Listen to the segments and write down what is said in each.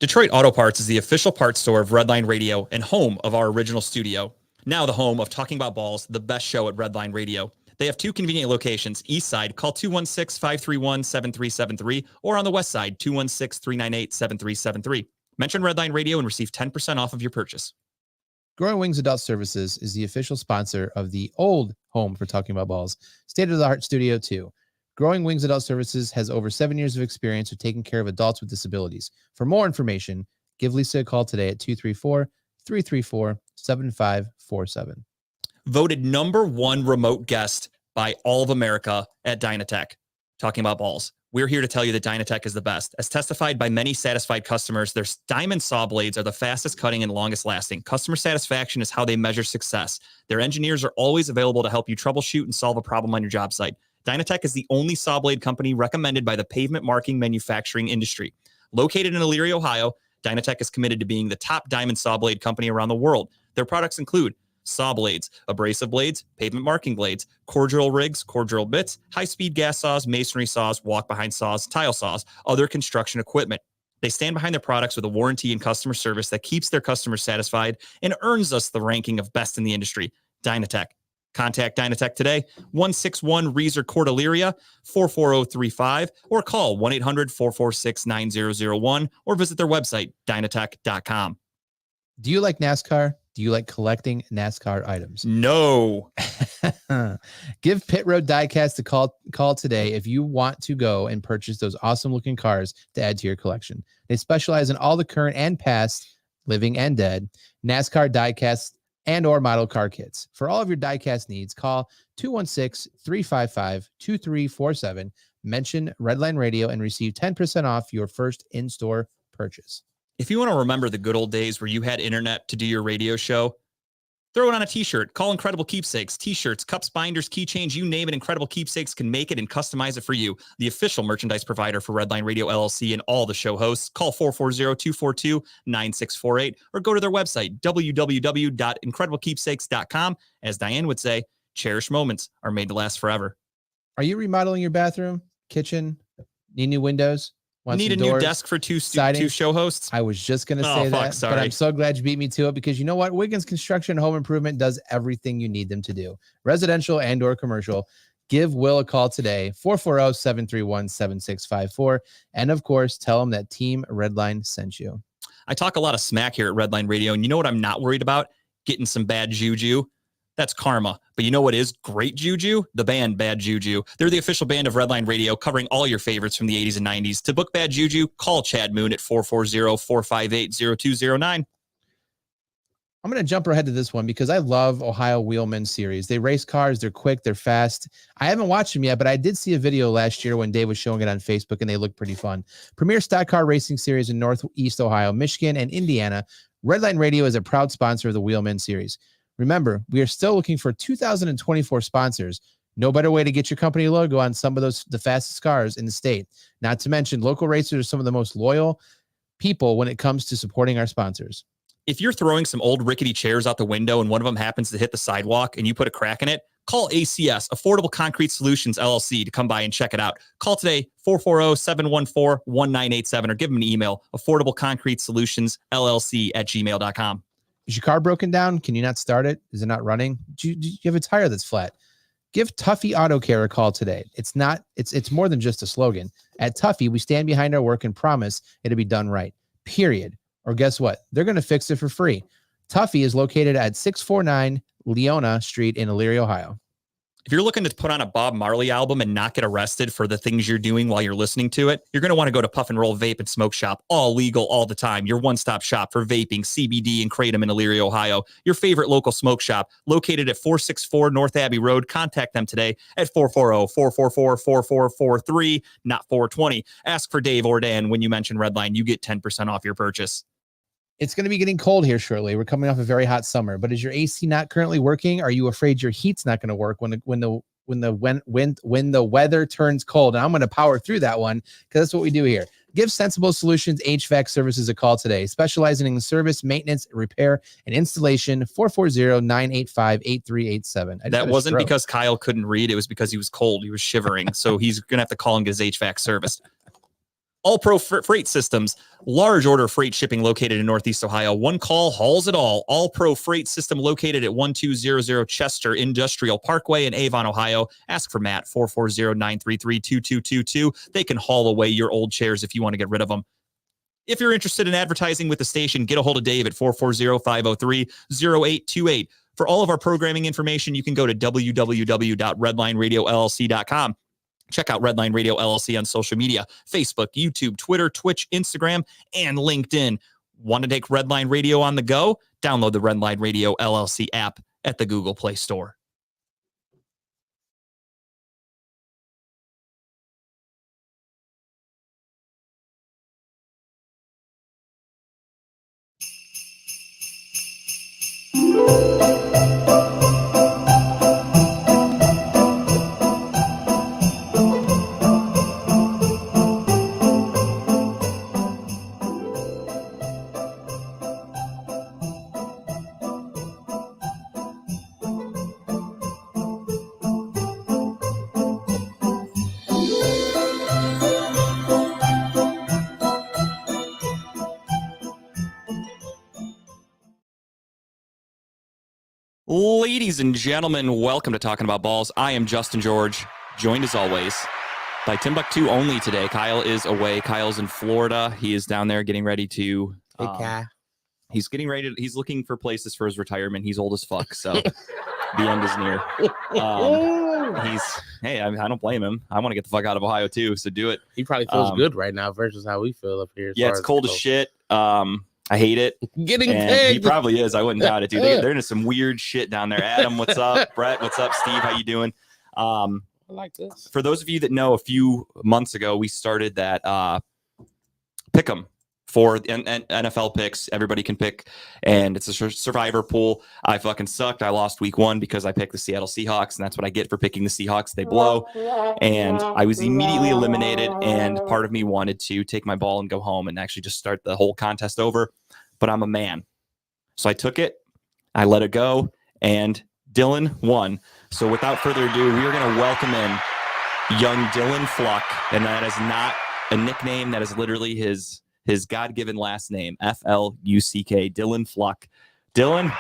Detroit Auto Parts is the official parts store of Redline Radio and home of our original studio. Now the home of Talking About Balls, the best show at Redline Radio. They have two convenient locations. East side, call 216-531-7373, or on the west side, 216-398-7373. Mention Redline Radio and receive 10% off of your purchase. Growing Wings Adult Services is the official sponsor of the old home for Talking About Balls, state-of-the-art Studio 2. Growing Wings Adult Services has over 7 years of experience with taking care of adults with disabilities. For more information, give Lisa a call today at 234-334-7547. Voted #1 remote guest by all of America at Dynatech. Talking About Balls. We're here to tell you that Dynatech is the best. As testified by many satisfied customers, their diamond saw blades are the fastest cutting and longest lasting. Customer satisfaction is how they measure success. Their engineers are always available to help you troubleshoot and solve a problem on your job site. Dynatech is the only saw blade company recommended by the pavement marking manufacturing industry. Located in Elyria, Ohio, Dynatech is committed to being the top diamond saw blade company around the world. Their products include saw blades, abrasive blades, pavement marking blades, core drill rigs, core drill bits, high-speed gas saws, masonry saws, walk-behind saws, tile saws, other construction equipment. They stand behind their products with a warranty and customer service that keeps their customers satisfied and earns us the ranking of best in the industry. Dynatech. Contact Dynatech today, 161 Reeser Court, Elyria, 44035, or call 1-800-446-9001, or visit their website, dynatech.com. Do you like NASCAR? Do you like collecting NASCAR items? No. Give Pit Road Diecast a call today if you want to go and purchase those awesome looking cars to add to your collection. They specialize in all the current and past, living and dead, NASCAR diecast and or model car kits. For all of your diecast needs, call 216-355-2347, mention Redline Radio, and receive 10% off your first in-store purchase. If you want to remember the good old days where you had internet to do your radio show, throw it on a t-shirt. Call Incredible Keepsakes. T-shirts, cups, binders, keychains, you name it, Incredible Keepsakes can make it and customize it for you. The official merchandise provider for Redline Radio LLC and all the show hosts. Call 440-242-9648 or go to their website, www.incrediblekeepsakes.com. As Diane would say, cherished moments are made to last forever. Are you remodeling your bathroom, kitchen, need new windows? Need a new desk for two show hosts? I was just going to say that, but I'm so glad you beat me to it, because you know what? Wiggins Construction Home Improvement does everything you need them to do. Residential and or commercial. Give Will a call today, 440-731-7654. And of course, tell him that Team Redline sent you. I talk a lot of smack here at Redline Radio, and you know what I'm not worried about? Getting some bad juju. That's karma. But you know what is great juju? The band Bad Juju. They're the official band of Redline Radio, covering all your favorites from the 80s and 90s. To book Bad Juju, call Chad Moon at 440-458-0209. I'm going to jump ahead to this one because I love Ohio Wheelman Series. They race cars. They're quick. They're fast. I haven't watched them yet, but I did see a video last year when Dave was showing it on Facebook, and they look pretty fun. Premier Stock Car Racing Series in Northeast Ohio, Michigan, and Indiana. Redline Radio is a proud sponsor of the Wheelman Series. Remember, we are still looking for 2024 sponsors. No better way to get your company logo on some of the fastest cars in the state. Not to mention, local racers are some of the most loyal people when it comes to supporting our sponsors. If you're throwing some old rickety chairs out the window and one of them happens to hit the sidewalk and you put a crack in it, call ACS, Affordable Concrete Solutions, LLC, to come by and check it out. Call today, 440-714-1987, or give them an email, affordableconcretesolutions.llc@gmail.com. Is your car broken down? Can you not start it? Is it not running? Do you have a tire that's flat? Give Tuffy Auto Care a call today. It's more than just a slogan. At Tuffy, we stand behind our work and promise it'll be done right. Period. Or guess what? They're going to fix it for free. Tuffy is located at 649 Leona Street in Elyria, Ohio. If you're looking to put on a Bob Marley album and not get arrested for the things you're doing while you're listening to it, you're going to want to go to Puff and Roll Vape and Smoke Shop. All legal all the time. Your one-stop shop for vaping, CBD, and Kratom in Elyria, Ohio. Your favorite local smoke shop located at 464 North Abbey Road. Contact them today at 440-444-4443, not 420. Ask for Dave or Dan when you mention Redline. You get 10% off your purchase. It's going to be getting cold here shortly. We're coming off a very hot summer, but is your AC not currently working? Are you afraid your heat's not going to work when the weather turns cold? And I'm going to power through that one because that's what we do here. Give Sensible Solutions HVAC Services a call today, specializing in service, maintenance, repair, and installation. 440-985-8387. That wasn't because Kyle couldn't read. It was because he was cold. He was shivering. So he's going to have to call and get his HVAC serviced. All Pro Freight Systems, large order freight shipping located in Northeast Ohio. One call hauls it all. All Pro Freight System located at 1200 Chester Industrial Parkway in Avon, Ohio. Ask for Matt, 440-933-2222. They can haul away your old chairs if you want to get rid of them. If you're interested in advertising with the station, get a hold of Dave at 440-503-0828. For all of our programming information, you can go to www.redlineradiolllc.com. Check out Redline Radio LLC on social media, Facebook, YouTube, Twitter, Twitch, Instagram, and LinkedIn. Want to take Redline Radio on the go? Download the Redline Radio LLC app at the Google Play Store. Ladies and gentlemen, welcome to Talking About Balls. I am Justin George, joined as always by Timbuktu only today. Kyle is away. Kyle's in Florida. He is down there getting ready to... he's getting ready to... He's looking for places for his retirement. He's old as fuck, so the end is near. I don't blame him. I want to get the fuck out of Ohio too, so do it. He probably feels good right now versus how we feel up here. Yeah, it's cold as shit. I hate it. Getting and pegged. He probably is. I wouldn't doubt it, dude. They're into some weird shit down there. Adam, what's up? Brett, what's up? Steve, how you doing? I like this. For those of you that know, a few months ago, we started that Pick'em for NFL picks. Everybody can pick, and it's a survivor pool. I fucking sucked. I lost week 1 because I picked the Seattle Seahawks, and that's what I get for picking the Seahawks. They blow, and I was immediately eliminated, and part of me wanted to take my ball and go home and actually just start the whole contest over, but I'm a man. So I took it, I let it go, and Dylan won. So without further ado, we are going to welcome in young Dylan Fluck, and that is not a nickname. That is literally his God-given last name, F-L-U-C-K, Dylan Fluck. Dylan,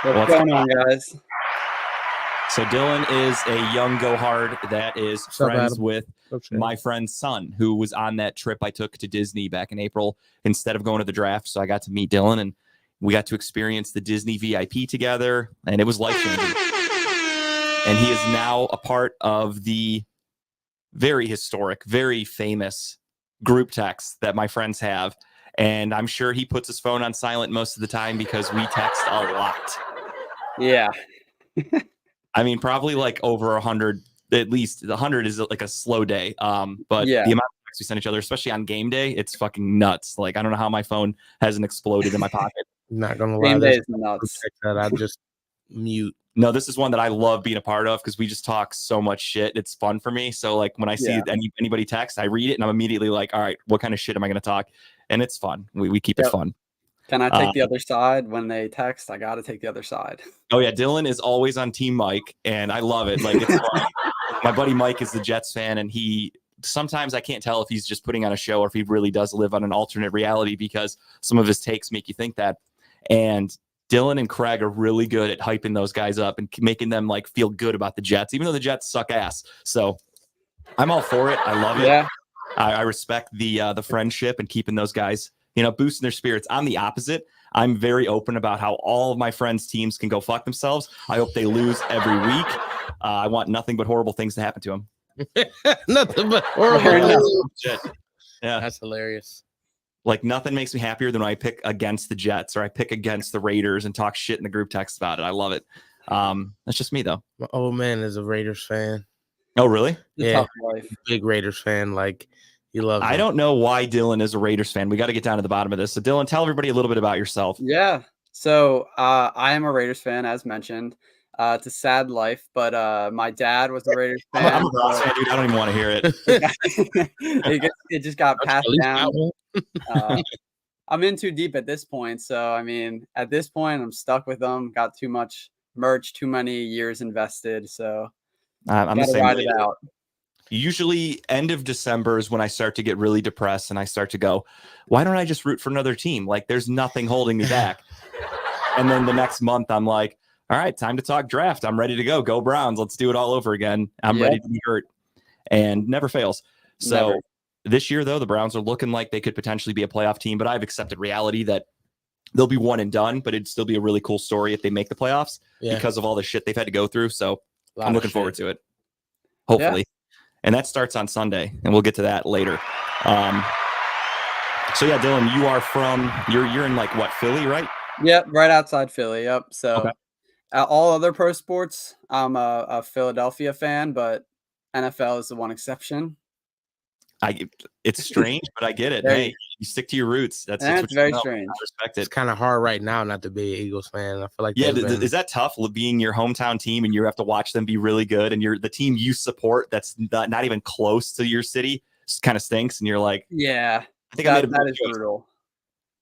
what's going on, guys? So Dylan is a young go-hard that is friends with my friend's son, who was on that trip I took to Disney back in April instead of going to the draft. So I got to meet Dylan, and we got to experience the Disney VIP together, and it was life-changing. And he is now a part of the very historic, very famous group text that my friends have. And I'm sure he puts his phone on silent most of the time because we text a lot. Yeah. I mean, probably like over 100, at least 100 is like a slow day. But yeah, the amount of texts we send each other, especially on game day, it's fucking nuts. Like, I don't know how my phone hasn't exploded in my pocket. Not gonna lie, game day is nuts. That I just mute. No, this is one that I love being a part of because we just talk so much shit. It's fun for me. So like when I see anybody text, I read it and I'm immediately like, all right, what kind of shit am I going to talk? And it's fun. We keep it fun. Can I take the other side when they text? I got to take the other side. Oh yeah. Dylan is always on Team Mike and I love it. Like it's fun. My buddy Mike is the Jets fan, and sometimes I can't tell if he's just putting on a show or if he really does live on an alternate reality because some of his takes make you think that. And Dylan and Craig are really good at hyping those guys up and making them like feel good about the Jets, even though the Jets suck ass. So I'm all for it. I love it. Yeah. I respect the friendship and keeping those guys, boosting their spirits. I'm the opposite. I'm very open about how all of my friends' teams can go fuck themselves. I hope they lose every week. I want nothing but horrible things to happen to them. Nothing but horrible shit. Yeah, that's hilarious. Like nothing makes me happier than when I pick against the Jets or I pick against the Raiders and talk shit in the group text about it. I love it. That's just me though. My old man is a Raiders fan. Oh, really? Yeah, big Raiders fan. Like he loves. I don't know why Dylan is a Raiders fan. We got to get down to the bottom of this. So Dylan, tell everybody a little bit about yourself. Yeah. So I am a Raiders fan, as mentioned. It's a sad life, but my dad was a Raiders fan. I'm a Browns fan, dude. I don't even want to hear it. It just got passed down. I'm in too deep at this point. So, I mean, at this point, I'm stuck with them. Got too much merch, too many years invested. So, I'm the same. Ride it out. Usually end of December is when I start to get really depressed and I start to go, why don't I just root for another team? Like there's nothing holding me back. And then the next month I'm like, all right, time to talk draft. I'm ready to go. Go Browns. Let's do it all over again. I'm ready to be hurt, and never fails. So this year, though, the Browns are looking like they could potentially be a playoff team, but I've accepted reality that they'll be one and done, but it'd still be a really cool story if they make the playoffs because of all the shit they've had to go through. So I'm looking forward to it. Hopefully. And that starts on Sunday, and we'll get to that later. So yeah, Dylan, you are from you're in like what, Philly, right? Yep, right outside Philly. Yep. So all other pro sports, I'm a Philadelphia fan, but NFL is the one exception. It's strange, but I get it. Hey, you stick to your roots. That's very strange. I respect it. It's kind of hard right now not to be an Eagles fan. I feel like is that tough being your hometown team and you have to watch them be really good and you're the team you support that's not even close to your city kind of stinks and you're like, I think that is brutal.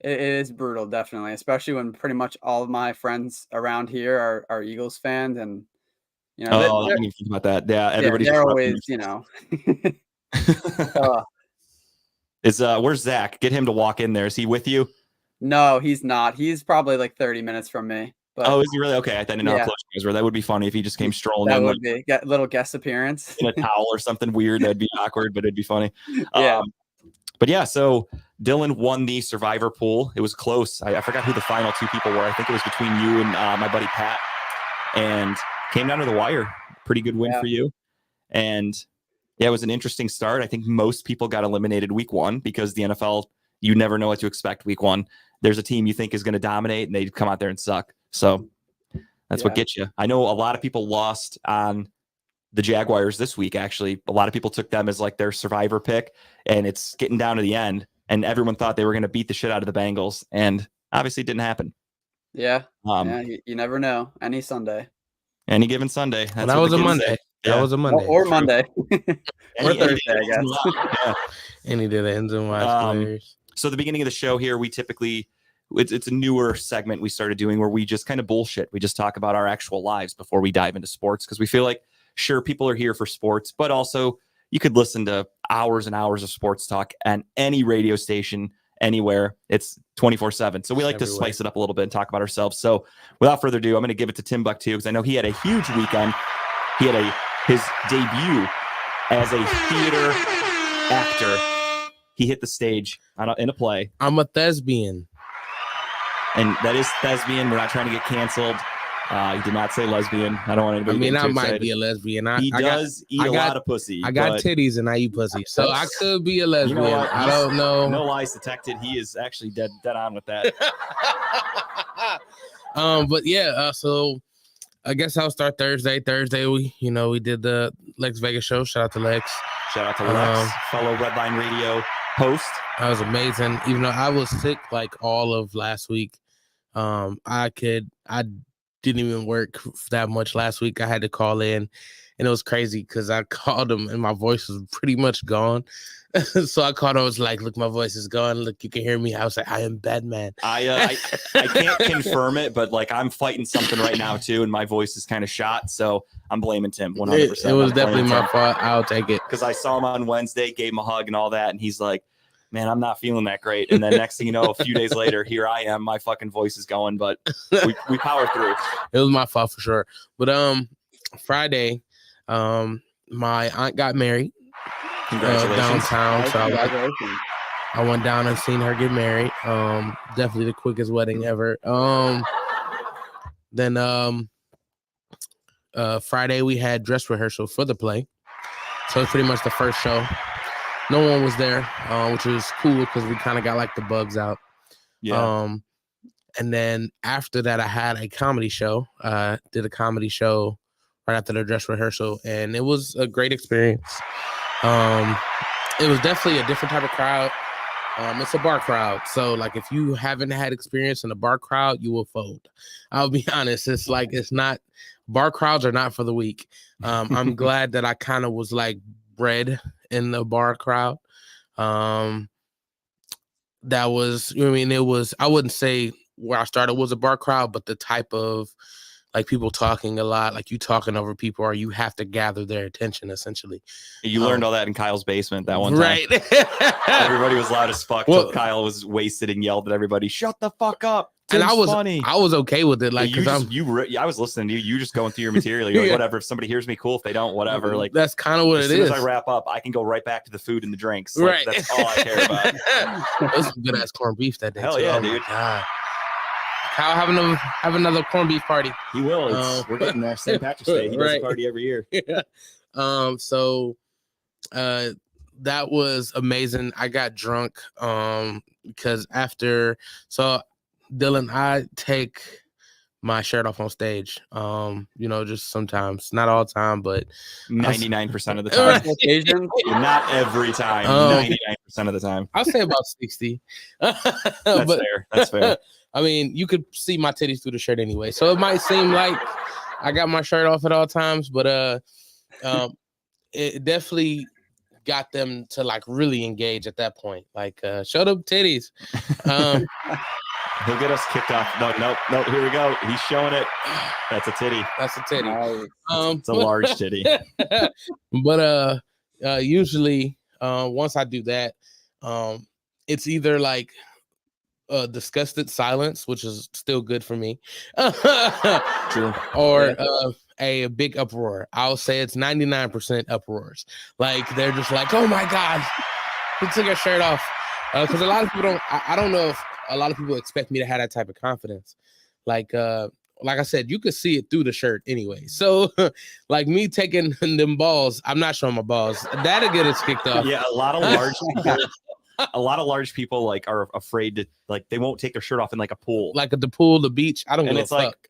It is brutal, definitely, especially when pretty much all of my friends around here are Eagles fans, and I didn't even think about that. Yeah, everybody's they're always, Where's Zach? Get him to walk in there. Is he with you? No, he's not. He's probably like 30 minutes from me. But, is he really? Okay, I didn't know how close you guys were. That would be funny if he just came strolling in. That would be a little guest appearance in a towel or something weird. That'd be awkward, but it'd be funny. Yeah. But yeah, so Dylan won the Survivor pool. It was close. I forgot who the final two people were. I think it was between you and my buddy Pat, and came down to the wire. Pretty good win for you. And yeah, it was an interesting start. I think most people got eliminated week one because the NFL, you never know what to expect week one. There's a team you think is going to dominate and they come out there and suck. So that's what gets you. I know a lot of people lost on the Jaguars this week. Actually, a lot of people took them as like their survivor pick, and it's getting down to the end and everyone thought they were going to beat the shit out of the Bengals, and obviously it didn't happen. You never know. Any given Sunday. That was a Monday. That was a Monday. Or Monday. Or Thursday, I guess. Any day that ends in Y. So the beginning of the show here, we typically, it's a newer segment we started doing where we just kind of bullshit. We just talk about our actual lives before we dive into sports, because we feel like, sure, people are here for sports, but also you could listen to hours and hours of sports talk on any radio station, anywhere. It's 24/7. So we like to spice it up a little bit and talk about ourselves. So without further ado, I'm going to give it to Timbuktu because I know he had a huge weekend. He had his debut as a theater actor. He hit the stage in a play. I'm a thespian. And that is thespian. We're not trying to get canceled. He did not say lesbian. I don't want anybody. I mean, I might be a lesbian. He does eat a lot of pussy. I got titties and I eat pussy, so I could be a lesbian. You know what? I don't know. No lies detected. He is actually dead on with that. But yeah. So I guess I'll start Thursday. Thursday, we did the Lex Vegas show. Shout out to Lex. Shout out to Lex, fellow Redline Radio host. That was amazing. Even though I was sick like all of last week, I didn't even work that much last week. I had to call in, and it was crazy because I called him and my voice was pretty much gone. So I called him. I was like, "Look, my voice is gone. Look, you can hear me." I was like, "I am Batman." I can't confirm it, but like I'm fighting something right now too, and my voice is kind of shot. So I'm blaming Tim 100%. It was definitely my fault. I'll take it because I saw him on Wednesday, gave him a hug and all that, and he's like, "Man, I'm not feeling that great." And then next thing you know, a few days later, here I am. My fucking voice is going, but we power through. It was my fault for sure. But Friday, my aunt got married. Congratulations. Downtown. So I went down and seen her get married. Definitely the quickest wedding ever. Then Friday we had dress rehearsal for the play. So it's pretty much the first show. No one was there, which was cool because we kind of got like the bugs out. Yeah. And then after that, I had a comedy show. Did a comedy show right after the dress rehearsal, and it was a great experience. It was definitely a different type of crowd. It's a bar crowd, so like if you haven't had experience in a bar crowd, you will fold. I'll be honest. It's not. Bar crowds are not for the weak. I'm glad that I kind of was like bred in the bar crowd. That was, it was, I wouldn't say where I started was a bar crowd, but the type of like people talking a lot, like you talking over people, or you have to gather their attention essentially. You learned all that in Kyle's basement that one time. Right. Everybody was loud as fuck. Well, till Kyle was wasted and yelled at everybody, "Shut the fuck up!" And Tim's I was funny. I was okay with it, like because I was listening to you. You just going through your material. You're like, whatever. If somebody hears me, cool. If they don't, whatever. Like that's kind of what as it soon is. as I wrap up, I can go right back to the food and the drinks. Like, Right. That's all I care about. That's some good ass corned beef that day. Hell too. yeah, Oh my dude. God. Kyle have another corned beef party. He will. We're getting there. St. Patrick's Day. He does a Right. party every year. Yeah. So that was amazing. I got drunk because after Dylan, I take my shirt off on stage. Just sometimes, not all the time, but 99% of the time. Right. Occasions. Not every time. 99% of the time. I'll say about 60. That's But fair. That's fair. I mean, you could see my titties through the shirt anyway, so it might seem like I got my shirt off at all times, but it definitely got them to like really engage at that point. Like, show them titties. He'll get us kicked off. No. Here we go. He's showing it. That's a titty. That's a titty. Nice. It's a large titty. But usually once I do that, it's either like disgusted silence, which is still good for me, True. or a big uproar. I'll say it's 99% uproars. Like they're just like, oh my God, he took her shirt off. Because a lot of people I don't know if a lot of people expect me to have that type of confidence. Like I said, you could see it through the shirt anyway. So like me taking them balls, I'm not showing my balls. That'll get us kicked off. Yeah, a lot of large people like are afraid to like they won't take their shirt off in like a pool. Like at the pool, the beach. I don't And give it's a like, fuck.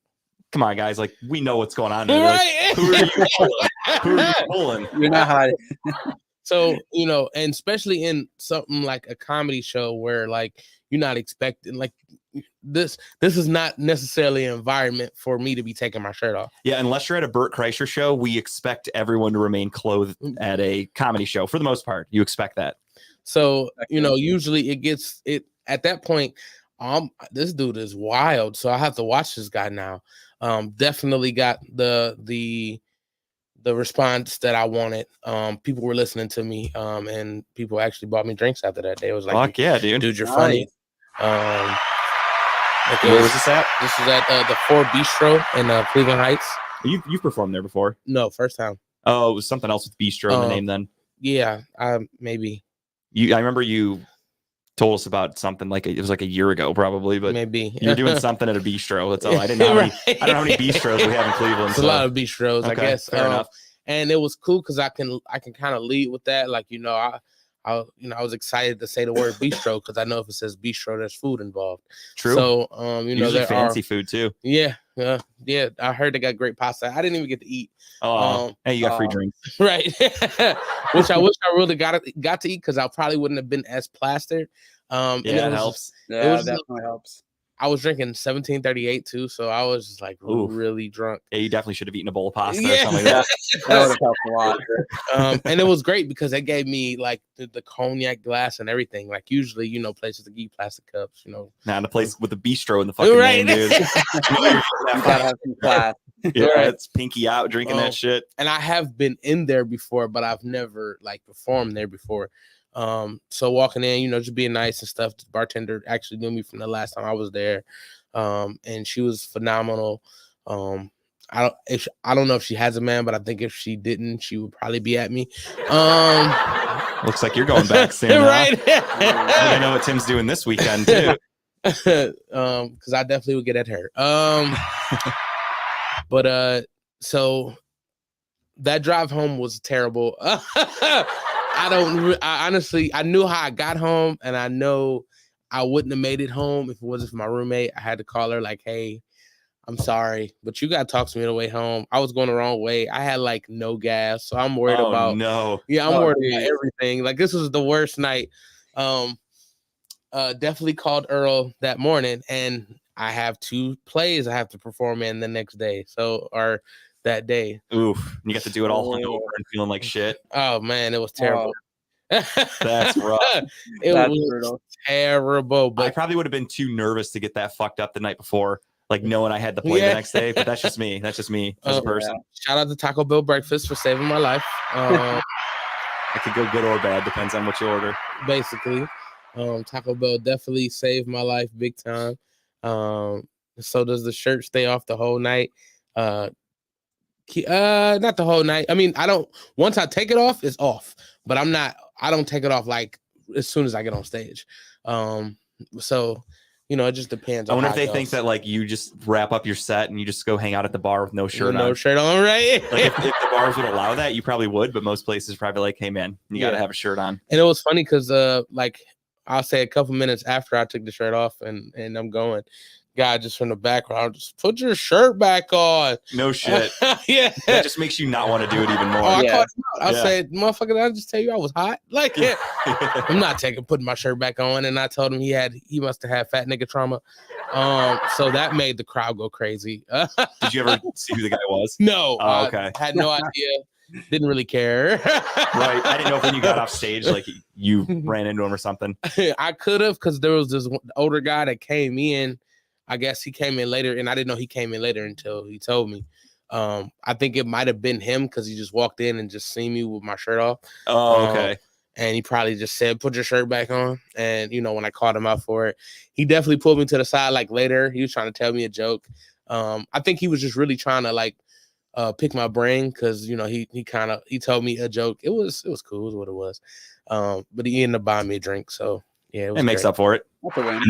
come on, guys, like we know what's going on. There. Right. Like, who are you pulling? Who are you pulling? You're not hiding. So, and especially in something like a comedy show where like you're not expecting like this is not necessarily an environment for me to be taking my shirt off. Yeah, unless you're at a Burt Kreischer show, we expect everyone to remain clothed at a comedy show for the most part. You expect that. So, usually it gets it at that point. This dude is wild. So I have to watch this guy now. Definitely got the response that I wanted. People were listening to me, and people actually bought me drinks after that day. It was like, Fuck yeah, dude. dude, you're Nice. funny. Where was this at? This is at the Four Bistro in Cleveland Heights. You've performed there before. No, first time. Oh, it was something else with Bistro in the name then. Yeah, maybe. I remember you told us about something like it was like a year ago, probably, but Maybe you're doing something at a bistro. That's all. I didn't know. Right. I don't know how many bistros we have in Cleveland. It's a lot of bistros, I Okay, guess. fair enough. And it was cool because I can kind of lead with that. Like, I was excited to say the word bistro because I know if it says bistro, there's food involved. True. So, Usually there fancy are, food too. yeah. I heard they got great pasta. I didn't even get to eat. Oh, hey, you got free drinks. Right. Which I wish I really got to eat because I probably wouldn't have been as plastered. Yeah, it helps. Yeah, was- definitely helps. I was drinking 1738 too, so I was just like Oof. really drunk. Yeah, you definitely should have eaten a bowl of pasta or Yeah. something like that. That would have helped a lot. And it was great because they gave me like the cognac glass and everything. Like usually, places that give you plastic cups, Now in a place with a bistro in the fucking Right. name, dude. You gotta have some class. Yeah, Right. it's pinky out drinking Oh. that shit. And I have been in there before, but I've never like performed there before. So walking in, just being nice and stuff. The bartender actually knew me from the last time I was there. And she was phenomenal. I don't know if she has a man, but I think if she didn't, she would probably be at me. Looks like you're going back soon. Huh? Right. I know what Tim's doing this weekend too. Because I definitely would get at her. But so that drive home was terrible. I honestly, I knew how I got home, and I know I wouldn't have made it home if it wasn't for my roommate. I had to call her like, hey, I'm sorry, but you got to talk to me on the way home. I was going the wrong way. I had like no gas, so I'm worried about. No. Yeah, I'm Oh, worried geez. about everything. Like this was the worst night. Definitely called Earl that morning, and I have 2 plays I have to perform in the next day. or that day. Oof. You got to do it all Oh. hungover and feeling like shit. Oh man, it was terrible. That's rough. It That's was brutal. terrible. I But probably would have been too nervous to get that fucked up the night before. like knowing I had to play the next day. But that's just me. That's just me as a person. Shout out to Taco Bell breakfast for saving my life. It could go good or bad, depends on what you order. Basically, Taco Bell definitely saved my life big time. So does the shirt stay off the whole night? Not the whole night. I mean, I don't. Once I take it off, it's off. But I don't take it off like as soon as I get on stage. So it just depends. I wonder if they think that like you just wrap up your set and you just go hang out at the bar with no shirt on. No shirt on, right? Like if the bars would allow that, you probably would, but most places probably like, hey man, you got to have a shirt on. And it was funny because like I'll say a couple minutes after I took the shirt off and I'm going, guy just from the background, just put your shirt back on. No shit. Yeah. That just makes you not want to do it even more. I caught him out. I said, motherfucker, I just tell you I was hot. Like, I'm not putting my shirt back on. And I told him he must have had fat nigga trauma. So that made the crowd go crazy. Did you ever see who the guy was? No. Oh, okay. I had no idea. Didn't really care. Right. I didn't know if when you got off stage, like you ran into him or something. I could have, because there was this older guy that came in. I guess he came in later, and I didn't know he came in later until he told me. I think it might have been him because he just walked in and just seen me with my shirt off. Oh, okay. And he probably just said, put your shirt back on. And, when I called him out for it, he definitely pulled me to the side like later. He was trying to tell me a joke. I think he was just really trying to like pick my brain because, he told me a joke. It was cool. It was what it was. But he ended up buying me a drink. So, yeah. It makes up for it. That's a win.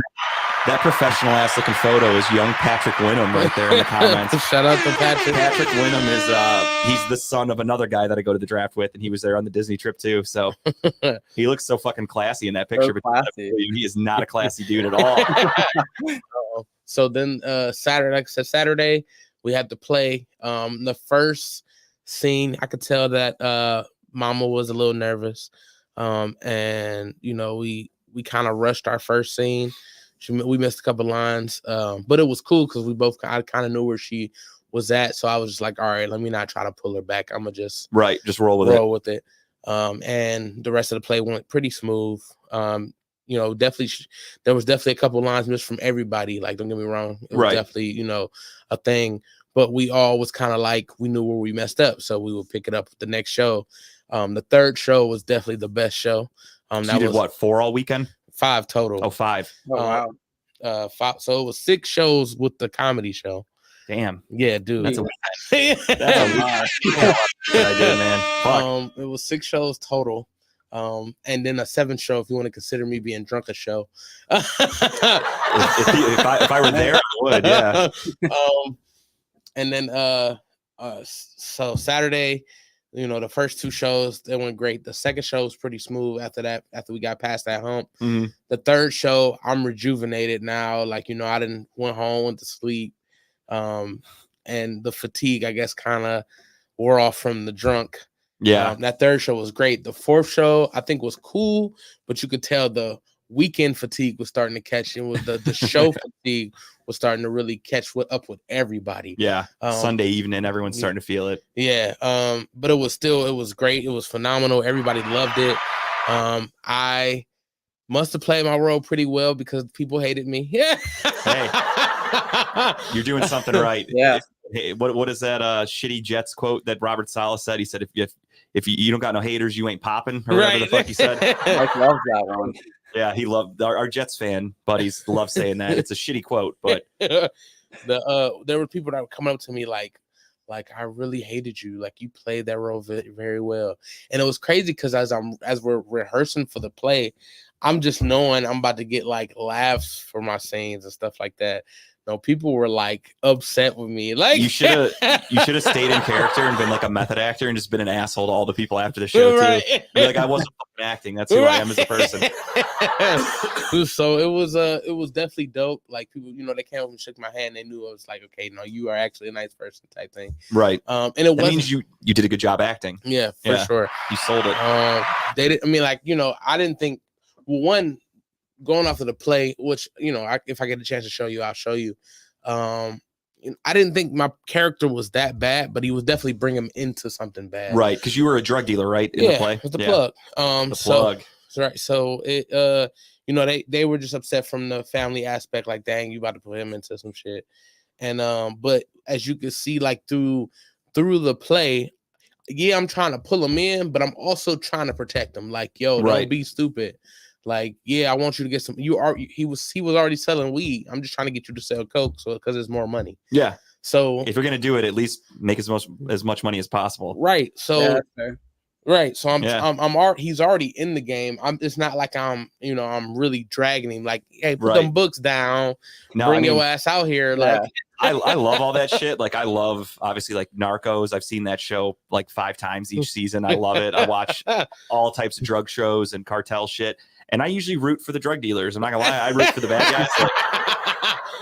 That professional ass looking photo is young Patrick Wynnum right there in the comments. Shout out to Patrick. Patrick Wynnum is he's the son of another guy that I go to the draft with, and he was there on the Disney trip too. So he looks so fucking classy in that picture. So classy. He is not a classy dude at all. So then Saturday, like I said, Saturday, we had to play. The first scene, I could tell that Mama was a little nervous. And we kind of rushed our first scene. We missed a couple lines, but it was cool because I kind of knew where she was at. So I was just like, all right, let me not try to pull her back. I'm gonna just roll with it. And the rest of the play went pretty smooth. Definitely there was definitely a couple lines missed from everybody. Like, don't get me wrong, it was definitely a thing. But we all was kind of like we knew where we messed up, so we would pick it up the next show. The third show was definitely the best show. So you did what, 4 all weekend? 5 total. Oh, 5. Oh, wow. 5. So it was 6 shows with the comedy show. Damn. Yeah, dude. That's a That's a lot. I did, man. Fuck. It was 6 shows total. And then a 7th show if you want to consider me being drunk a show. if I were there, I would, yeah. And then so Saturday, the first 2 shows, they went great. The second show was pretty smooth after that, after we got past that hump. Mm-hmm. The third show, I'm rejuvenated now. Like, I didn't went home, went to sleep. And the fatigue, I guess, kind of wore off from the drunk. Yeah. That third show was great. The fourth show, I think, was cool, but you could tell the weekend fatigue was starting to catch. It was the show fatigue was starting to really catch up with everybody. Yeah. Sunday evening, everyone's starting to feel it. Yeah. But it was great. It was phenomenal. Everybody loved it. I must have played my role pretty well because people hated me. Yeah. Hey, you're doing something right. Yeah. Hey, what is that shitty Jets quote that Robert Saleh said? He said, if you don't got no haters, you ain't popping, or whatever the fuck he said. Mike loves that one. Yeah, he loved our Jets fan buddies love saying that. It's a shitty quote, but there were people that were coming up to me like I really hated you. Like, you played that role very, very well. And it was crazy because as we're rehearsing for the play, I'm just knowing I'm about to get like laughs for my scenes and stuff like that. No, people were like upset with me. Like, you should have stayed in character and been like a method actor and just been an asshole to all the people after the show too. Be like, I wasn't fucking acting. That's who I am as a person. So it was definitely dope. Like, people, they came up and shook my hand. They knew I was like, okay, no, you are actually a nice person type thing. Right. And it means you did a good job acting. Yeah, for sure. You sold it. They didn't. I mean, like, I didn't think. Well, one. Going off of the play, which, if I get a chance to show you, I'll show you. I didn't think my character was that bad, but he was definitely bringing him into something bad. Right, because you were a drug dealer, right? In the play? With the plug. The plug. Right. So it, they were just upset from the family aspect, like, dang, you about to put him into some shit. And but as you can see, like through the play, yeah, I'm trying to pull him in, but I'm also trying to protect him. Like, yo, Right. don't be stupid. Like, yeah, I want you to get some. He was already selling weed. I'm just trying to get you to sell coke, so because it's more money. Yeah. So If you're gonna do it, at least make as much money as possible. right. So Yeah, that's fair. right. So Yeah. he's already in the game. It's not like I'm really dragging him. Like, hey, put Right. them books down. No, Bring I mean, your ass out here. Yeah. Like, I love all that shit. Like I love obviously like Narcos. I've seen that show like 5 times each season. I love it. I watch all types of drug shows and cartel shit. And I usually root for the drug dealers. I'm not gonna lie, I root for the bad guys. Like,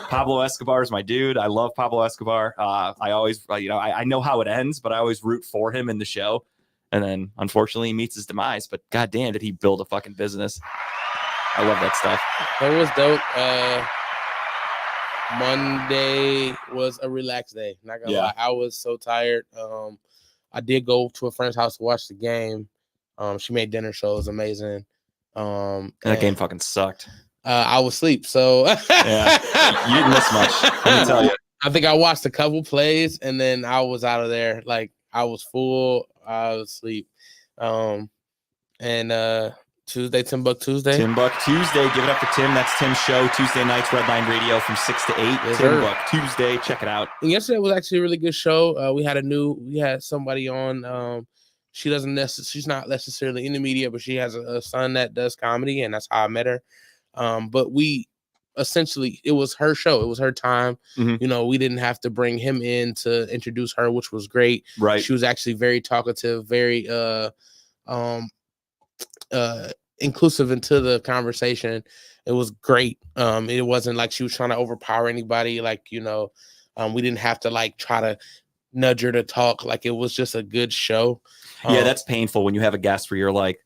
Pablo Escobar is my dude. I love Pablo Escobar. I always, I know how it ends, but I always root for him in the show. And then unfortunately he meets his demise. But goddamn, did he build a fucking business? I love that stuff. That was dope. Monday was a relaxed day. Not gonna lie, I was so tired. I did go to a friend's house to watch the game. She made dinner, so it was amazing. That game fucking sucked. I was asleep, so Yeah, you didn't miss much. Let me tell you. I think I watched a couple plays and then I was out of there. Like I was full. I was asleep. And Tuesday, Timbuck Tuesday. Timbuck Tuesday. Give it up for Tim. That's Tim's show. Tuesday nights, Redline Radio from 6 to 8. Yes, Timbuck Tuesday. Check it out. And yesterday was actually a really good show. We had somebody on. She's not necessarily in the media, but she has a son that does comedy, and that's how I met her. But we essentially, it was her show. It was her time. Mhm. We didn't have to bring him in to introduce her, which was great. Right. She was actually very talkative, very inclusive into the conversation. It was great. It wasn't like she was trying to overpower anybody. Like, we didn't have to like try to nudge her to talk. Like, it was just a good show. Yeah, that's painful when you have a guest where you're like,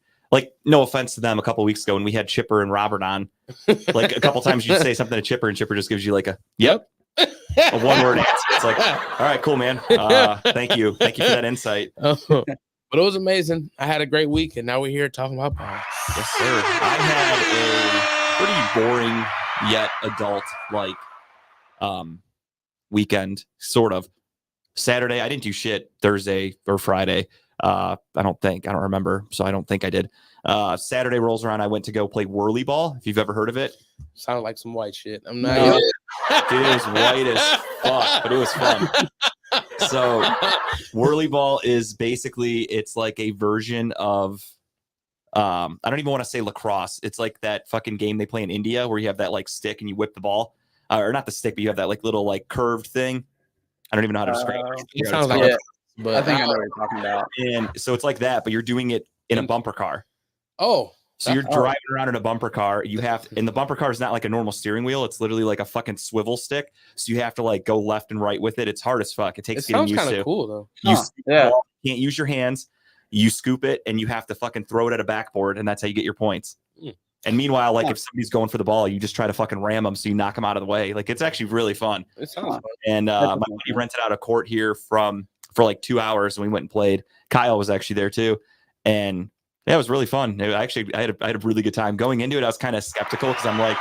no offense to them, a couple of weeks ago when we had Chipper and Robert on, like a couple times you'd say something to Chipper and Chipper just gives you like a yep, a one-word answer. It's like, all right, cool, man. Thank you for that insight. But it was amazing. I had a great week, and now we're here talking about balls. Yes, sir. I had a pretty boring yet adult weekend, sort of. Saturday, I didn't do shit. Thursday or Friday, I don't remember, so I don't think I did. Saturday rolls around, I went to go play whirly ball. If you've ever heard of it, Sounded like some white shit. I'm not. Dude, it was white as fuck, but it was fun. So whirly ball is basically, it's like a version of I don't even want to say lacrosse. It's like that fucking game they play in India where you have that like stick and you whip the ball, or not the stick, but you have that like little like curved thing. I don't even know how to describe it. It sounds like, Yeah. but I think I know what you're talking about. And so it's like that, but you're doing it in a bumper car. Oh, So you're driving around in a bumper car. And the bumper car is not like a normal steering wheel. It's literally like a fucking swivel stick. So you have to like go left and right with it. It's hard as fuck. It takes it getting sounds used kind to. of cool though. You Huh, yeah. can't use your hands. You scoop it and you have to fucking throw it at a backboard, and that's how you get your points. Mm. And meanwhile, like if somebody's going for the ball, you just try to fucking ram them so you knock them out of the way. Like it's actually really fun. It sounds fun. And my buddy rented out a court here for like 2 hours, and we went and played. Kyle was actually there too, and yeah, it was really fun. I had a really good time going into it. I was kind of skeptical because I'm like,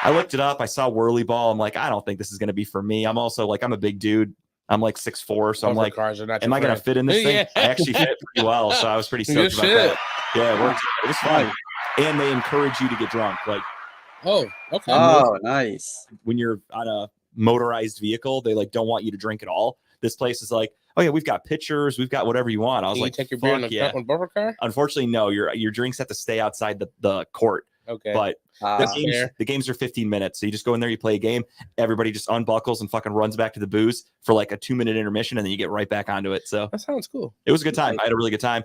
I looked it up. I saw whirly ball. I'm like, I don't think this is going to be for me. I'm also like, I'm a big dude. I'm like 6'4", so I'm like, cars are not am I going to fit in this thing? Yeah. I actually fit pretty well, so I was pretty stoked about shit. that. Yeah, it worked. It was fun. And they encourage you to get drunk. Like Oh, okay. Oh, nice. when you're on a motorized vehicle, they like don't want you to drink at all. This place is like, oh yeah, we've got pitchers, we've got whatever you want. I was Can like, you take your beer in fuck the yeah. bumper car? Unfortunately, no. Your drinks have to stay outside the court. Okay. But the games are 15 minutes. So you just go in there, you play a game, everybody just unbuckles and fucking runs back to the booze for like a 2-minute intermission, and then you get right back onto it. So that sounds cool. it was a good time. I had a really good time.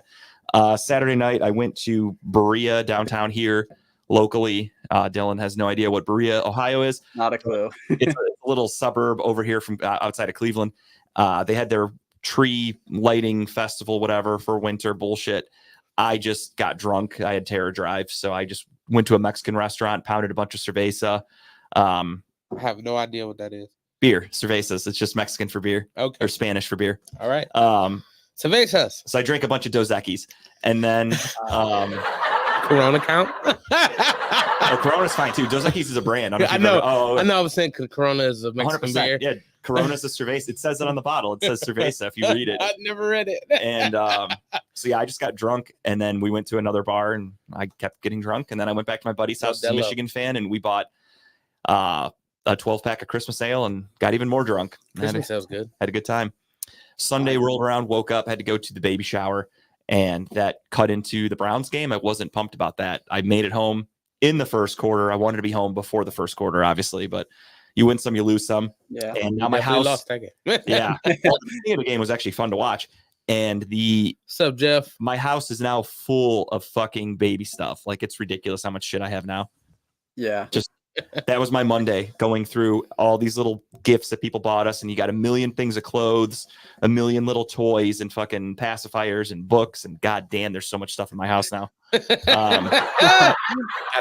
Saturday night, I went to Berea downtown here locally. Dylan has no idea what Berea, Ohio is. Not a clue. It's a little suburb over here from outside of Cleveland. They had their tree lighting festival, whatever, for winter bullshit. I just got drunk. I had Terror Drive, so I just went to a Mexican restaurant, pounded a bunch of cerveza. I have no idea what that is. Beer, cervezas. It's just Mexican for beer, Okay. or Spanish for beer. All right. Cervezas. So I drank a bunch of Dos Equis, and then Corona count? Corona's fine too. Dos Equis is a brand. I know. I I know. I was saying Corona is a Mexican 100%. beer. Yeah, Corona's a cerveza. It says it on the bottle. It says cerveza if you read it. I've never read it. And so yeah, I just got drunk, and then we went to another bar, and I kept getting drunk, and then I went back to my buddy's house, a Michigan fan, and we bought a 12-pack of Christmas ale and got even more drunk. Christmas sounds good. Had a good time. Sunday rolled around, woke up, had to go to the baby shower, and that cut into the Browns game. I wasn't pumped about that. I made it home in the first quarter. I wanted to be home before the first quarter, obviously, but you win some, you lose some. Yeah. And now my house lost that game. yeah. Well, the beginning of the game was actually fun to watch. And What's up, Jeff? my house is now full of fucking baby stuff. Like, it's ridiculous how much shit I have now. Yeah. That was my Monday, going through all these little gifts that people bought us, and you got a million things of clothes, a million little toys, and fucking pacifiers and books, and goddamn, there's so much stuff in my house now. At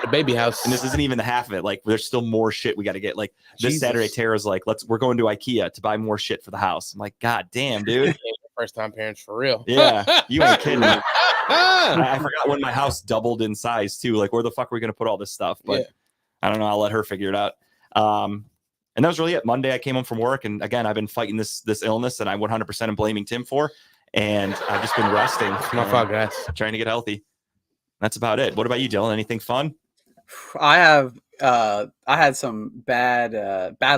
a baby house. And this isn't even the half of it. Like, there's still more shit we got to get. Like, this Jesus. Saturday, Tara's like, we're going to IKEA to buy more shit for the house. I'm like, god damn, dude. First time parents for real. Yeah, you ain't kidding me. I forgot when my house doubled in size too. Like, where the fuck are we gonna put all this stuff? But Yeah. I don't know. I'll let her figure it out. And that was really it. Monday, I came home from work, and again, I've been fighting this illness, and I 100% am blaming Tim for. And I've just been resting, It's my fault, guys. trying to get healthy. That's about it. What about you, Dylan? Anything fun? I had some bad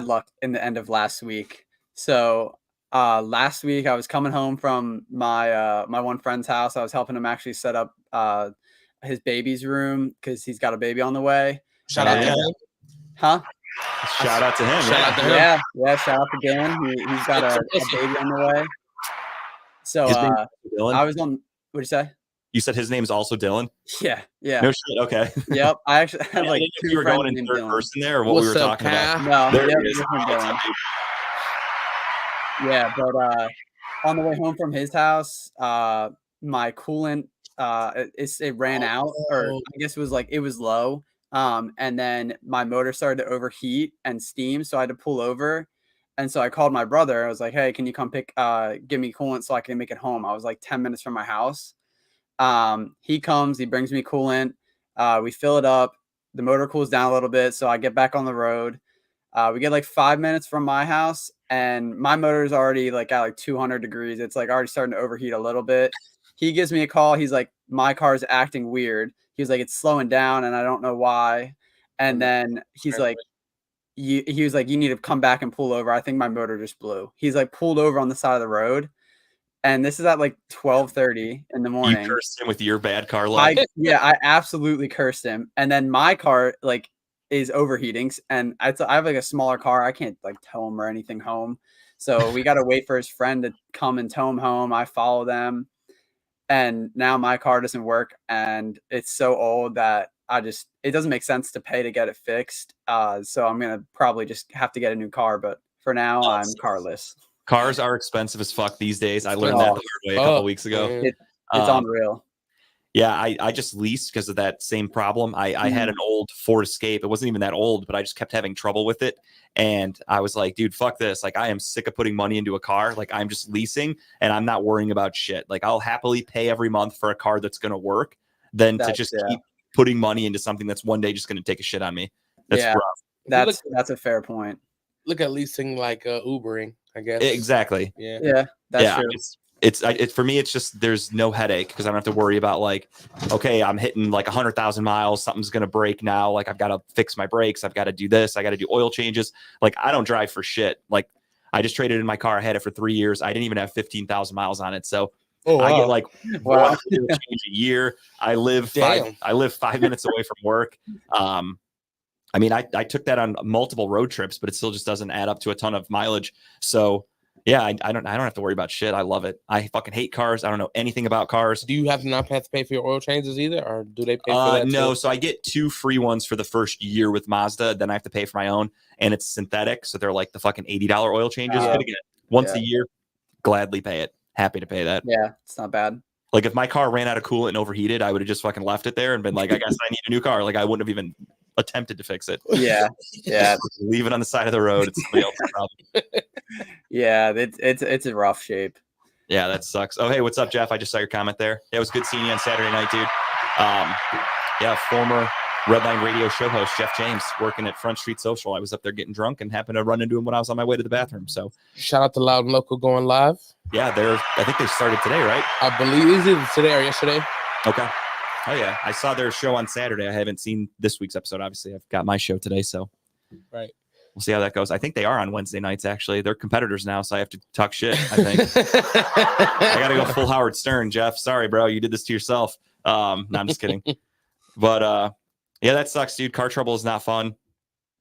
luck in the end of last week. So last week I was coming home from my my one friend's house. I was helping him actually set up his baby's room because he's got a baby on the way. Shout out to Yeah. him. Huh? Shout out to him. Shout yeah. out to him. Yeah, shout out to Dan. He's got a baby on the way. So His name's Dylan. I was on. What'd you say? You said his name's also Dylan. Yeah. No shit. Okay. Yep. I actually had I like didn't know if two you were friends going in named third Dylan. person there, or what we What's were up, talking about. Kyle? No, There yep, he is. different Dylan. Yeah, but on the way home from his house, my coolant it ran out, or I guess it was low. And then my motor started to overheat and steam, so I had to pull over. And so I called my brother. I was like, "Hey, can you come give me coolant so I can make it home?" I was like 10 minutes from my house. He comes, he brings me coolant. We fill it up. The motor cools down a little bit, so I get back on the road. We get like 5 minutes from my house, and my motor is already like at like 200 degrees. It's like already starting to overheat a little bit. He gives me a call. He's like, "My car's acting weird." He was like, "It's slowing down, and I don't know why." And then he's like, he was like, "You need to come back and pull over. I think my motor just blew." He's like pulled over on the side of the road, and this is at like 12:30 in the morning. You cursed him with your bad car luck. I absolutely cursed him. And then my car like is overheating, and I have like a smaller car. I can't like tow him or anything home, so we got to wait for his friend to come and tow him home. I follow them, and now my car doesn't work, and it's so old that it doesn't make sense to pay to get it fixed. So I'm gonna probably just have to get a new car. But for now, I'm carless. Cars are expensive as fuck these days. I learned that the hard way a couple of weeks ago. man. It's unreal. Yeah, I just leased because of that same problem. I had an old Ford Escape. It wasn't even that old, but I just kept having trouble with it. And I was like, dude, fuck this. Like, I am sick of putting money into a car. Like, I'm just leasing and I'm not worrying about shit. Like, I'll happily pay every month for a car that's going to work than to just keep putting money into something that's one day just going to take a shit on me. That's rough. That's a fair point. Look at leasing like Ubering, I guess. Exactly. Yeah. Yeah, that's true. It's for me, it's just there's no headache because I don't have to worry about like, okay, I'm hitting like 100,000 miles, something's gonna break now. Like, I've got to fix my brakes, I've got to do this, I got to do oil changes. Like, I don't drive for shit. Like, I just traded in my car, I had it for 3 years, I didn't even have 15,000 miles on it. So I get like one oil change a year. I live 5 minutes away from work. I mean, I took that on multiple road trips, but it still just doesn't add up to a ton of mileage. So yeah, I don't have to worry about shit. I love it. I fucking hate cars. I don't know anything about cars. Do you have to not have to pay for your oil changes either, or do they pay for that? No, too? so I get 2 free ones for the first year with Mazda. Then I have to pay for my own, and it's synthetic, so they're like the fucking $80 oil changes. But again, once a year, gladly pay it. Happy to pay that. Yeah, it's not bad. Like, if my car ran out of coolant and overheated, I would have just fucking left it there and been like, I guess I need a new car. Like, I wouldn't have even attempted to fix it. Yeah. Leave it on the side of the road. It's somebody else's problem. Yeah, it's a rough shape. Yeah, that sucks. Oh, hey, what's up, Jeff? I just saw your comment there. Yeah, it was good seeing you on Saturday night, dude. Yeah, Redline Radio show host Jeff James working at Front Street Social. I was up there getting drunk and happened to run into him when I was on my way to the bathroom. So Shout out to Loud and Local going live. yeah, I think they started today, right? I believe is it today or yesterday? Okay. Oh yeah, I saw their show on Saturday. I haven't seen this week's episode. Obviously, I've got my show today, so Right. we'll see how that goes. I think they are on Wednesday nights. Actually, they're competitors now, so I have to talk shit. I think I got to go full Howard Stern, Jeff. Sorry, bro, you did this to yourself. No, I'm just kidding. But yeah, that sucks, dude. Car trouble is not fun.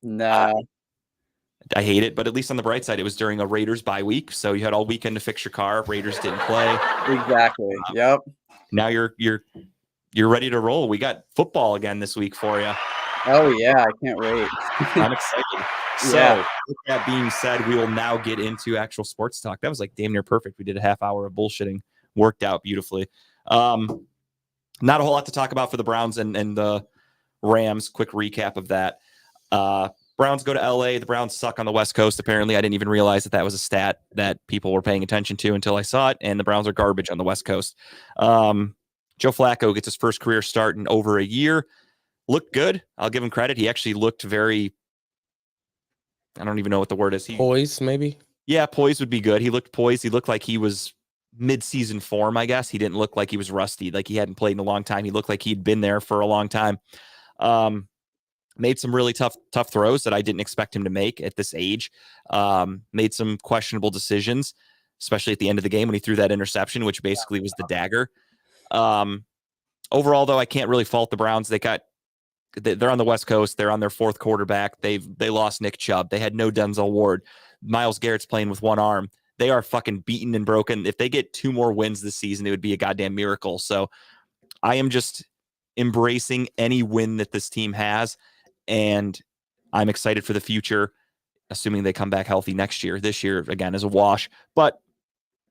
Nah. I hate it, but at least on the bright side, it was during a Raiders bye week, so you had all weekend to fix your car. Raiders didn't play. Exactly. Yep. Now you're ready to roll. We got football again this week for you. Oh yeah, I can't wait. I'm excited. So, Yeah. with that being said, we will now get into actual sports talk. That was like damn near perfect. We did a half hour of bullshitting, worked out beautifully. Not a whole lot to talk about for the Browns and the Rams. Quick recap of that. Browns go to LA. The Browns suck on the West Coast. Apparently, I didn't even realize that was a stat that people were paying attention to until I saw it. And the Browns are garbage on the West Coast. Joe Flacco gets his first career start in over a year. Looked good. I'll give him credit. He actually looked very, I don't even know what the word is. Poise, maybe. Yeah, poised would be good. He looked poised. He looked like he was mid-season form, I guess. He didn't look like he was rusty, like he hadn't played in a long time. He looked like he'd been there for a long time. Made some really tough throws that I didn't expect him to make at this age. Made some questionable decisions, especially at the end of the game when he threw that interception, which basically was the dagger. Overall, though, I can't really fault the Browns. They're on the West Coast. They're on their fourth quarterback. They lost Nick Chubb. They had no Denzel Ward. Myles Garrett's playing with one arm. They are fucking beaten and broken. If they get 2 more wins this season, it would be a goddamn miracle. So I am just embracing any win that this team has, and I'm excited for the future, assuming they come back healthy next year. This year, again, is a wash. But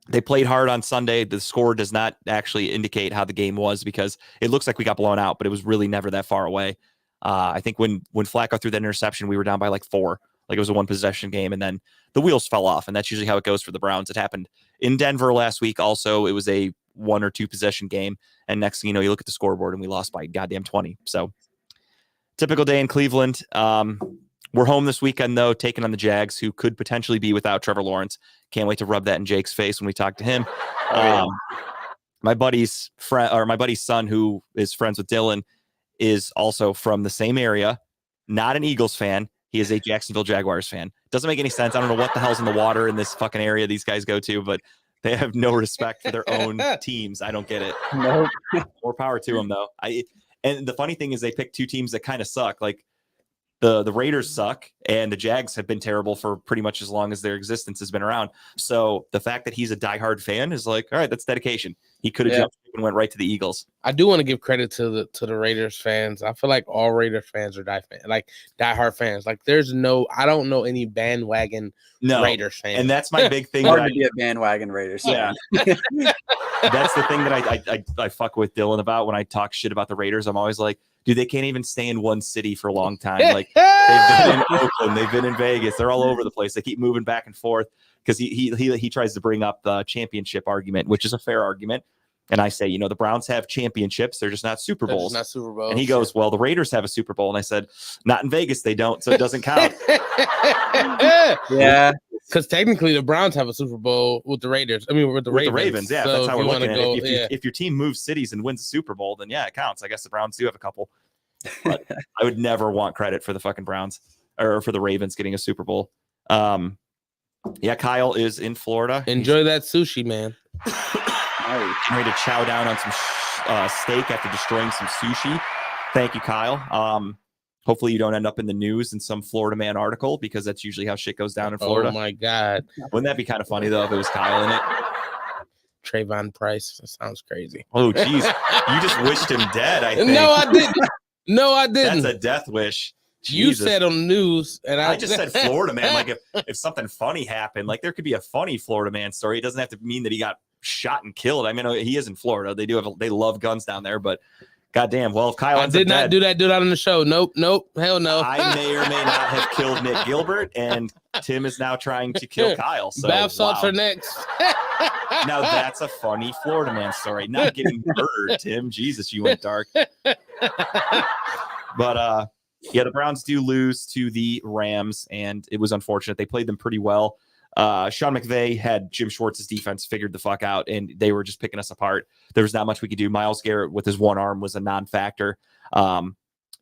they played hard on Sunday. The score does not actually indicate how the game was because it looks like we got blown out, but it was really never that far away. I think when Flacco threw that interception, we were down by like 4. Like it was a 1-possession game, and then the wheels fell off, and that's usually how it goes for the Browns. It happened in Denver last week. Also, it was a 1 or 2 possession game, and next thing you know, you look at the scoreboard, and we lost by goddamn 20. So typical day in Cleveland. We're home this weekend, though, taking on the Jags, who could potentially be without Trevor Lawrence. Can't wait to rub that in Jake's face when we talk to him. My buddy's son, who is friends with Dylan, is also from the same area. Not an Eagles fan. He is a Jacksonville Jaguars fan. Doesn't make any sense. I don't know what the hell's in the water in this fucking area these guys go to, but they have no respect for their own teams. I don't get it. Nope. More power to them, though. And the funny thing is they picked 2 teams that kind of suck. Like the Raiders suck, and the Jags have been terrible for pretty much as long as their existence has been around. So the fact that he's a diehard fan is like, all right, that's dedication. He could have jumped and went right to the Eagles. I do want to give credit to the Raiders fans. I feel like all Raiders fans are diehard fans. Like I don't know any bandwagon Raiders fans. And that's my big thing. Hard to be a bandwagon Raiders fan. Yeah. That's the thing that I fuck with Dylan about when I talk shit about the Raiders. I'm always like, dude, they can't even stay in one city for a long time. Like they've been in Oakland, they've been in Vegas, they're all over the place. They keep moving back and forth because he tries to bring up the championship argument, which is a fair argument. And I say, the Browns have championships, they're just not Super Bowls. Not Super Bowls. And he goes, well, the Raiders have a Super Bowl. And I said, not in Vegas, they don't, so it doesn't count. Yeah. Because technically the Browns have a Super Bowl with the Raiders. I mean, with the Ravens. Yeah, So that's how we're if you looking at wanna it. If your team moves cities and wins the Super Bowl, then yeah, it counts. I guess the Browns do have a couple. But I would never want credit for the fucking Browns or for the Ravens getting a Super Bowl. Yeah, Kyle is in Florida. Enjoy that sushi, man. Getting ready to chow down on some steak after destroying some sushi. Thank you, Kyle. Hopefully you don't end up in the news in some Florida Man article because that's usually how shit goes down in Florida. Oh my God. Wouldn't that be kind of funny though if it was Kyle in it? Trayvon Price. That sounds crazy. Oh, geez. You just wished him dead, I think. No, I didn't. No, I didn't. That's a death wish. You Jesus. said on the news, and I just said Florida Man. Like if something funny happened, like there could be a funny Florida Man story. It doesn't have to mean that he got shot and killed. I mean, he is in Florida. They love guns down there, but goddamn. Well, if Kyle I did not do that on the show. Nope. Hell no. I may or may not have killed Nick Gilbert, and Tim is now trying to kill Kyle. So bath salts are next. Now that's a funny Florida Man story. Not getting murdered, Tim. Jesus, you went dark. But yeah, the Browns do lose to the Rams, and it was unfortunate. They played them pretty well. Sean McVay had Jim Schwartz's defense figured the fuck out, and they were just picking us apart. There was not much we could do. Myles Garrett with his one arm was a non-factor.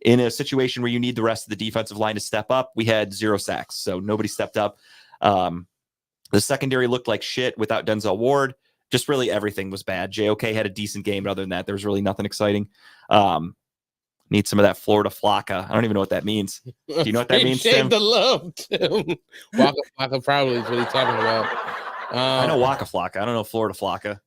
In a situation where you need the rest of the defensive line to step up, we had 0 sacks, so nobody stepped up. The secondary looked like shit without Denzel Ward. Just really everything was bad. JOK had a decent game, but other than that, there was really nothing exciting. Need some of that Florida Flocka. I don't even know what that means. Do you know what that means, Shave Tim? the love, Tim. Waka Flocka probably is what he's talking about. I know Waka Flocka. I don't know Florida Flocka.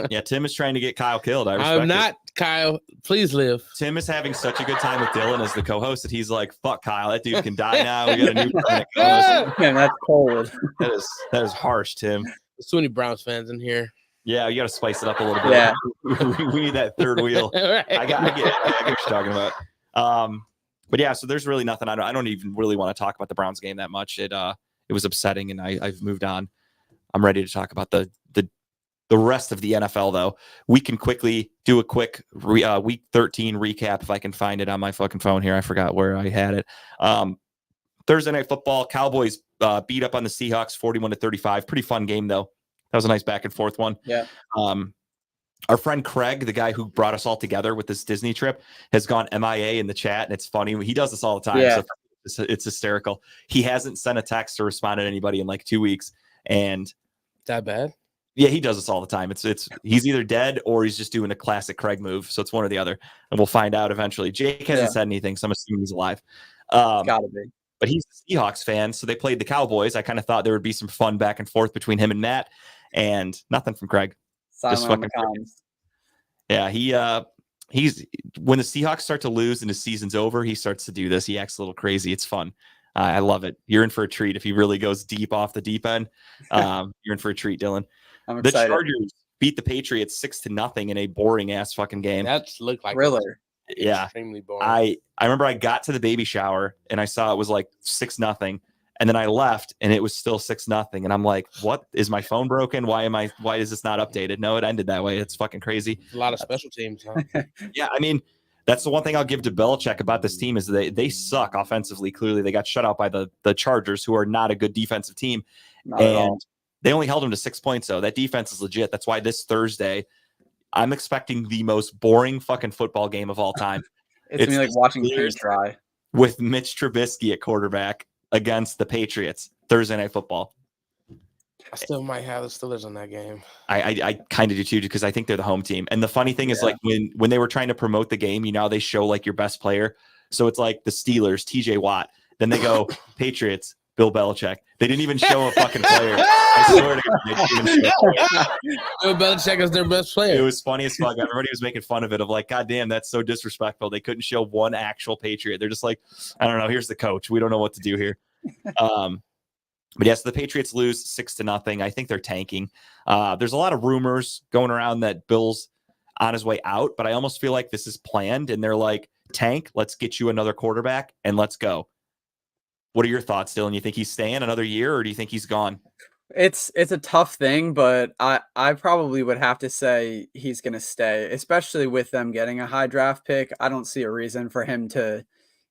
Yeah, Tim is trying to get Kyle killed. I respect I'm not it. Kyle. Please live. Tim is having such a good time with Dylan as the co-host that he's like, "Fuck Kyle, that dude can die now. We got a new permanent co-host." Man, that's cold. That is harsh, Tim. There's too many Browns fans in here. Yeah, you got to spice it up a little bit. Yeah. we need that third wheel. Right. I get what you're talking about. But yeah, so there's really nothing. I don't even really want to talk about the Browns game that much. It was upsetting, and I've moved on. I'm ready to talk about the rest of the NFL, though. We can quickly do a quick week 13 recap if I can find it on my fucking phone here. I forgot where I had it. Thursday Night Football, Cowboys beat up on the Seahawks 41-35. Pretty fun game, though. That was a nice back and forth one. Yeah. Our friend Craig, the guy who brought us all together with this Disney trip, has gone MIA in the chat, and it's funny. He does this all the time. Yeah. So it's hysterical. He hasn't sent a text or responded to anybody in like 2 weeks. And That bad? yeah, he does this all the time. It's he's either dead or he's just doing a classic Craig move. So it's one or the other. And we'll find out eventually. Jake hasn't said anything, so I'm assuming he's alive. Gotta be. But he's a Seahawks fan, so they played the Cowboys. I kind of thought there would be some fun back and forth between him and Matt, and nothing from Craig. Silent on the fucking comms. Yeah, he's when the Seahawks start to lose and his season's over, he starts to do this. He acts a little crazy. It's fun. I love it. You're in for a treat if he really goes deep off the deep end. You're in for a treat, Dylan. I'm The excited. Chargers beat the Patriots 6-0 in a boring ass fucking game. That looked like Thriller. Yeah. extremely boring. I remember I got to the baby shower and I saw it was like 6-0. And then I left and it was still 6-0. And I'm like, what? Is my phone broken? Why is this not updated? No, it ended that way. It's fucking crazy. a lot of special teams. Huh? Yeah, I mean, that's the one thing I'll give to Belichick about this team is they suck offensively. Clearly, they got shut out by the Chargers, who are not a good defensive team. Not at all. And they only held them to 6 points, though. That defense is legit. That's why this Thursday, I'm expecting the most boring fucking football game of all time. It's me like watching Steelers tears dry. with Mitch Trubisky at quarterback against the Patriots. Thursday Night Football. I still might have the Steelers in that game. I kind of do too, because I think they're the home team. And the funny thing is, Yeah. like when they were trying to promote the game, they show like your best player. So it's like the Steelers, TJ Watt. Then they go Patriots, Bill Belichick. They didn't even show a fucking player. I swear to God, they didn't even show Bill Belichick is their best it player. was funny as fuck. Everybody was making fun of it, of like, God damn, that's so disrespectful. They couldn't show one actual Patriot. They're just like, I don't know. Here's the coach. We don't know what to do here. But yes, the Patriots lose 6-0. I think they're tanking. There's a lot of rumors going around that Bill's on his way out, but I almost feel like this is planned and they're like, tank, let's get you another quarterback and let's go. What are your thoughts, Dylan? You think he's staying another year or do you think he's gone? It's a tough thing, but I probably would have to say he's going to stay, especially with them getting a high draft pick. I don't see a reason for him to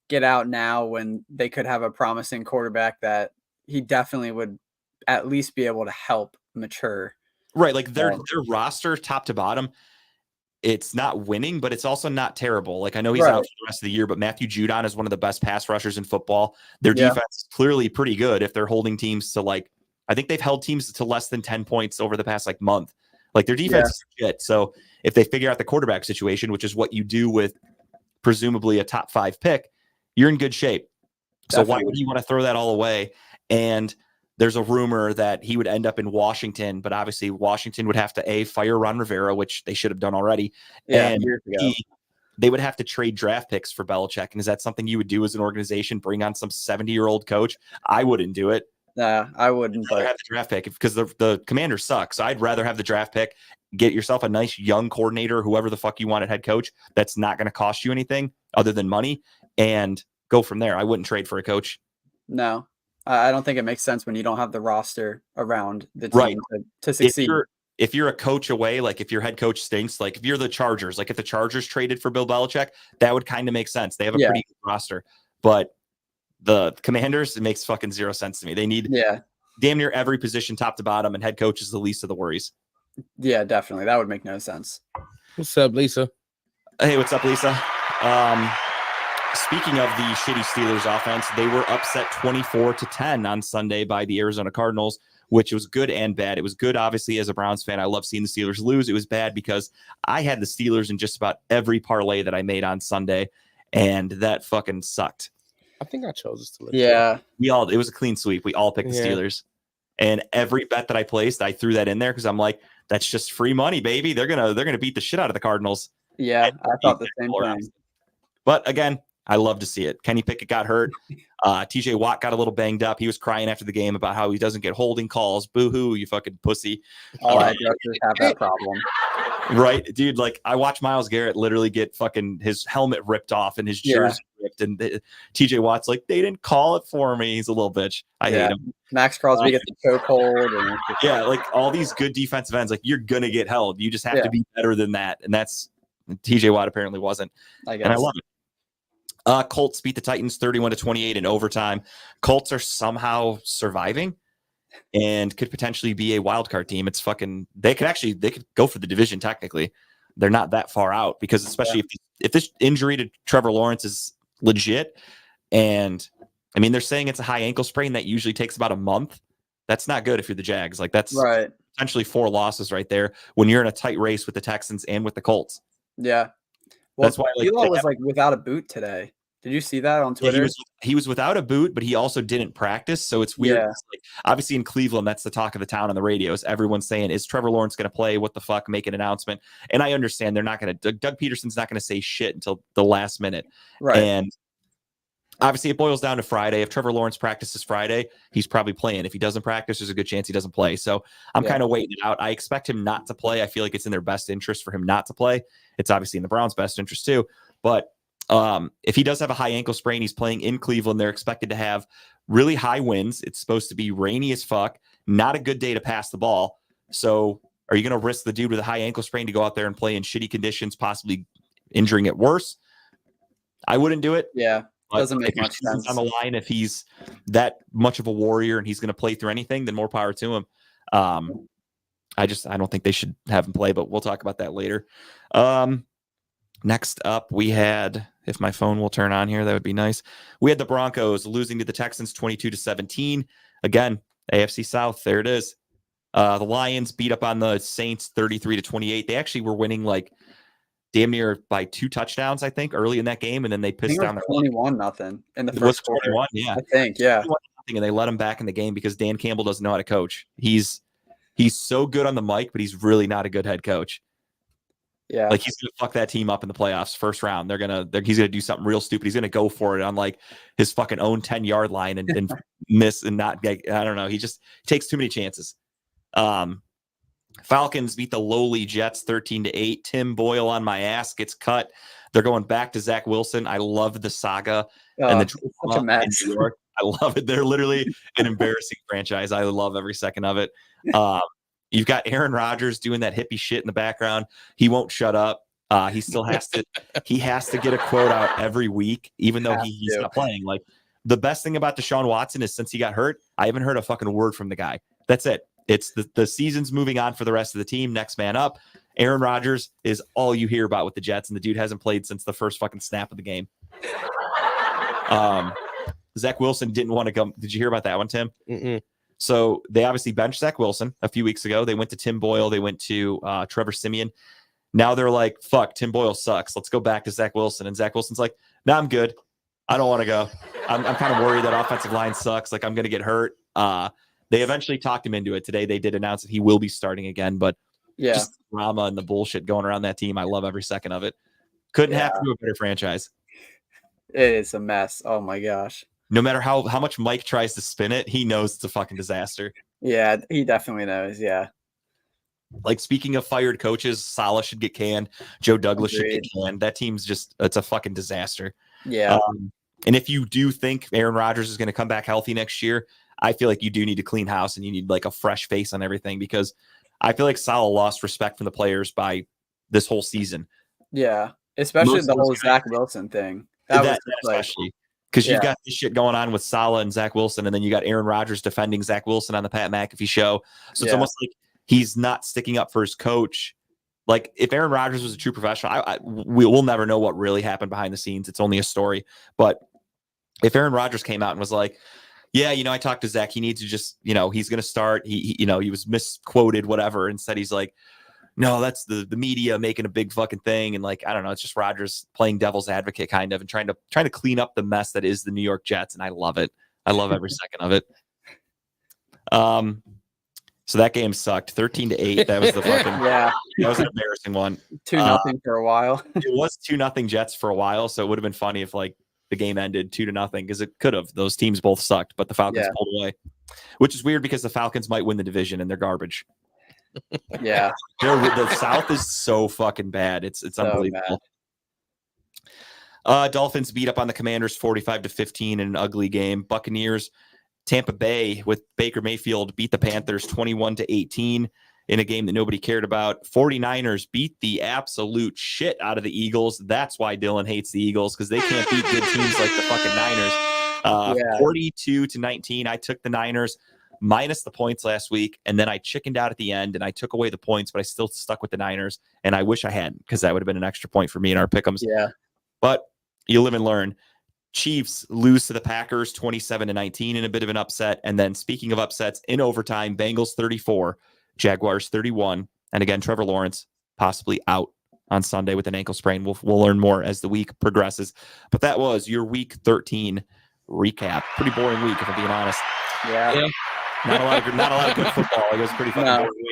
get out now when they could have a promising quarterback that he definitely would at least be able to help mature. Right. Like their roster top to bottom, it's not winning, but it's also not terrible. Like I know he's out for the rest of the year, but Matthew Judon is one of the best pass rushers in football. Their defense is clearly pretty good if they're holding teams to like, I think they've held teams to less than 10 points over the past like month. Like their defense is good. So if they figure out the quarterback situation, which is what you do with presumably a top 5 pick, you're in good shape. So why would you want to throw that all away? And there's a rumor that he would end up in Washington, but obviously Washington would have to fire Ron Rivera, which they should have done already. And years ago. They would have to trade draft picks for Belichick. And is that something you would do as an organization? Bring on some 70-year-old coach? I wouldn't do it. Nah, I wouldn't. I'd But have the draft pick because the Commanders suck. So I'd rather have the draft pick, get yourself a nice young coordinator, whoever the fuck you want at head coach. That's not going to cost you anything other than money, and go from there. I wouldn't trade for a coach. no, I don't think it makes sense when you don't have the roster around the team to succeed. if you're a coach away, like if your head coach stinks, like if you're the Chargers, like if the Chargers traded for Bill Belichick, that would kind of make sense. They have a Yeah. pretty good roster, but the Commanders, it makes fucking zero sense to me. They need damn near every position top to bottom, and head coach is the least of the worries. Yeah, definitely. That would make no sense. What's up, Lisa? Hey, what's up, Lisa? Speaking of the shitty Steelers offense, they were upset 24-10 on Sunday by the Arizona Cardinals, which was good and bad. It was good, obviously, as a Browns fan. I love seeing the Steelers lose. It was bad because I had the Steelers in just about every parlay that I made on Sunday, and that fucking sucked. I think I chose the Steelers. Yeah. It was a clean sweep. We all picked the Steelers. And every bet that I placed, I threw that in there because I'm like, that's just free money, baby. They're gonna beat the shit out of the Cardinals. Yeah, I thought the same thing. But again, I love to see it. Kenny Pickett got hurt. TJ Watt got a little banged up. He was crying after the game about how he doesn't get holding calls. Boo-hoo, you fucking pussy. All edge rushers have that problem. Right, dude. Like I watched Myles Garrett literally get fucking his helmet ripped off and his jersey ripped, and TJ Watt's like, they didn't call it for me. He's a little bitch. I hate him. Max Crosby gets the chokehold. Yeah, like all these good defensive ends, like you're gonna get held. You just have to be better than that, and that's TJ Watt apparently wasn't. I guess. And I love it. Colts beat the Titans 31-28 in overtime. Colts are somehow surviving and could potentially be a wild card team. It's fucking. They could go for the division technically. They're not that far out because especially if this injury to Trevor Lawrence is legit, and I mean they're saying it's a high ankle sprain that usually takes about a month. That's not good if you're the Jags. Like that's potentially 4 losses right there when you're in a tight race with the Texans and with the Colts. Yeah. Well, that's why Eli was like without a boot today. Did you see that on Twitter? Yeah, he was without a boot, but he also didn't practice. So it's weird. Yeah. It's like, obviously in Cleveland, that's the talk of the town on the radios. Everyone's saying, is Trevor Lawrence going to play? What the fuck? Make an announcement. And I understand they're not going to, Doug Peterson's not going to say shit until the last minute. Right. And obviously it boils down to Friday. If Trevor Lawrence practices Friday, he's probably playing. If he doesn't practice, there's a good chance he doesn't play. So I'm kind of waiting it out. I expect him not to play. I feel like it's in their best interest for him not to play. It's obviously in the Browns' best interest too. But if he does have a high ankle sprain, he's playing in Cleveland. They're expected to have really high winds. It's supposed to be rainy as fuck. Not a good day to pass the ball. So are you going to risk the dude with a high ankle sprain to go out there and play in shitty conditions, possibly injuring it worse? I wouldn't do it. Yeah. Doesn't make much sense. On the line, if he's that much of a warrior and he's going to play through anything, then more power to him. I don't think they should have him play, but we'll talk about that later. Next up, we had, if my phone will turn on here, that would be nice. We had the Broncos losing to the Texans 22-17. Again, AFC South, there it is. The Lions beat up on the Saints 33-28. They actually were winning like damn near by 2 touchdowns, I think, early in that game, and then they pissed down their 21-0 in the first quarter. 21, yeah. I think, yeah. 21-0, and they let him back in the game because Dan Campbell doesn't know how to coach. He's so good on the mic, but he's really not a good head coach. Yeah. Like he's gonna fuck that team up in the playoffs first round. He's gonna do something real stupid. He's gonna go for it on like his fucking own 10-yard line and miss and not get, I don't know. He just takes too many chances. Falcons beat the lowly Jets 13-8. Tim Boyle on my ass gets cut. They're going back to Zach Wilson. I love the saga and the such a mess. in New York. I love it. They're literally an embarrassing franchise. I love every second of it. You've got Aaron Rodgers doing that hippie shit in the background. He won't shut up. He still has to. He has to get a quote out every week, even though he's not playing. Like the best thing about Deshaun Watson is since he got hurt, I haven't heard a fucking word from the guy. That's it. It's the season's moving on for the rest of the team. Next man up. Aaron Rodgers is all you hear about with the Jets, and the dude hasn't played since the first fucking snap of the game. Zach Wilson didn't want to come. Did you hear about that one, Tim? Mm-mm. So they obviously benched Zach Wilson a few weeks ago. They went to Tim Boyle. They went to Trevor Siemian. Now they're like, fuck, Tim Boyle sucks. Let's go back to Zach Wilson. And Zach Wilson's like, no, I'm good. I don't want to go. I'm kind of worried that offensive line sucks. Like I'm going to get hurt. They eventually talked him into it today. They did announce that he will be starting again, but just the drama and the bullshit going around that team. I love every second of it. Couldn't have to do a better franchise. It is a mess. Oh my gosh. No matter how much Mike tries to spin it, he knows it's a fucking disaster. Yeah, he definitely knows. Yeah. Like speaking of fired coaches, Saleh should get canned. Joe Douglas should get canned. That team's it's a fucking disaster. Yeah. And if you do think Aaron Rodgers is going to come back healthy next year, I feel like you do need to clean house and you need like a fresh face on everything because I feel like Saleh lost respect from the players by this whole season. Yeah, especially Most the of those whole guys- Zach Wilson thing. That was just like, especially because you've Yeah. got this shit going on with Saleh and Zach Wilson, and then you got Aaron Rodgers defending Zach Wilson on the Pat McAfee show. So it's Yeah. almost like he's not sticking up for his coach. Like if Aaron Rodgers was a true professional, we'll never know what really happened behind the scenes. It's only a story. But if Aaron Rodgers came out and was like, yeah, I talked to Zach, he needs to just, he's going to start. He was misquoted, whatever. Instead, he's like, no, that's the media making a big fucking thing. And like, I don't know, it's just Rodgers playing devil's advocate kind of, and trying to clean up the mess that is the New York Jets. And I love it. I love every second of it. So that game sucked 13-8. That was the fucking, yeah, that was an embarrassing one. 2-0 for a while. It was 2-0 Jets for a while. So it would have been funny if like the game ended 2-0 because it could have. Those teams both sucked, but the Falcons Yeah. pulled away, which is weird because the Falcons might win the division and they're garbage. Yeah, The South is so fucking bad. It's So unbelievable. Dolphins beat up on the Commanders 45-15 in an ugly game. Buccaneers, Tampa Bay with Baker Mayfield beat the Panthers 21-18 in a game that nobody cared about. 49ers beat the absolute shit out of the Eagles. That's why Dylan hates the Eagles, because they can't beat good teams like the fucking Niners. Yeah. 42-19. I took the Niners minus the points last week, and then I chickened out at the end and I took away the points, but I still stuck with the Niners, and I wish I hadn't, because that would have been an extra point for me in our pick'ems. yeah, But you live and learn. Chiefs lose to the Packers 27-19 in a bit of an upset. And then speaking of upsets, in overtime, Bengals 34, Jaguars 31. And again, Trevor Lawrence possibly out on Sunday with an ankle sprain. We'll learn more as the week progresses. But that was your week 13 recap. Pretty boring week, if I'm being honest. yeah. Not a lot of good football. It was a pretty fucking No. boring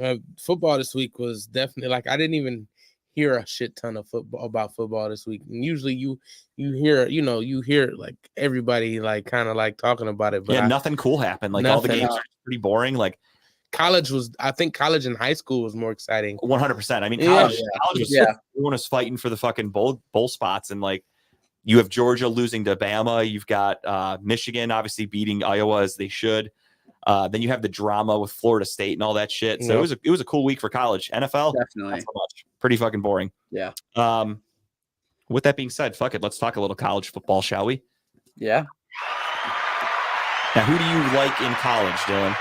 week. Football this week was definitely like I didn't even hear a shit ton of football this week. And usually you hear like everybody like kind of like talking about it, but Yeah, nothing cool happened. Like all the Nothing. games are pretty boring. Like I think college and high school was more exciting. 100%. I mean, Yeah. college was, Yeah. everyone was fighting for the fucking bowl spots, and like you have Georgia losing to Bama, you've got Michigan obviously beating Iowa as they should. Then you have the drama with Florida State and all that shit. So Yep. it was a cool week for college. NFL, not Definitely. so much. Pretty fucking boring. Yeah. With that being said, fuck it. Let's talk a little college football, shall we? Yeah. Now, who do you like in college, Dylan?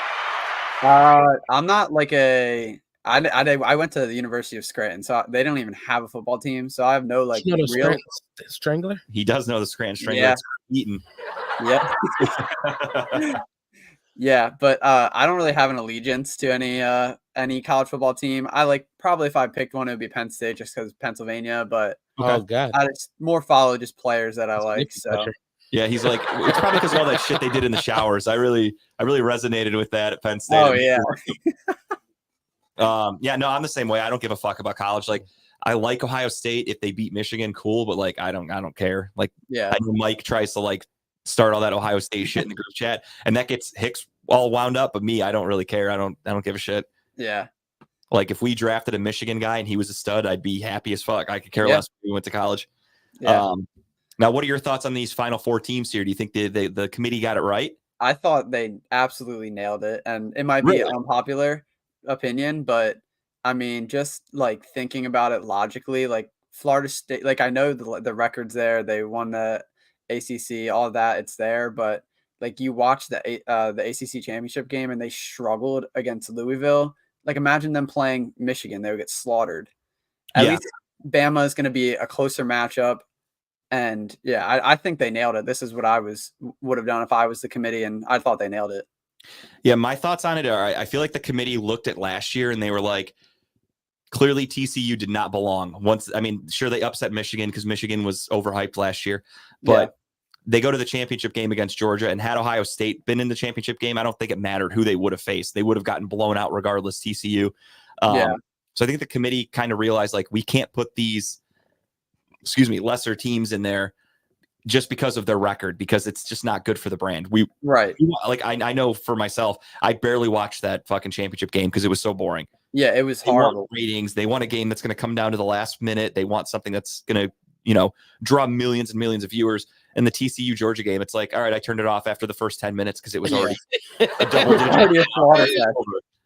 I'm not like I went to the University of Scranton, so they don't even have a football team. So I have no like You know the real. Strangler? He does know the Scranton Strangler. Yeah. It's Eaton. Yeah. Yeah, but I don't really have an allegiance to any college football team. I like probably if I picked one, it would be Penn State just because Pennsylvania. But Oh God. I just more follow just players that I like. So Yeah, he's like, it's probably because of all that shit they did in the showers. I really resonated with that at Penn State. oh yeah, Yeah, no, I'm the same way. I don't give a fuck about college. Like, I like Ohio State if they beat Michigan, cool, but like, I don't care. Like, yeah, I know Mike tries to like start all that Ohio State shit in the group chat, and that gets Hicks all wound up. But me, I don't really care. I don't give a shit. yeah, Like, if we drafted a Michigan guy and he was a stud, I'd be happy as fuck. I could care Yeah. less if we went to college. yeah. Now, what are your thoughts on these final four teams here? Do you think the committee got it right? I thought they absolutely nailed it, and it might be Really? an unpopular opinion, but I mean, just like thinking about it logically, like Florida State, like I know the records there, they won the ACC, all of that, it's there, but like you watch the ACC championship game and they struggled against Louisville. Like imagine them playing Michigan, they would get slaughtered. At Yeah. least Bama is going to be a closer matchup. And yeah, I think they nailed it. This is what I would have done if I was the committee, and I thought they nailed it. Yeah, my thoughts on it are I feel like the committee looked at last year and they were like, clearly TCU did not belong. Sure, they upset Michigan because Michigan was overhyped last year, but they go to the championship game against Georgia, and had Ohio State been in the championship game, I don't think it mattered who they would have faced. They would have gotten blown out regardless, TCU. Yeah. So I think the committee kind of realized like we can't put these, lesser teams in there just because of their record, because it's just not good for the brand. Right. Like I know for myself, I barely watched that fucking championship game because it was so boring. Yeah, it was They want horrible. ratings. They want a game that's going to come down to the last minute. They want something that's going to, draw millions and millions of viewers. And the TCU Georgia game, it's like, all right, I turned it off after the first 10 minutes because it was already a double digit. Already a slaughter fest.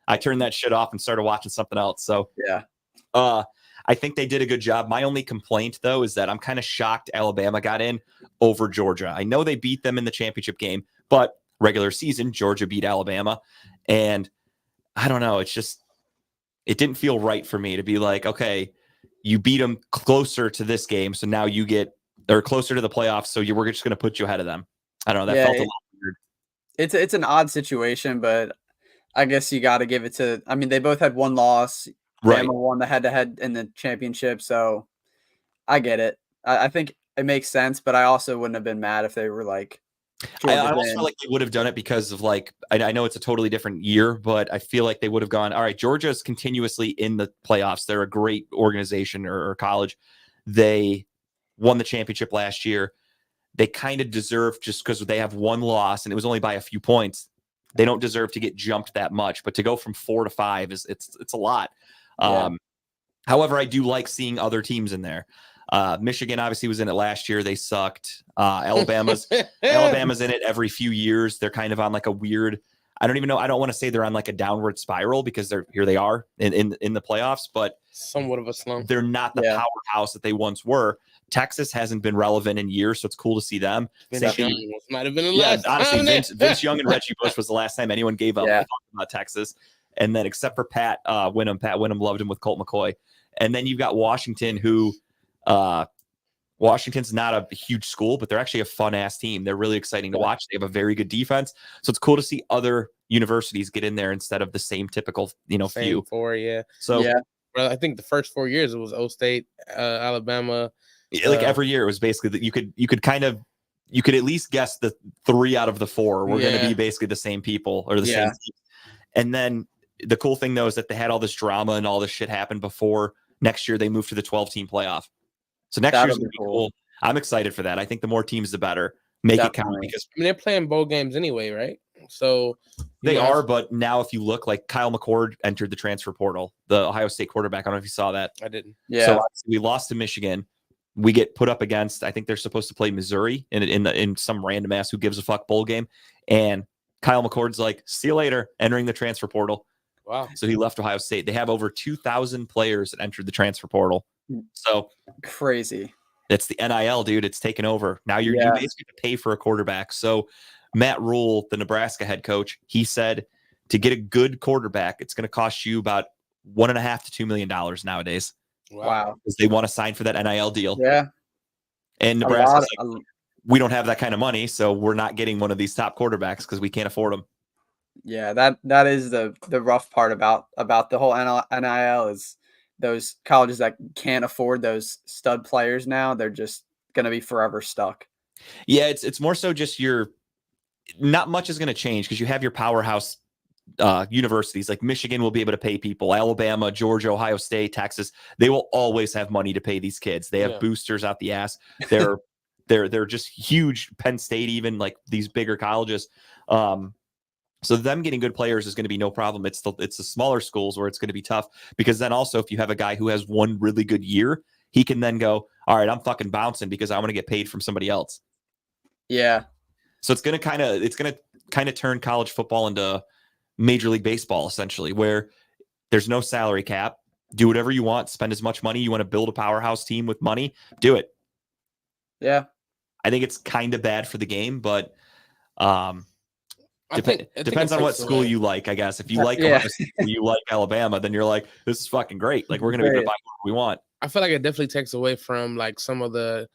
I turned that shit off and started watching something else. So Yeah. I think they did a good job. My only complaint, though, is that I'm kind of shocked Alabama got in over Georgia. I know they beat them in the championship game, but regular season, Georgia beat Alabama. And I don't know. It's just, it didn't feel right for me to be like, okay, you beat them closer to this game. So now you get, or closer to the playoffs. So we're just going to put you ahead of them. I don't know. That felt a little weird. It's an odd situation, but I guess you got to give it to, I mean, they both had one loss. Right. Bama won the head-to-head in the championship, so I get it. I think it makes sense, but I also wouldn't have been mad if they were like, I almost feel like they would have done it because of like, I know it's a totally different year, but I feel like they would have gone, all right, Georgia is continuously in the playoffs. They're a great organization or college. They won the championship last year. They kind of deserve, just because they have one loss and it was only by a few points, they don't deserve to get jumped that much. But to go from 4 to 5 it's a lot. Yeah. However, I do like seeing other teams in there. Michigan obviously was in it last year. They sucked. Alabama's in it every few years. They're kind of on like a weird, I don't even know. I don't want to say they're on like a downward spiral because they are in the playoffs, but somewhat of a slump. they're not the powerhouse that they once were. Texas hasn't been relevant in years, so it's cool to see them. Vince Young might have been the last honestly, time. Vince Young and Reggie Bush was the last time anyone gave up talking about Texas. And then except for Pat Wynnum loved him with Colt McCoy. And then you've got Washington, who Washington's not a huge school, but they're actually a fun ass team. They're really exciting to watch. They have a very good defense. So it's cool to see other universities get in there instead of the same typical, few. Four, yeah. So well, I think the first 4 years it was O State, Alabama. Like every year it was basically that you could at least guess the 3 out of the 4 were going to be basically the same people or the same team. And then the cool thing though is that they had all this drama and all this shit happen before next year they moved to the 12-team playoff. So next year's gonna be cool. I'm excited for that. I think the more teams, the better. Make it count because they're playing bowl games anyway, right? So they are. But now, if you look, like Kyle McCord entered the transfer portal, the Ohio State quarterback. I don't know if you saw that. I didn't. Yeah. So we lost to Michigan. We get put up against. I think they're supposed to play Missouri in some random ass who gives a fuck bowl game, and Kyle McCord's like, "See you later," entering the transfer portal. Wow. So he left Ohio State. They have over 2,000 players that entered the transfer portal. So crazy. It's the NIL, dude. It's taken over. Now you basically have to pay for a quarterback. So Matt Rule, the Nebraska head coach, he said to get a good quarterback, it's going to cost you about $1.5 to $2 million nowadays. Wow. Because they want to sign for that NIL deal. Yeah. And Nebraska's like, we don't have that kind of money, so we're not getting one of these top quarterbacks because we can't afford them. Yeah, that is the rough part about the whole NIL is those colleges that can't afford those stud players now, they're just going to be forever stuck. Yeah, it's more so just not much is going to change because you have your powerhouse universities like Michigan will be able to pay people, Alabama, Georgia, Ohio State, Texas. They will always have money to pay these kids. They have boosters out the ass. They're just huge. Penn State, even like these bigger colleges. So them getting good players is going to be no problem. It's the smaller schools where it's going to be tough because then also if you have a guy who has one really good year, he can then go, all right, I'm fucking bouncing because I want to get paid from somebody else. Yeah. So it's going to kind of turn college football into Major League Baseball essentially, where there's no salary cap. Do whatever you want. Spend as much money. You want to build a powerhouse team with money, do it. Yeah. I think it's kind of bad for the game, but I think depends on what school you like, I guess. If you like you like Alabama, then you're like, this is fucking great. Like, we're going to be able to buy what we want. I feel like it definitely takes away from like some of the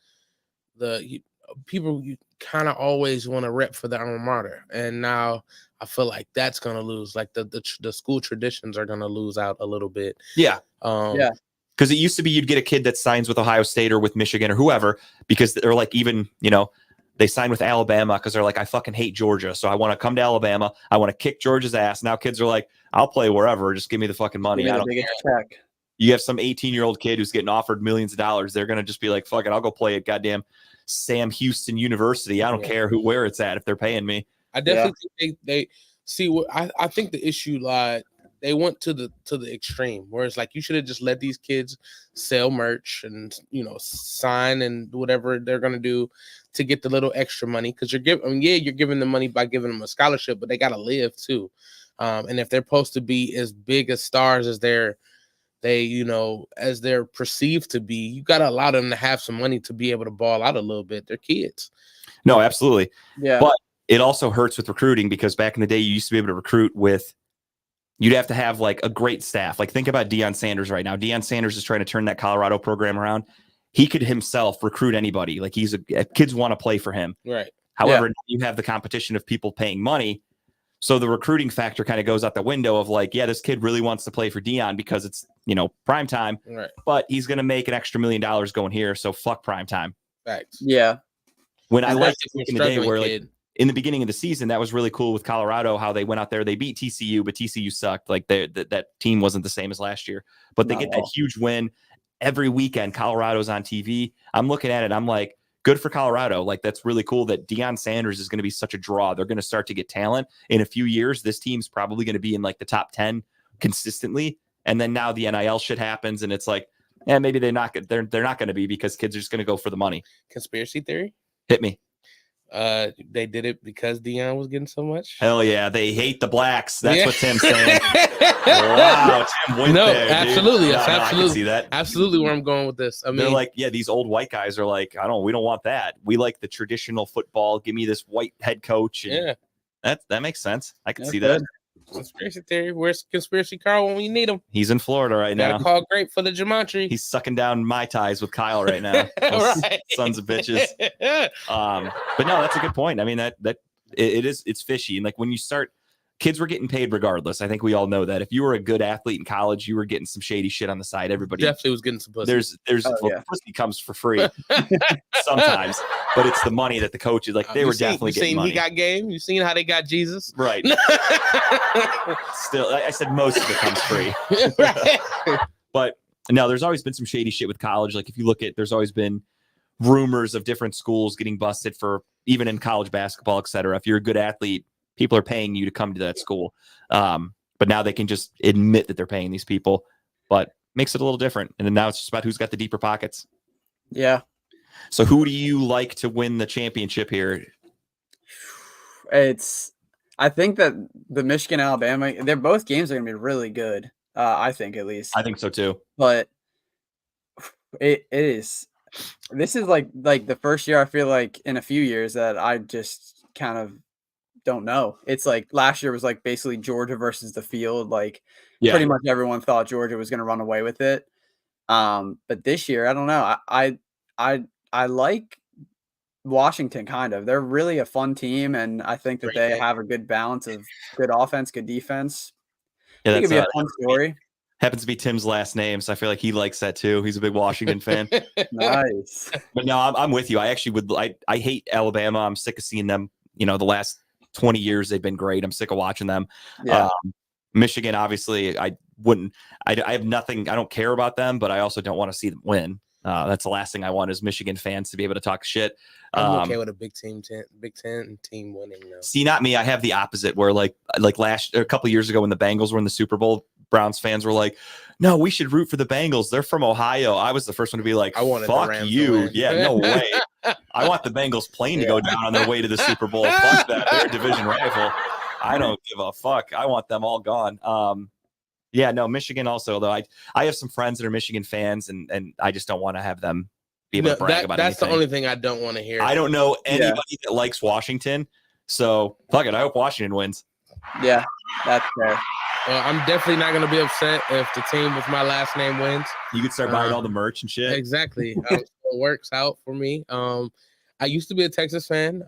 people you kind of always want to rep for the alma mater. And now I feel like that's going to lose. Like the school traditions are going to lose out a little bit. Yeah. Because it used to be you'd get a kid that signs with Ohio State or with Michigan or whoever because they're like even, they sign with Alabama because they're like, I fucking hate Georgia. So I want to come to Alabama. I want to kick Georgia's ass. Now kids are like, I'll play wherever. Just give me the fucking money. I don't care. You have some 18-year-old kid who's getting offered millions of dollars. They're going to just be like, fuck it. I'll go play at goddamn Sam Houston University. I don't care where it's at if they're paying me. I definitely think they see what I think the issue lied they went to the extreme where it's like you should have just let these kids sell merch and sign and whatever they're gonna do to get the little extra money, because you're giving them money by giving them a scholarship, but they gotta live too. And if they're supposed to be as big as stars as they're perceived to be, you gotta allow them to have some money to be able to ball out a little bit. They're kids. No, absolutely. Yeah. But it also hurts with recruiting, because back in the day, you used to be able to recruit you'd have to have like a great staff. Like think about Deion Sanders right now. Deion Sanders is trying to turn that Colorado program around. He could himself recruit anybody. Like kids want to play for him. Right. However, you have the competition of people paying money. So the recruiting factor kind of goes out the window of like, yeah, this kid really wants to play for Deion because it's, prime time, Right. but he's going to make an extra $1 million going here. So fuck prime time. Facts. Yeah. When I liked Especially it for back in the day struggling where like kid. in the beginning of the season, that was really cool with Colorado, how they went out there, they beat TCU, but TCU sucked. Like that team wasn't the same as last year, but they Not get at that all. huge win every weekend. Colorado's on TV. I'm looking at it. I'm like, good for Colorado. Like, that's really cool that Deion Sanders is going to be such a draw. They're going to start to get talent in a few years. This team's probably going to be in like the top 10 consistently. And then now the NIL shit happens and it's like, yeah, maybe they're not going to be, because kids are just going to go for the money. Conspiracy theory. Hit me. They did it because Deion was getting so much. Hell yeah. They hate the blacks. That's Yeah. what Tim's saying. Wow. Tim went No, there, dude. absolutely. No, That's no, I absolutely. can see that. Absolutely where I'm going with this. I They're mean, like, yeah, these old white guys are like, we don't want that. We like the traditional football. Give me this white head coach. And yeah, that makes sense. I can That's see that. good. conspiracy theory. Where's Conspiracy Carl when we need him? He's in Florida right Gotta now. call great for the gematria. He's sucking down my ties with Kyle right now. Those Right. sons of bitches. But no, that's a good point. I mean, it's fishy. And like when you start, kids were getting paid regardless. I think we all know that. If you were a good athlete in college, you were getting some shady shit on the side. Everybody Definitely was getting some pussy. pussy comes for free sometimes, but it's the money that the coaches like. They were definitely getting money. He got game. You seen how they got Jesus? Right. Still, I said most of it comes free. Right. But no, there's always been some shady shit with college. Like if you look at, there's always been rumors of different schools getting busted for, even in college basketball, et cetera. If you're a good athlete, people are paying you to come to that school. But now they can just admit that they're paying these people, but makes it a little different. And then now it's just about who's got the deeper pockets. Yeah. So who do you like to win the championship here? I think that the Michigan, Alabama, they're both games are going to be really good. I think at least. I think so too. But it is. This is like the first year I feel like in a few years that I just kind of don't know. It's like last year was like basically Georgia versus the field. Like pretty much everyone thought Georgia was going to run away with it. But this year, I don't know. I like Washington kind of. They're really a fun team, and I think that they have a good balance of good offense, good defense. Yeah, I think it'd that's be a fun story. happens to be Tim's last name, so I feel like he likes that too. He's a big Washington fan. Nice. But no, I'm with you. I actually would. I hate Alabama. I'm sick of seeing them. The last 20 years they've been great. I'm sick of watching them. Yeah. Michigan, obviously, I wouldn't. I have nothing. I don't care about them, but I also don't want to see them win. That's the last thing I want is Michigan fans to be able to talk shit. I'm okay with a Big Ten team winning though. See, not me. I have the opposite. Where like a couple of years ago when the Bengals were in the Super Bowl, Browns fans were like, "No, we should root for the Bengals. They're from Ohio." I was the first one to be like, I wanted the "Fuck Rams to you!" win. Yeah, no way. I want the Bengals plane to go down on their way to the Super Bowl. Fuck that. They're a division rival. I don't give a fuck. I want them all gone. Yeah, no, Michigan also, though. I have some friends that are Michigan fans, and I just don't want to have them be able to brag about that's anything. the only thing I don't want to hear. I don't know anybody that likes Washington, so fuck it. I hope Washington wins. Yeah, that's fair. Well, I'm definitely not going to be upset if the team with my last name wins. You could start buying all the merch and shit. Exactly. So it works out for me. I used to be a Texas fan.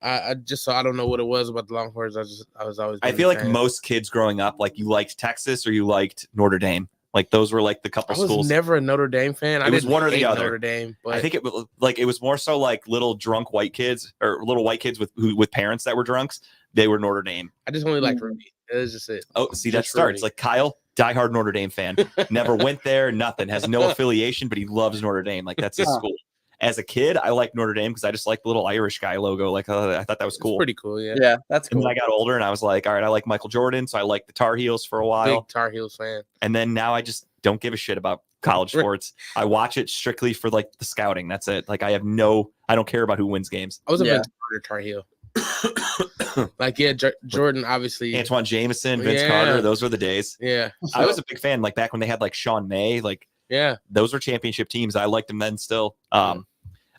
I just I don't know what it was about the Longhorns. I was always. I feel like most kids growing up, like you liked Texas or you liked Notre Dame. Like those were like the couple I was schools. never a Notre Dame fan. I was didn't one or the hate other. Notre Dame, but I think it was more so like little drunk white kids or little white kids with parents that were drunks. They were Notre Dame. I just only liked Rudy. It was just it. Oh, see, that Just starts Rudy. like Kyle, diehard Notre Dame fan. Never went there, nothing. Has no affiliation, but he loves Notre Dame. Like that's his school. as a kid, I liked Notre Dame because I just liked the little Irish guy logo. Like I thought that was It's cool. pretty cool. Yeah. Yeah, that's And cool. then I got older and I was like, all right, I like Michael Jordan, so I liked the Tar Heels for a while. Big Tar Heels fan. And then now I just don't give a shit about college Right. sports. I watch it strictly for like the scouting. That's it. Like I don't care about who wins games. I was a Yeah. Vince Carter Tar Heel. Like, yeah, Jordan, obviously. Antoine Jameson, Vince Yeah. Carter, those were the days. Yeah. I was a big fan, like back when they had like Sean May, like Yeah. those were championship teams. I liked them then still.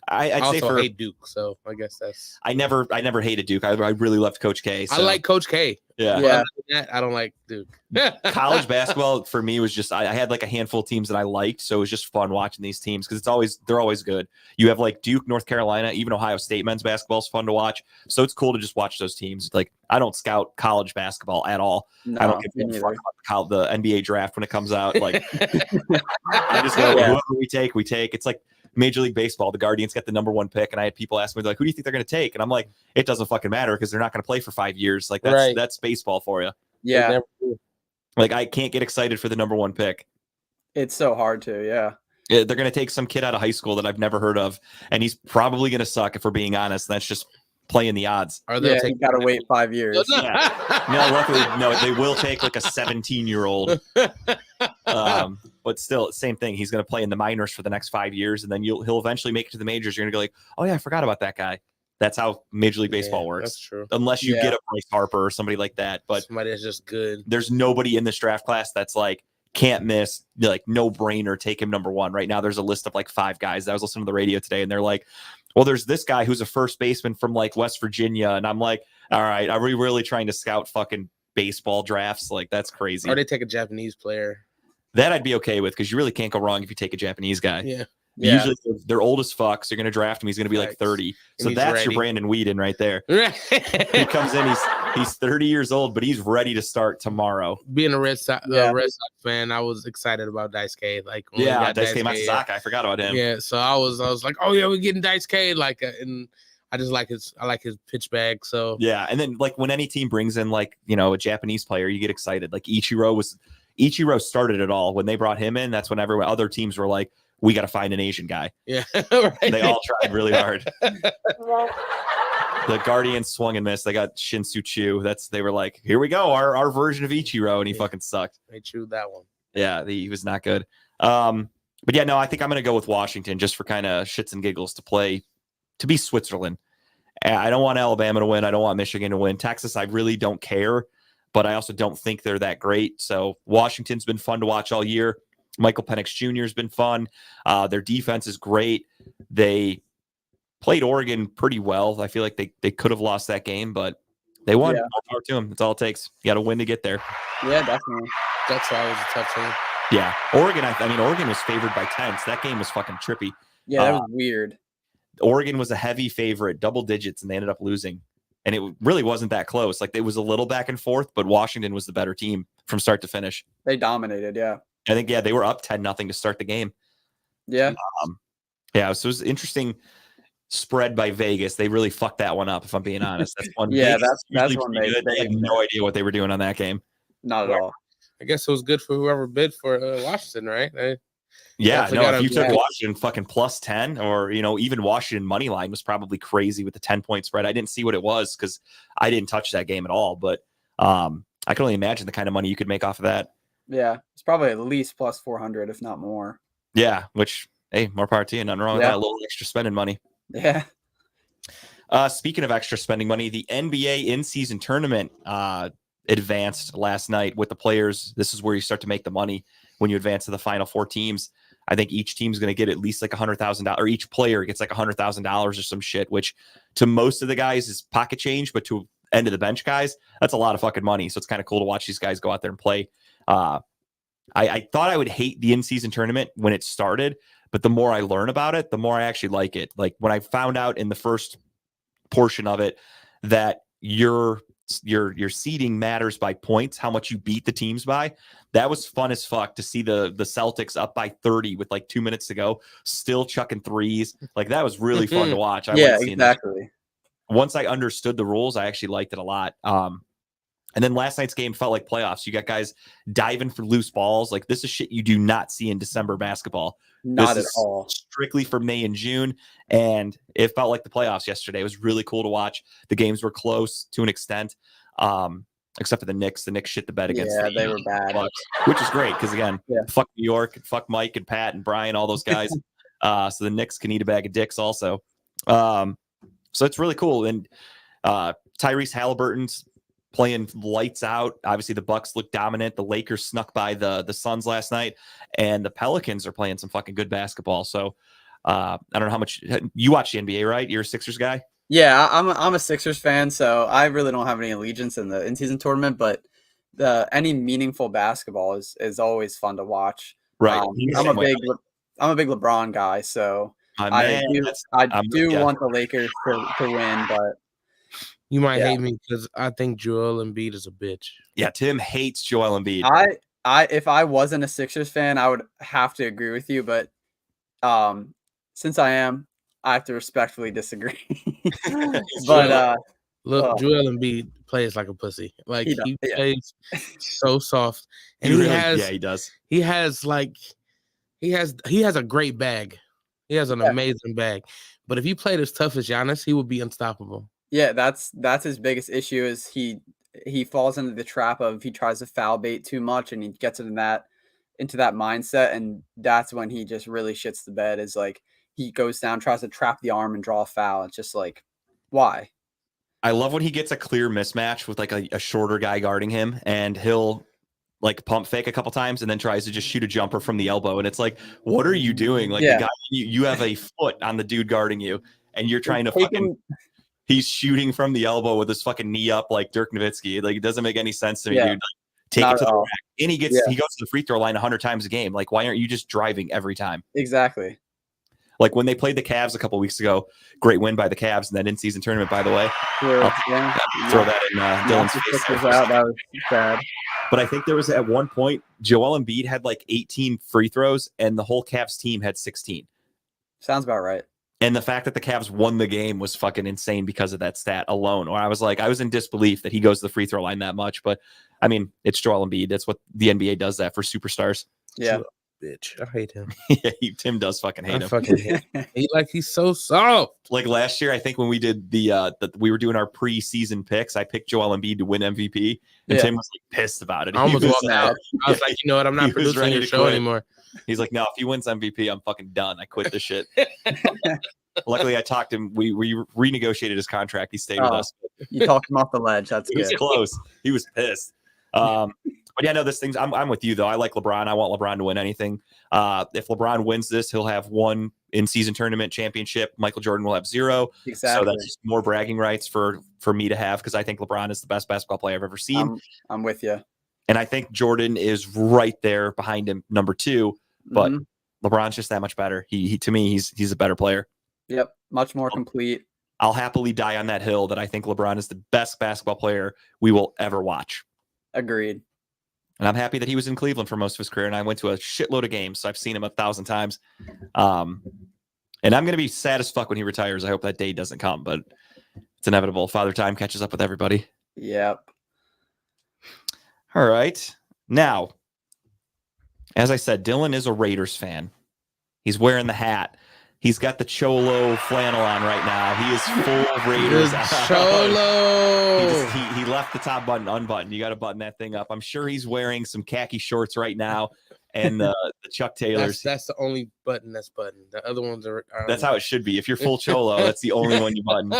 I I'd say also for hate Duke, so I guess that's. I never hated Duke. I really loved Coach K. So, I like Coach K. yeah. But Yeah. other than that, I don't like Duke. College basketball for me was just I had like a handful of teams that I liked, so it was just fun watching these teams because they're always good. You have like Duke, North Carolina, even Ohio State men's basketball is fun to watch. So it's cool to just watch those teams. Like I don't scout college basketball at all. No, I don't give me a fuck neither. about the NBA draft when it comes out. Like I just go Yeah. whoever we take. It's like Major League Baseball. The Guardians get the number 1 pick, and I had people ask me like, "Who do you think they're going to take?" And I'm like, "It doesn't fucking matter because they're not going to play for 5 years. Like Right. that's baseball for you. Yeah, Like I can't get excited for the number 1 pick. it's so hard to. Yeah. They're going to take some kid out of high school that I've never heard of, and he's probably going to suck if we're being honest. That's just playing the odds. Or they'll Yeah, take you gotta wait 5 years. No, luckily, no, they will take like a 17-year-old. But still, same thing. He's going to play in the minors for the next 5 years, and then he'll eventually make it to the majors. You're going to go like, oh yeah, I forgot about that guy. That's how Major League Baseball Yeah, works. That's true. Unless you Yeah. get a Bryce Harper or somebody like that. But Somebody that's just good. there's nobody in this draft class that's like can't miss, like no brainer, take him number 1. Right now, there's a list of like 5 guys. I was listening to the radio today, and they're like, well, there's this guy who's a first baseman from like West Virginia, and I'm like, all right, are we really trying to scout fucking baseball drafts? Like that's crazy. Or they take a Japanese player. That I'd be okay with because you really can't go wrong if you take a Japanese guy. Yeah. Yeah. Usually they're old as fuck, so you're gonna draft him. He's gonna be like Facts. 30. So he's that's ready. your Brandon Whedon right there. He Being comes in, he's 30 years old, but he's ready to start tomorrow. a Red Sox Yeah. fan, I was excited about Dice K. Like when we Yeah, got Daisuke Dice K, Matsuzaka. I forgot about him. Yeah, so I was like, oh yeah, we're getting Dice K. Like, and I just like I like his pitch bag. So Yeah, and then like when any team brings in like a Japanese player, you get excited. Like Ichiro started it all when they brought him in. That's when other teams were like, we got to find an Asian guy. yeah, right. They all tried really hard. The Guardians swung and missed. They got Shin-Soo Choo. They were like, here we go, our version of Ichiro, and he Yeah. fucking sucked. They chewed that one. Yeah, he was not good. But yeah, no, I think I'm going to go with Washington just for kind of shits and giggles to be Switzerland. I don't want Alabama to win. I don't want Michigan to win. Texas, I really don't care, but I also don't think they're that great. So Washington's been fun to watch all year. Michael Penix Jr. has been fun. Their defense is great. They played Oregon pretty well. I feel like they could have lost that game, but they won. Yeah. All power to them. That's all it takes. You got to win to get there. Yeah, definitely. That's always a tough thing. Yeah. Oregon, I mean, Oregon was favored by 10. So that game was fucking trippy. Yeah, that was weird. Oregon was a heavy favorite, double digits, and they ended up losing. And it really wasn't that close. Like it was a little back and forth, but Washington was the better team from start to finish. They dominated. Yeah. I think, yeah, they were up 10-0 to start the game. Yeah. Yeah, so it was interesting spread by Vegas. They really fucked that one up, if I'm being honest. That's one. Yeah, Vegas is that's usually one pretty they- good. They had no idea what they were doing on that game. Not at all. I guess it was good for whoever bid for Washington, right? Yeah, Definitely no, gotta if you took be- Washington fucking plus 10 or, even Washington money line was probably crazy with the 10-point spread. I didn't see what it was because I didn't touch that game at all. But I can only imagine the kind of money you could make off of that. Yeah. It's probably at least plus 400, if not more. Yeah, which, hey, more power to you. Nothing wrong with Yeah. that. A little extra spending money. Yeah. Speaking of extra spending money, the NBA in-season tournament advanced last night with the players. This is where you start to make the money when you advance to the final 4 teams. I think each team's going to get at least like $100,000, or each player gets like $100,000 or some shit, which to most of the guys is pocket change, but to end of the bench guys, that's a lot of fucking money. So it's kind of cool to watch these guys go out there and play. I thought I would hate the in-season tournament when it started, but the more I learn about it, the more I actually like it. Like when I found out in the first portion of it that your seeding matters by points, how much you beat the teams by. That was fun as fuck to see the Celtics up by 30 with like 2 minutes to go, still chucking threes. Like that was really fun to watch. I Yeah, liked seeing that. exactly. Once I understood the rules, I actually liked it a lot. And then last night's game felt like playoffs. You got guys diving for loose balls. Like this is shit you do not see in December basketball. Not This at is all. strictly for May and June. And it felt like the playoffs yesterday. It was really cool to watch. The games were close to an extent. Except for the Knicks. The Knicks shit the bed against Yeah, the they were bad. Bucks, which is great because again, Yeah. fuck New York, fuck Mike and Pat and Brian, all those guys. So the Knicks can eat a bag of dicks also. So it's really cool. And Tyrese Halliburton's playing lights out. Obviously, the Bucks look dominant. The Lakers snuck by the Suns last night, and the Pelicans are playing some fucking good basketball. So I don't know how much you watch the NBA, right? You're a Sixers guy. Yeah, I'm a Sixers fan, so I really don't have any allegiance in the in-season tournament, but any meaningful basketball is always fun to watch. Right. I'm a big LeBron guy, so My I man, do I'm with ya. want the Lakers to win, but You might Yeah. hate me because I think Joel Embiid is a bitch. Yeah, Tim hates Joel Embiid. if I wasn't a Sixers fan, I would have to agree with you, but since I am, I have to respectfully disagree. But Look, Oh. Joel Embiid plays like a pussy. Like He does, he yeah. plays so soft, and He he really- has yeah, he does. he has a great bag. He has an Yeah. amazing bag. But if he played as tough as Giannis, he would be unstoppable. yeah, that's his biggest issue is he falls into the trap of he tries to foul bait too much and he gets into that mindset, and that's when he just really shits the bed. Is like he goes down, tries to trap the arm and draw a foul. It's just like, why? I love when he gets a clear mismatch with like a shorter guy guarding him, and he'll like pump fake a couple times and then tries to just shoot a jumper from the elbow. And it's like, what are you doing? Like Yeah. the guy, you have a foot on the dude guarding you, and you're trying to Take fucking. him- He's shooting from the elbow with his fucking knee up like Dirk Nowitzki. Like it doesn't make any sense to me, Yeah. dude. Like, take Not it to at the all. rack. And he goes to the free throw line 100 times a game. Like, why aren't you just driving every time? Exactly. Like when they played the Cavs a couple weeks ago, great win by the Cavs in that in-season tournament, by the way. Yeah. Throw that in Knock Dylan's the face. there Sixers for a out. second. That was sad. But I think there was at one point, Joel Embiid had like 18 free throws and the whole Cavs team had 16. Sounds about right. And the fact that the Cavs won the game was fucking insane because of that stat alone. Or I was in disbelief that he goes to the free throw line that much. But I mean, it's Joel Embiid. That's what the NBA does that for superstars. Yeah. Bitch, I hate him. Yeah, Tim does fucking hate I him. fucking hate him. He's so soft. Like last year, I think when we did we were doing our preseason picks, I picked Joel Embiid to win MVP, and Yeah. Tim was like pissed about it. I almost He was, walked out. I was like, you know what? I'm he not was producing ready your to show quit. anymore. He's like, no, if he wins MVP, I'm fucking done. I quit this shit. Luckily, I talked him. We renegotiated his contract. He stayed with Oh, us. You talked him off the ledge. That's It was good. close. He was pissed. But yeah, no, this thing's. I'm with you though. I like LeBron. I want LeBron to win anything. If LeBron wins this, he'll have one in-season tournament championship. Michael Jordan will have 0. Exactly. So that's just more bragging rights for me to have because I think LeBron is the best basketball player I've ever seen. I'm with you. And I think Jordan is right there behind him, number 2. But LeBron's just that much better. He to me, he's a better player. Yep, much more complete. I'll happily die on that hill that I think LeBron is the best basketball player we will ever watch. Agreed. And I'm happy that he was in Cleveland for most of his career. And I went to a shitload of games. So I've seen him 1,000 times. And I'm going to be sad as fuck when he retires. I hope that day doesn't come, but it's inevitable. Father Time catches up with everybody. Yep. All right. Now, as I said, Dylan is a Raiders fan. He's wearing the hat. He's got the Cholo flannel on right now. He is full Raiders. Cholo. He left the top button unbuttoned. You got to button that thing up. I'm sure he's wearing some khaki shorts right now and the Chuck Taylors. That's the only button that's buttoned. The other ones are. That's how it should be. If you're full Cholo, that's the only one you button.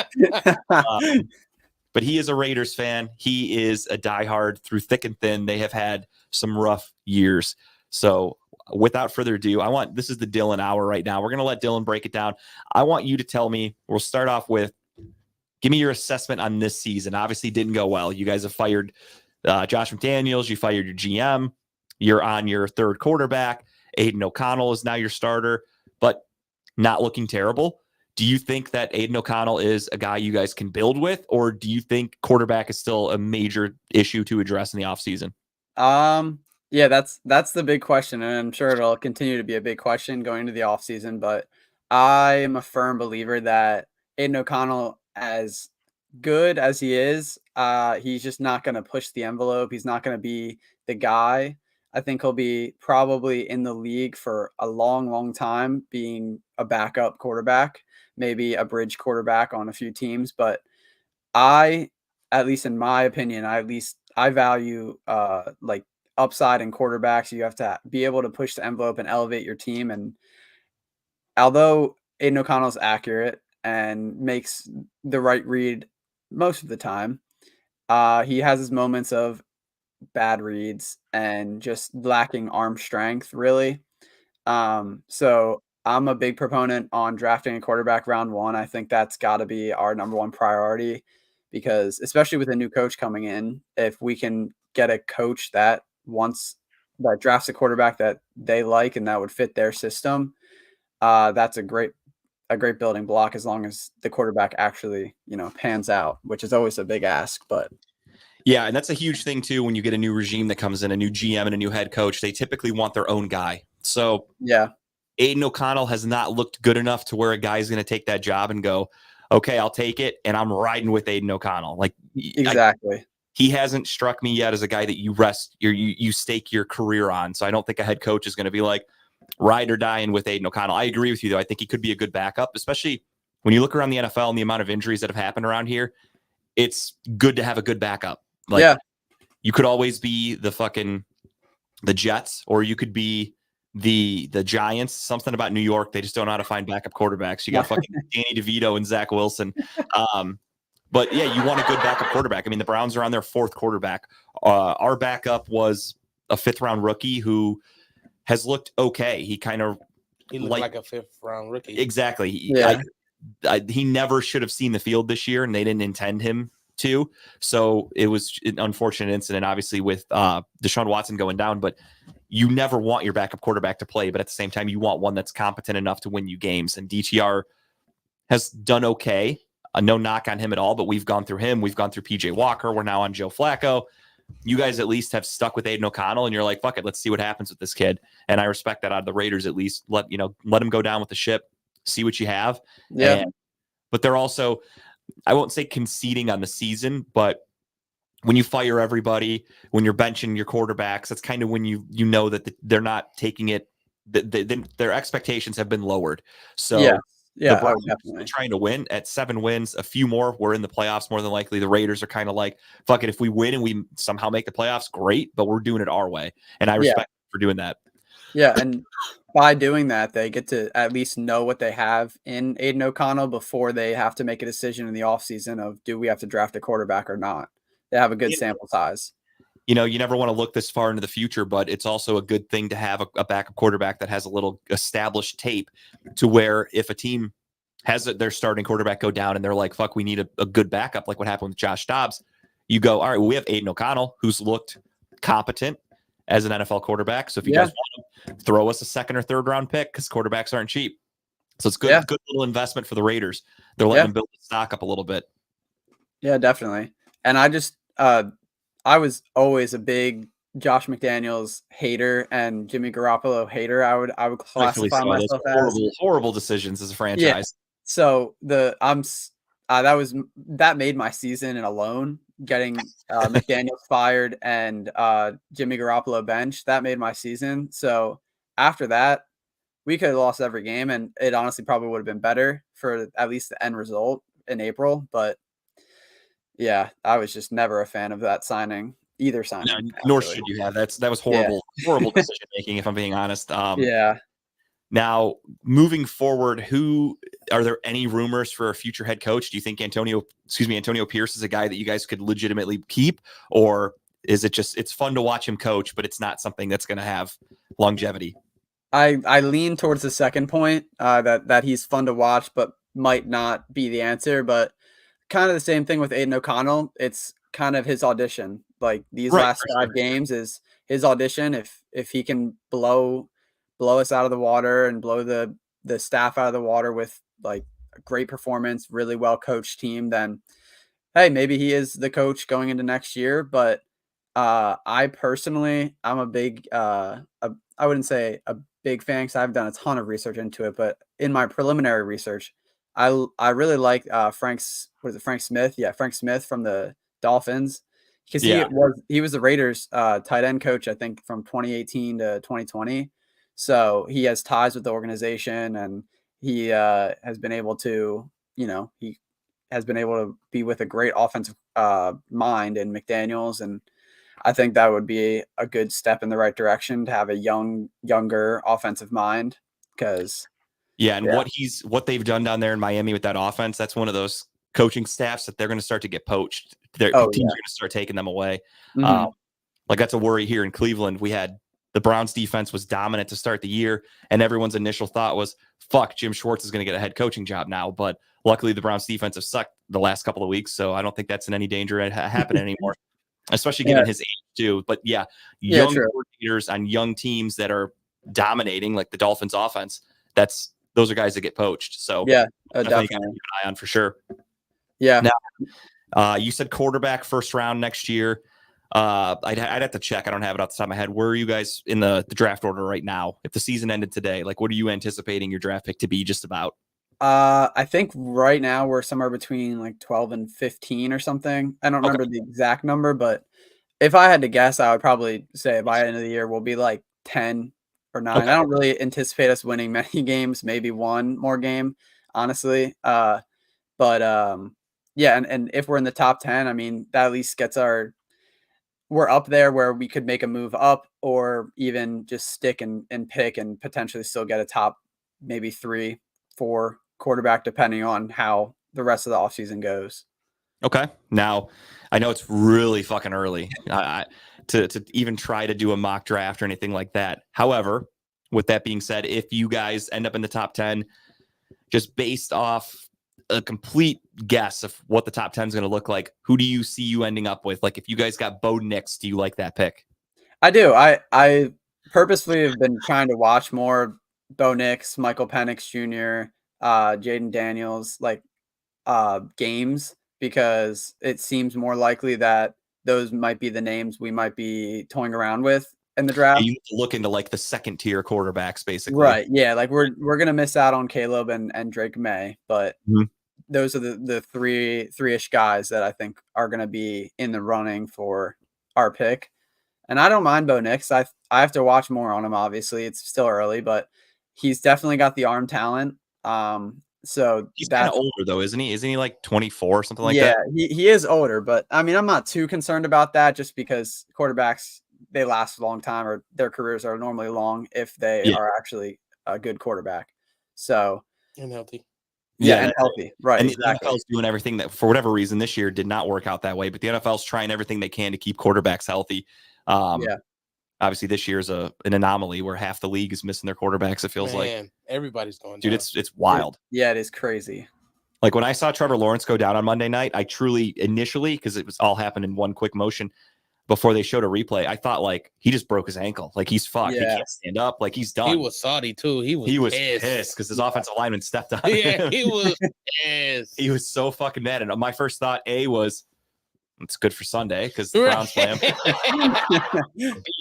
But he is a Raiders fan. He is a diehard through thick and thin. They have had some rough years. So without further ado, this is the Dylan hour right now. We're going to let Dylan break it down. I want you to tell me, we'll start off with, give me your assessment on this season. Obviously didn't go well. You guys have fired Josh McDaniels. You fired your GM. You're on your third quarterback. Aiden O'Connell is now your starter, but not looking terrible. Do you think that Aiden O'Connell is a guy you guys can build with, or do you think quarterback is still a major issue to address in the offseason? Yeah, that's the big question, and I'm sure it'll continue to be a big question going into the offseason, but I am a firm believer that Aiden O'Connell, as good as he is, he's just not going to push the envelope. He's not going to be the guy. I think he'll be probably in the league for a long, long time, being a backup quarterback, maybe a bridge quarterback on a few teams. But I, at least in my opinion, I value like upside in quarterbacks. You have to be able to push the envelope and elevate your team. And although Aiden O'Connell's accurate and makes the right read most of the time, he has his moments of bad reads and just lacking arm strength, really. So I'm a big proponent on drafting a quarterback round one. I think that's got to be our number one priority because, especially with a new coach coming in, if we can get a coach that drafts a quarterback that they like and that would fit their system, that's a great building block as long as the quarterback actually, pans out, which is always a big ask, but Yeah, and that's a huge thing too. When you get a new regime that comes in, a new GM and a new head coach, they typically want their own guy. So yeah, Aiden O'Connell has not looked good enough to where a guy's going to take that job and go, okay, I'll take it, and I'm riding with Aiden O'Connell. Like exactly. he hasn't struck me yet as a guy that you stake your career on. So I don't think a head coach is going to be like ride or dying with Aiden O'Connell. I agree with you though. I think he could be a good backup, especially when you look around the NFL and the amount of injuries that have happened around here. It's good to have a good backup. Like Yeah. you could always be the Jets, or you could be the Giants. Something about New York, they just don't know how to find backup quarterbacks. You got fucking Danny DeVito and Zach Wilson. But yeah, you want a good backup quarterback. I mean, the Browns are on their fourth quarterback. Our backup was a 5th round rookie who has looked okay. He looked like a 5th round rookie. Exactly. Yeah. He never should have seen the field this year, and they didn't intend him to. So it was an unfortunate incident, obviously, with Deshaun Watson going down. But you never want your backup quarterback to play, but at the same time, you want one that's competent enough to win you games. And DTR has done okay. No knock on him at all, but we've gone through him. We've gone through PJ Walker. We're now on Joe Flacco. You guys at least have stuck with Aiden O'Connell, and you're like, fuck it, let's see what happens with this kid. And I respect that out of the Raiders. At least let him go down with the ship, see what you have. Yeah. But they're also, I won't say conceding on the season, but when you fire everybody, when you're benching your quarterbacks, that's kind of when you know that they're not taking it. Their expectations have been lowered. So yeah, the Browns definitely are trying to win at 7 wins, a few more. We're in the playoffs more than likely. The Raiders are kind of like, fuck it, if we win and we somehow make the playoffs, great, but we're doing it our way. And I respect them for doing that. Yeah, and by doing that, they get to at least know what they have in Aiden O'Connell before they have to make a decision in the offseason of do we have to draft a quarterback or not. They have a good sample size. You never want to look this far into the future, but it's also a good thing to have a backup quarterback that has a little established tape to where if a team has their starting quarterback go down and they're like, fuck, we need a good backup, like what happened with Josh Dobbs, you go, all right, well, we have Aiden O'Connell, who's looked competent as an NFL quarterback. So if you guys want him, throw us a 2nd or 3rd round pick because quarterbacks aren't cheap. So it's good, good little investment for the Raiders. They're letting them build the stock up a little bit. Yeah, definitely. And I was always a big Josh McDaniels hater and Jimmy Garoppolo hater. I would classify myself as horrible decisions as a franchise. Yeah. So that made my season alone. Getting McDaniels fired and Jimmy Garoppolo benched, that made my season. So after that, we could have lost every game, and it honestly probably would have been better for at least the end result in April. But yeah, I was just never a fan of that signing, either signing. Nor should you have. That was horrible, horrible decision making, if I'm being honest. Yeah. Now, moving forward, are there any rumors for a future head coach? Do you think Antonio Pierce is a guy that you guys could legitimately keep, or is it just it's fun to watch him coach, but it's not something that's going to have longevity? I lean towards the second point, that he's fun to watch, but might not be the answer. But kind of the same thing with Aiden O'Connell. It's kind of his audition. Like these last 5 games is his audition. If he can blow us out of the water and blow the staff out of the water with like a great performance, really well coached team, then hey, maybe he is the coach going into next year. But I personally, I'm a big I wouldn't say a big fan because I've done a ton of research into it, but in my preliminary research, I really like Frank Smith? Yeah, Frank Smith from the Dolphins, because Yeah. he was the Raiders tight end coach, I think, from 2018 to 2020. So he has ties with the organization, and he has been able to, he has been able to be with a great offensive mind in McDaniels, and I think that would be a good step in the right direction to have a younger offensive mind, because Yeah, and what they've done down there in Miami with that offense, that's one of those coaching staffs that they're going to start to get poached. Teams are going to start taking them away. Mhm. Like that's a worry here in Cleveland. We had the Browns defense was dominant to start the year, and everyone's initial thought was, "Fuck, Jim Schwartz is going to get a head coaching job now." But luckily, the Browns defense have sucked the last couple of weeks, so I don't think that's in any danger of happening anymore. Especially given his age too. But young true. coordinators on young teams that are dominating, like the Dolphins offense. Those are guys that get poached. So Yeah, definitely definitely. got to keep an eye on for sure. Yeah. Now, you said quarterback first round next year. I'd have to check. I don't have it off the top of my head. Where are you guys in the draft order right now? If the season ended today, like what are you anticipating your draft pick to be just about? I think right now we're somewhere between like 12 and 15 or something. I don't Okay. remember the exact number, but if I had to guess, I would probably say by the end of the year we'll be like 10 or 9. Okay. I don't really anticipate us winning many games, maybe one more game, honestly. But yeah, and if we're in the top 10, I mean, that at least gets we're up there where we could make a move up, or even just stick and pick and potentially still get a top maybe 3, 4 quarterback, depending on how the rest of the offseason goes. Okay. Now, I know it's really fucking early to even try to do a mock draft or anything like that. However, with that being said, if you guys end up in the top 10, just based off a complete guess of what the top 10 is going to look like, who do you see you ending up with? Like if you guys got Bo Nix, do you like that pick? I do. I purposely have been trying to watch more Bo Nix, Michael Penix Jr., Jaden Daniels, games, because it seems more likely that those might be the names we might be toying around with in the draft. You look into like the second tier quarterbacks, basically. Right. Yeah. Like we're gonna miss out on Caleb and Drake May, but Mhm. those are the three-ish guys that I think are gonna be in the running for our pick. And I don't mind Bo Nix. I have to watch more on him. Obviously, it's still early, but he's definitely got the arm talent. So He's kind of older though, isn't he? Isn't he like 24 or something like that? he is older, but I mean, I'm not too concerned about that, just because quarterbacks, they last a long time, or their careers are normally long if they are actually a good quarterback. So And healthy. and healthy, right? And Exactly. the NFL's doing everything that, for whatever reason, this year did not work out that way. But the NFL's trying everything they can to keep quarterbacks healthy. Obviously, this year's an anomaly where half the league is missing their quarterbacks. It feels like everybody's going dude, down. it's wild. Yeah, it is crazy. Like when I saw Trevor Lawrence go down on Monday night, I truly initially, because it was all happened in one quick motion before they showed a replay, I thought like he just broke his ankle. Like he's fucked. He Yeah. can't stand up. Like he's done. He was salty too. He was pissed because his offensive lineman stepped on Yeah, him. he was pissed. He was so fucking mad. And my first thought, was it's good for Sunday because the Browns play him.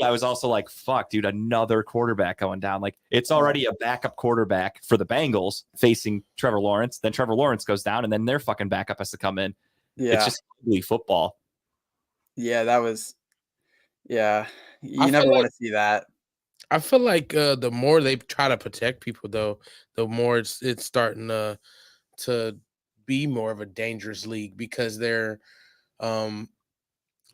I was also like, fuck, dude, another quarterback going down. Like it's already a backup quarterback for the Bengals facing Trevor Lawrence. Then Trevor Lawrence goes down and then their fucking backup has to come in. Yeah. It's just ugly football. Yeah, that was. Yeah, you I never feel want like- to see that. I feel like the more they try to protect people, though, the more it's starting to be more of a dangerous league, because they're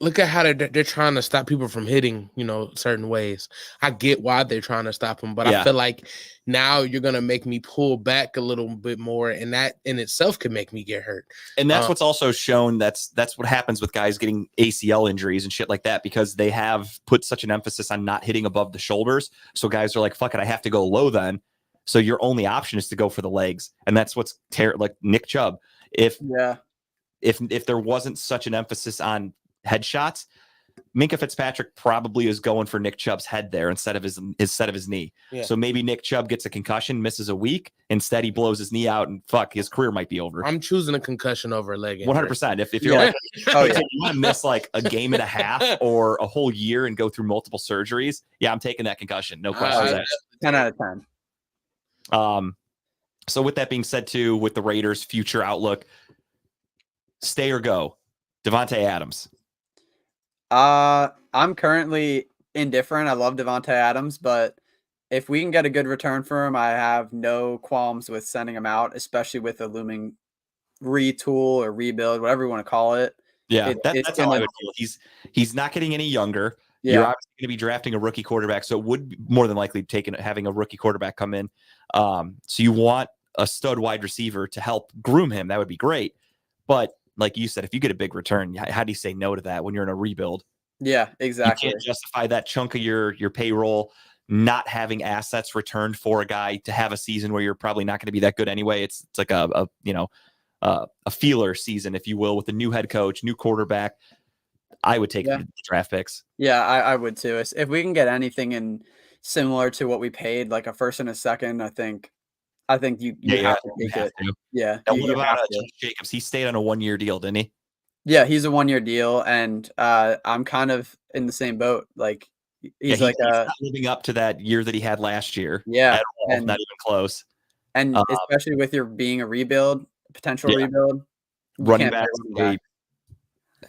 look at how they're trying to stop people from hitting, certain ways. I get why they're trying to stop them, but I feel like now you're gonna make me pull back a little bit more, and that in itself could make me get hurt. And that's what's also shown. That's what happens with guys getting ACL injuries and shit like that, because they have put such an emphasis on not hitting above the shoulders. So guys are like, fuck it, I have to go low then. So your only option is to go for the legs. And that's what's like Nick Chubb. If there wasn't such an emphasis on headshots, Minkah Fitzpatrick probably is going for Nick Chubb's head there instead of his knee. Yeah. So maybe Nick Chubb gets a concussion, misses a week. Instead, he blows his knee out, and fuck, his career might be over. I'm choosing a concussion over a leg injury. 100%. If you're like, if you want to miss like a game and a half or a whole year and go through multiple surgeries, I'm taking that concussion. No questions asked. 10 out of 10. So with that being said, too, with the Raiders' future outlook, stay or go, Davante Adams. I'm currently indifferent. I love Devontae Adams, but if we can get a good return for him, I have no qualms with sending him out, especially with a looming retool or rebuild, whatever you want to call it. Yeah, It's that's how gonna, I would feel. He's not getting any younger. yeah, You're obviously going to be drafting a rookie quarterback, so it would be more than likely having a rookie quarterback come in. So you want a stud wide receiver to help groom him. That would be great. But like you said, if you get a big return, how do you say no to that when you're in a rebuild? yeah, You exactly. can't justify that chunk of your payroll not having assets returned for a guy to have a season where you're probably not going to be that good anyway. It's like a feeler season, if you will, with a new head coach, new quarterback. I would take the draft picks. Yeah, I would too. If we can get anything in similar to what we paid, like a first and a second, I think you have to take it. To. Yeah. And what about Josh Jacobs? He stayed on a 1-year deal, didn't he? Yeah, he's a 1-year deal, and I'm kind of in the same boat. Like he's not living up to that year that he had last year. Yeah, at all, not even close. And especially with your being a rebuild, potential rebuild, running back.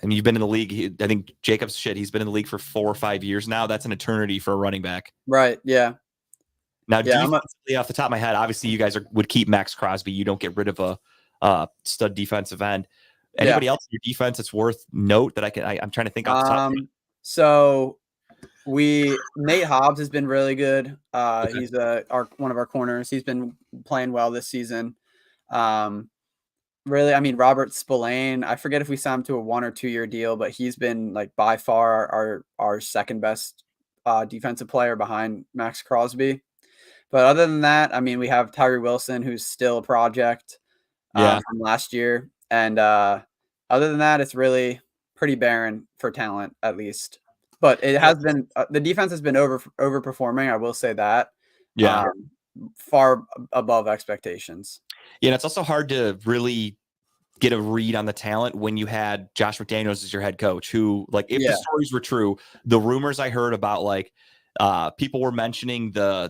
I mean, you've been in the league. I think Jacobs he's been in the league for 4 or 5 years now. That's an eternity for a running back. Right. Yeah. Now, defensively, off the top of my head, obviously you guys would keep Max Crosby. You don't get rid of a stud defensive end. Anybody else in your defense that's worth note that I'm trying to think off the top? So Nate Hobbs has been really good. He's one of our corners. He's been playing well this season. Really, I mean, Robert Spillane, I forget if we signed him to a 1 or 2 year deal, but he's been like by far our second best defensive player behind Max Crosby. But other than that, I mean, we have Tyree Wilson, who's still a project from last year. And other than that, it's really pretty barren for talent, at least. But it has been the defense has been overperforming. I will say that. Yeah. Far above expectations. Yeah, and it's also hard to really get a read on the talent when you had Josh McDaniels as your head coach, who, like, if the stories were true, the rumors I heard about, like, people were mentioning they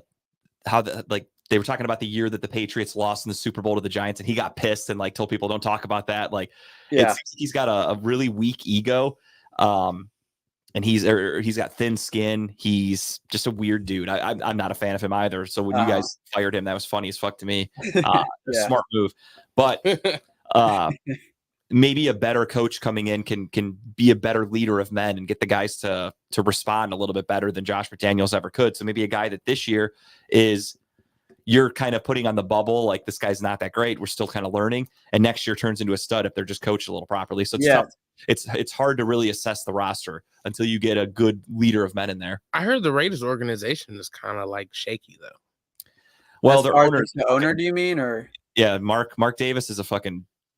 were talking about the year that the Patriots lost in the Super Bowl to the Giants, and he got pissed and like told people don't talk about that. Like, he's got a really weak ego. And he's got thin skin. He's just a weird dude. I'm not a fan of him either. So when you guys fired him, that was funny as fuck to me. Smart move, but maybe a better coach coming in can be a better leader of men and get the guys to respond a little bit better than Josh McDaniels ever could. So maybe a guy that this year you're kind of putting on the bubble, like this guy's not that great. We're still kind of learning, and next year turns into a stud if they're just coached a little properly. So it's tough. It's hard to really assess the roster until you get a good leader of men in there. I heard the Raiders organization is kind of like shaky though. Well, the owner, do you mean, or Mark Davis is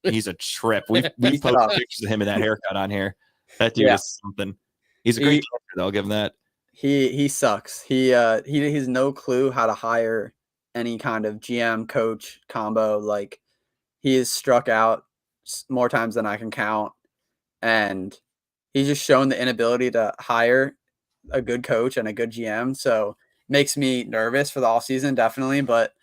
he's a trip. We've posted pictures of him in that haircut on here. That dude is something. He's a great director, though. I'll give him that. He sucks. He has no clue how to hire any kind of GM coach combo. Like, he is struck out more times than I can count. And he's just shown the inability to hire a good coach and a good GM. So makes me nervous for the offseason, definitely. But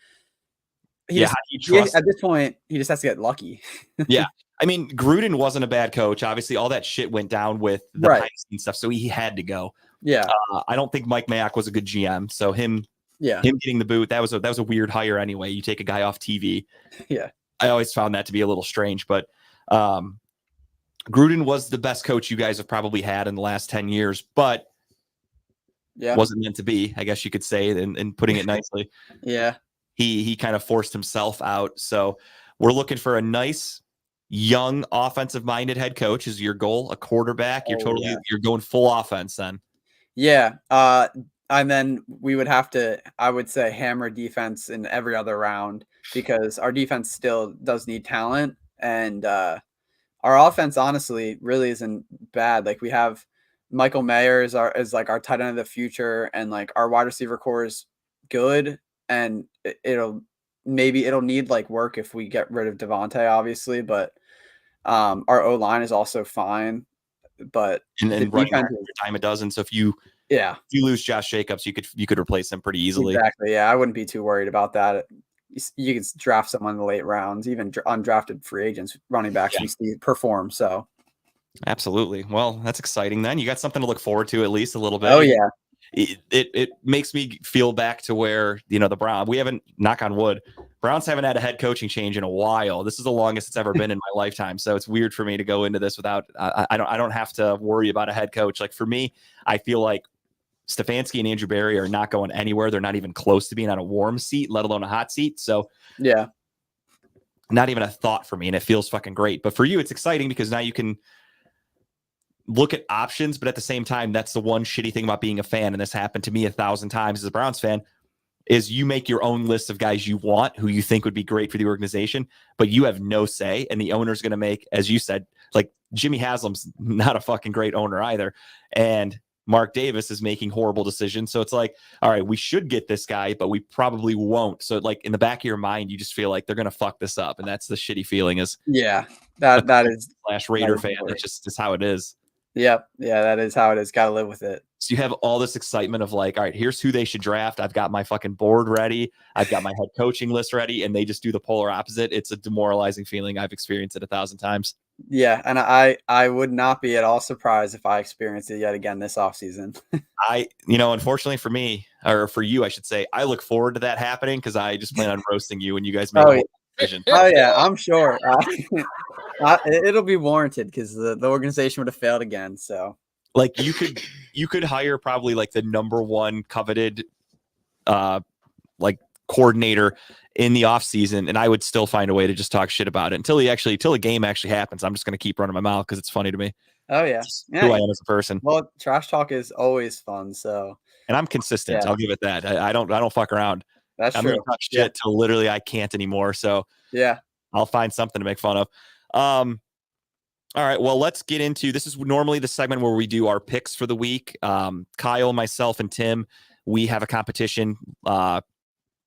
at this point, he just has to get lucky. Yeah. I mean, Gruden wasn't a bad coach. Obviously, all that shit went down with the behind-the-scenes stuff, so he had to go. Yeah. I don't think Mike Mayock was a good GM. So him getting the boot, that was a weird hire anyway. You take a guy off TV. Yeah. I always found that to be a little strange, but Gruden was the best coach you guys have probably had in the last 10 years, but wasn't meant to be, I guess you could say, and putting it nicely. Yeah. He kind of forced himself out. So we're looking for a nice, young, offensive-minded head coach is your goal, a quarterback. You're going full offense then. Yeah. And then we would have to, I would say, hammer defense in every other round because our defense still does need talent. And our offense, honestly, really isn't bad. Like, we have Michael Mayer is like our tight end of the future, and like our wide receiver core is good, and it'll need like work if we get rid of Devontae, obviously, but our O-line is also fine. But and running back every time a dozen. So if you lose Josh Jacobs, you could replace him pretty easily. Exactly. Yeah, I wouldn't be too worried about that. you can draft someone in the late rounds, even undrafted free agents, running backs we see perform. So Absolutely. Well, that's exciting. Then you got something to look forward to at least a little bit. oh yeah, It makes me feel back to where the Browns. We haven't, knock on wood, Browns haven't had a head coaching change in a while. This is the longest it's ever been in my lifetime. So it's weird for me to go into this without. I don't have to worry about a head coach. Like for me, I feel like Stefanski and Andrew Berry are not going anywhere. They're not even close to being on a warm seat, let alone a hot seat. So yeah, not even a thought for me, and it feels fucking great. But for you, it's exciting because now you can look at options, but at the same time, that's the one shitty thing about being a fan, and this happened to me 1,000 times as a Browns fan, is you make your own list of guys you want, who you think would be great for the organization, but you have no say, and the owner's going to make, as you said, like Jimmy Haslam's not a fucking great owner either, and Mark Davis is making horrible decisions. So it's like, all right, we should get this guy, but we probably won't. So like in the back of your mind, you just feel like they're going to fuck this up, and that's the shitty feeling is yeah. That is Raider is fan. That's just how it is. Yep. Yeah, that is how it is. Got to live with it. So you have all this excitement of like, all right, here's who they should draft. I've got my fucking board ready. I've got my head coaching list ready, and they just do the polar opposite. It's a demoralizing feeling. I've experienced it 1,000 times. Yeah, and I would not be at all surprised if I experienced it yet again this offseason. Unfortunately for me, or for you, I should say, I look forward to that happening because I just plan on roasting you when you guys make a decision. Oh yeah, I'm sure. It'll be warranted because the organization would have failed again. So like you could hire probably like the number one coveted like coordinator in the off season, and I would still find a way to just talk shit about it until a game actually happens. I'm just going to keep running my mouth because it's funny to me. Oh yeah, who I am as a person. Well, trash talk is always fun. So, and I'm consistent. Yeah. I'll give it that. I don't fuck around. That's I'm true. gonna talk shit till literally I can't anymore. So yeah, I'll find something to make fun of. All right. Well, let's get into this. Is normally the segment where we do our picks for the week. Kyle, myself, and Tim, we have a competition.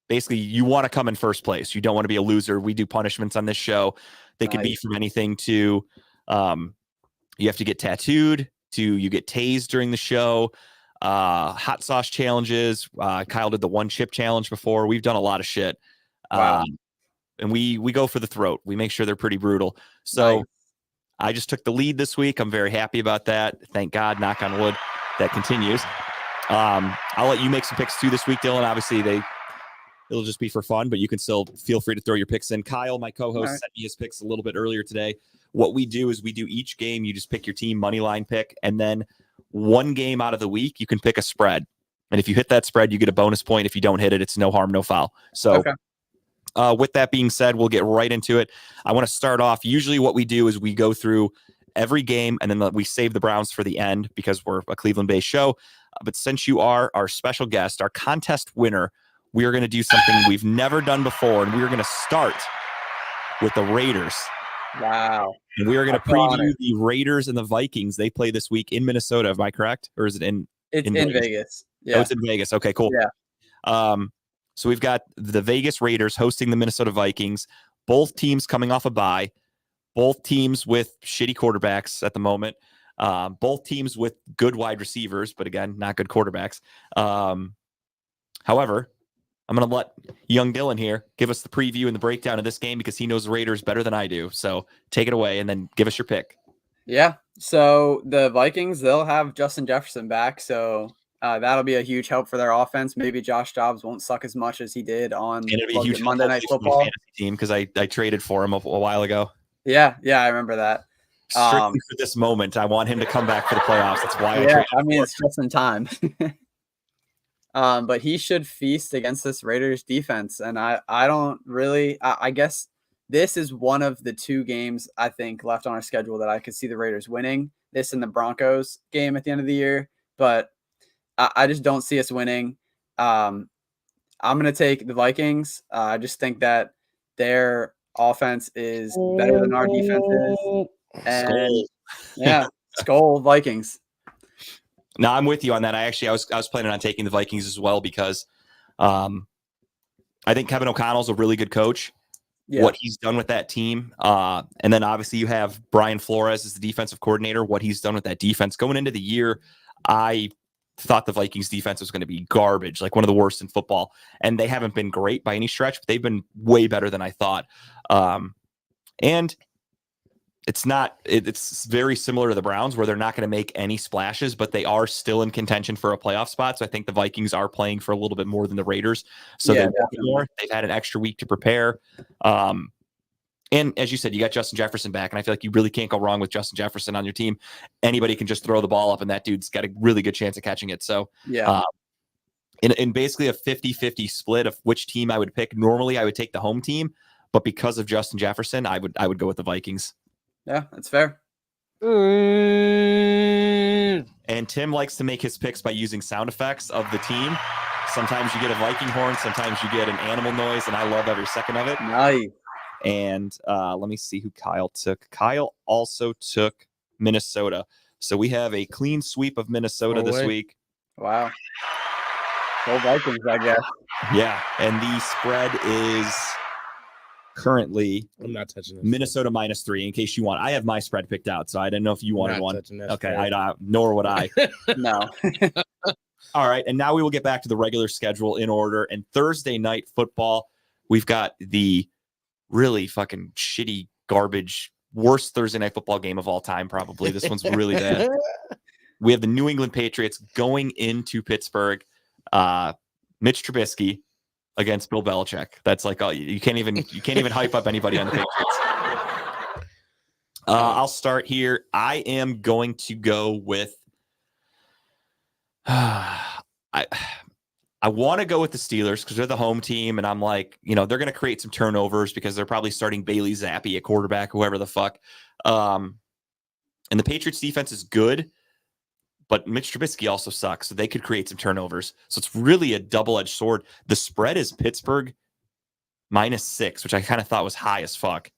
Basically, you want to come in first place. You don't want to be a loser. We do punishments on this show. They could be from anything to you have to get tattooed, to you get tased during the show, hot sauce challenges. Kyle did the one chip challenge before. We've done a lot of shit. Wow. And we go for the throat. We make sure they're pretty brutal. So Nice. I just took the lead this week. I'm very happy about that. Thank God, knock on wood, that continues. I'll let you make some picks too this week, Dylan. Obviously, it'll just be for fun, but you can still feel free to throw your picks in. Kyle, my co-host, sent me his picks a little bit earlier today. What we do is we do each game. You just pick your team money line pick, and then one game out of the week, you can pick a spread. And if you hit that spread, you get a bonus point. If you don't hit it, it's no harm, no foul. So with that being said, we'll get right into it. I want to start off. Usually what we do is we go through every game, and then we save the Browns for the end because we're a Cleveland-based show. But since you are our special guest, our contest winner, we are going to do something we've never done before, and we are going to start with the Raiders. Wow. And we are going to preview the Raiders and the Vikings. They play this week in Minnesota. Am I correct? Or is it in Vegas? Yeah. Oh, it's in Vegas. Okay, cool. Yeah. So we've got the Vegas Raiders hosting the Minnesota Vikings. Both teams coming off a bye. Both teams with shitty quarterbacks at the moment. Both teams with good wide receivers, but again, not good quarterbacks. However, I'm going to let young Dylan here give us the preview and the breakdown of this game because he knows the Raiders better than I do. So take it away and then give us your pick. Yeah. So the Vikings, they'll have Justin Jefferson back. So that'll be a huge help for their offense. Maybe Josh Dobbs won't suck as much as he did on Monday Night Football fantasy team because I traded for him a while ago. Yeah, I remember that. Strictly for this moment, I want him to come back for the playoffs. That's why it's just in time. But he should feast against this Raiders defense, and I don't really. I guess this is one of the two games I think left on our schedule that I could see the Raiders winning. This and the Broncos game at the end of the year, but I just don't see us winning. I'm going to take the Vikings. I just think that their offense is better than our defense is. And Skol Vikings. No, I'm with you on that. I was planning on taking the Vikings as well because I think Kevin O'Connell's a really good coach. Yeah. What he's done with that team. And then obviously you have Brian Flores as the defensive coordinator, what he's done with that defense. Going into the year, I thought the Vikings defense was going to be garbage, like one of the worst in football. And they haven't been great by any stretch, but they've been way better than I thought. And it's very similar to the Browns, where they're not going to make any splashes, but they are still in contention for a playoff spot. So I think the Vikings are playing for a little bit more than the Raiders. So Yeah, they've had an extra week to prepare. And as you said, you got Justin Jefferson back, and I feel like you really can't go wrong with Justin Jefferson on your team. Anybody can just throw the ball up, and that dude's got a really good chance of catching it. So Yeah. In basically a 50-50 split of which team I would pick, normally I would take the home team, but because of Justin Jefferson, I would go with the Vikings. Yeah, that's fair. And Tim likes to make his picks by using sound effects of the team. Sometimes you get a Viking horn, sometimes you get an animal noise, and I love every second of it. Nice. And let me see who Kyle took. Kyle also took Minnesota. So we have a clean sweep of Minnesota No this way. week. Wow. Go Vikings, I guess. Yeah. And the spread is currently I'm not touching this. Minnesota -3, in case you want. I have my spread picked out, so I didn't know if you wanted Not one. touching that Okay, spread. nor would I. No. All right, and now we will get back to the regular schedule in order. And Thursday night football, we've got the really fucking shitty, garbage, worst Thursday night football game of all time, probably. This one's really bad. We have the New England Patriots going into Pittsburgh. Mitch Trubisky against Bill Belichick. That's like, you can't even hype up anybody on the Patriots. I'll start here. I am going to go with I want to go with the Steelers because they're the home team, and I'm like, they're going to create some turnovers because they're probably starting Bailey Zappi at quarterback, whoever the fuck. And the Patriots defense is good, but Mitch Trubisky also sucks, so they could create some turnovers. So it's really a double-edged sword. The spread is Pittsburgh -6, which I kind of thought was high as fuck.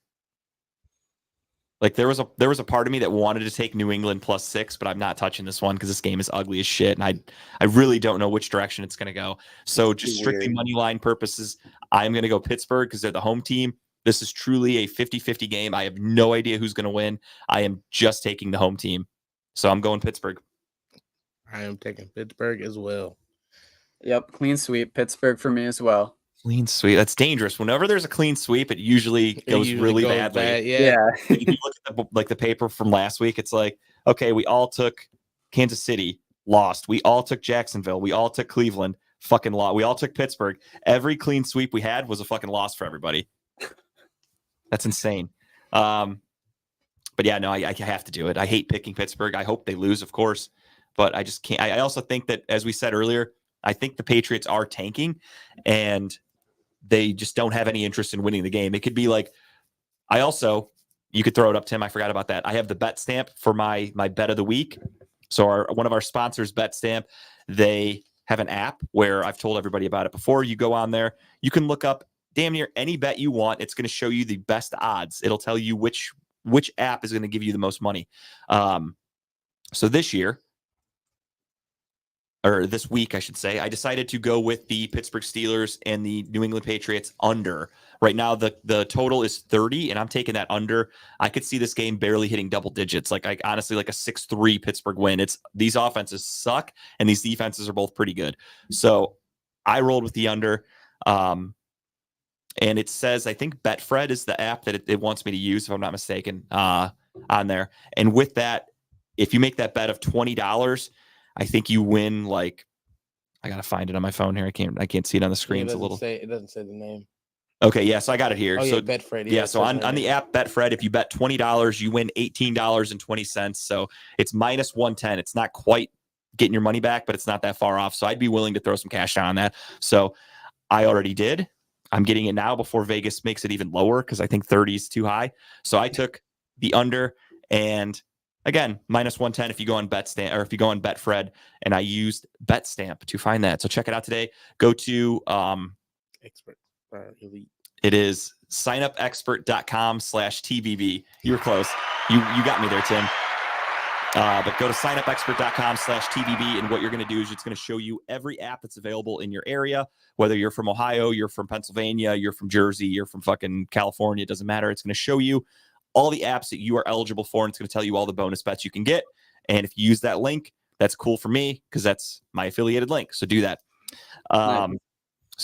Like there was a part of me that wanted to take New England +6, but I'm not touching this one because this game is ugly as shit, and I really don't know which direction it's going to go. So just strictly money line purposes, I'm going to go Pittsburgh because they're the home team. This is truly a 50-50 game. I have no idea who's going to win. I am just taking the home team, so I'm going Pittsburgh. I am taking Pittsburgh as well. Yep, clean sweep. Pittsburgh for me as well. Clean sweep. That's dangerous. Whenever there's a clean sweep, it usually goes really badly. Yeah. If you look at the paper from last week, it's like, okay, we all took Kansas City, lost. We all took Jacksonville. We all took Cleveland, fucking lost. We all took Pittsburgh. Every clean sweep we had was a fucking loss for everybody. That's insane. But yeah, no, I have to do it. I hate picking Pittsburgh. I hope they lose, of course, but I just can't. I also think that, as we said earlier, I think the Patriots are tanking, and they just don't have any interest in winning the game. It could be like, you could throw it up, Tim. I forgot about that. I have the bet stamp for my bet of the week. So one of our sponsors, Bet Stamp, they have an app where I've told everybody about it before. You go on there, you can look up damn near any bet you want. It's going to show you the best odds. It'll tell you which app is going to give you the most money. So this week, I should say, I decided to go with the Pittsburgh Steelers and the New England Patriots under. Right now, the total is 30, and I'm taking that under. I could see this game barely hitting double digits. Honestly, like a 6-3 Pittsburgh win. These offenses suck, and these defenses are both pretty good. So I rolled with the under. And it says, I think Betfred is the app that it wants me to use, if I'm not mistaken, on there. And with that, if you make that bet of $20, I think you win. I gotta find it on my phone here. I can't see it on the screen. It doesn't say the name. Okay, yeah. So I got it here. Oh, so Betfred. yeah. So on the app Betfred, if you bet $20, you win $18.20. So it's -110. It's not quite getting your money back, but it's not that far off. So I'd be willing to throw some cash down on that. So I already did. I'm getting it now before Vegas makes it even lower because I think 30 is too high. So I took the under, and again, -110 if you go on Betstamp, or if you go on Betfred, and I used Betstamp to find that. So check it out today. Go to Expert Elite. It is signupexpert.com/TBB. You were close. You got me there, Tim. But go to signupexpert.com/TBB, and what you're going to do is it's going to show you every app that's available in your area, whether you're from Ohio, you're from Pennsylvania, you're from Jersey, you're from fucking California. It doesn't matter. It's going to show you all the apps that you are eligible for, and it's going to tell you all the bonus bets you can get. And if you use that link, That's cool for me because that's my affiliated link. So do that. So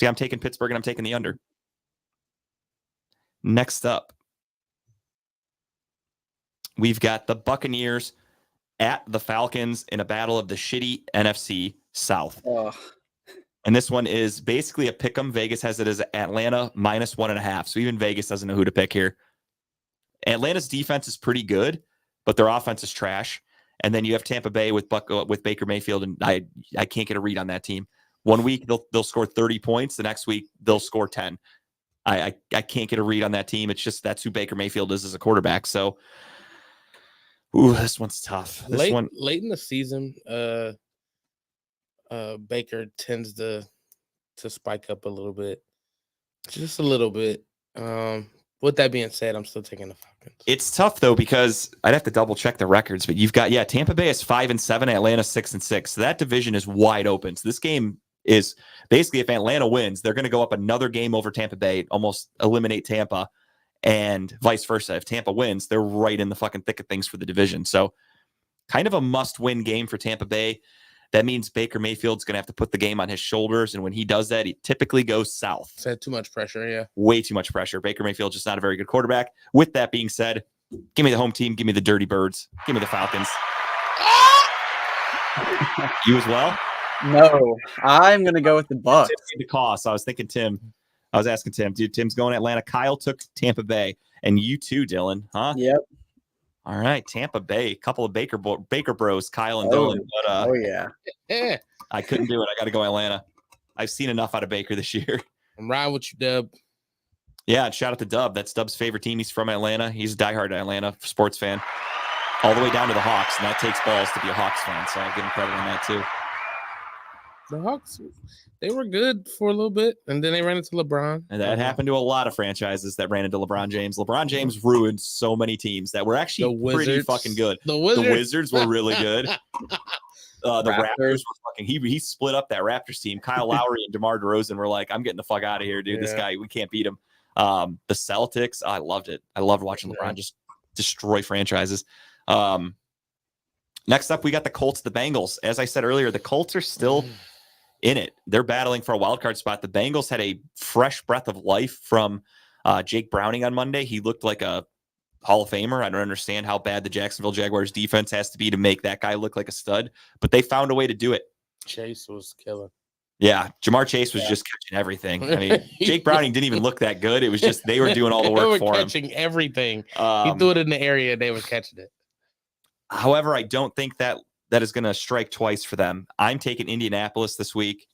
yeah, I'm taking Pittsburgh and I'm taking the under. Next up, we've got the Buccaneers at the Falcons in a battle of the shitty NFC South. Oh, And this one is basically a pick 'em. Vegas has it as Atlanta -1.5. So even Vegas doesn't know who to pick here. Atlanta's defense is pretty good, but their offense is trash. And then you have Tampa Bay with Baker Mayfield, and I can't get a read on that team. 1 week they'll score 30 points. The next week they'll score 10. I can't get a read on that team. It's just that's who Baker Mayfield is as a quarterback. So, this one's tough. Late in the season, Baker tends to spike up a little bit, just a little bit. With that being said, I'm still taking the Falcons. It's tough though because I'd have to double check the records, but you've got Tampa Bay is 5-7, Atlanta 6-6. So that division is wide open. So this game is basically if Atlanta wins, they're going to go up another game over Tampa Bay, almost eliminate Tampa, and vice versa. If Tampa wins, they're right in the fucking thick of things for the division. So kind of a must-win game for Tampa Bay. That means Baker Mayfield's going to have to put the game on his shoulders. And when he does that, he typically goes south. It's had too much pressure, yeah. Way too much pressure. Baker Mayfield's just not a very good quarterback. With that being said, give me the home team. Give me the Dirty Birds. Give me the Falcons. You as well? no, I'm going to go with the Bucs. The cost. I was thinking Tim. I was asking Tim. Dude, Tim's going Atlanta. Kyle took Tampa Bay. And you too, Dylan, huh? Yep. All right, Tampa Bay, a couple of Baker bros, Kyle and Dylan. But Oh, yeah. Yeah. I couldn't do it. I got to go Atlanta. I've seen enough out of Baker this year. I'm riding with you, Dub. Yeah, and shout out to Dub. That's Dub's favorite team. He's from Atlanta. He's a diehard Atlanta sports fan, all the way down to the Hawks, and that takes balls to be a Hawks fan. So I'll give him credit on that too. The Hawks, they were good for a little bit, and then they ran into LeBron. And that happened to a lot of franchises that ran into LeBron James. LeBron James ruined so many teams that were actually pretty fucking good. The Wizards were really good. The Raptors Raptors. were fucking. He split up that Raptors team. Kyle Lowry and DeMar DeRozan were like, "I'm getting the fuck out of here, dude. This Yeah. guy, we can't beat him." The Celtics, I loved it. I loved watching LeBron just destroy franchises. Next up, we got the Colts, the Bengals. As I said earlier, the Colts are still in it. They're battling for a wild card spot. The Bengals had a fresh breath of life from Jake Browning on Monday. He looked like a Hall of Famer. I don't understand how bad the Jacksonville Jaguars defense has to be to make that guy look like a stud, but they found a way to do it. Chase was killing. Yeah, Jamar Chase was just catching everything. I mean, Jake Browning didn't even look that good. It was just they were doing all the They work were for him. catching everything. He threw it in the area, and they were catching it. However, I don't think that is going to strike twice for them. I'm taking Indianapolis this week.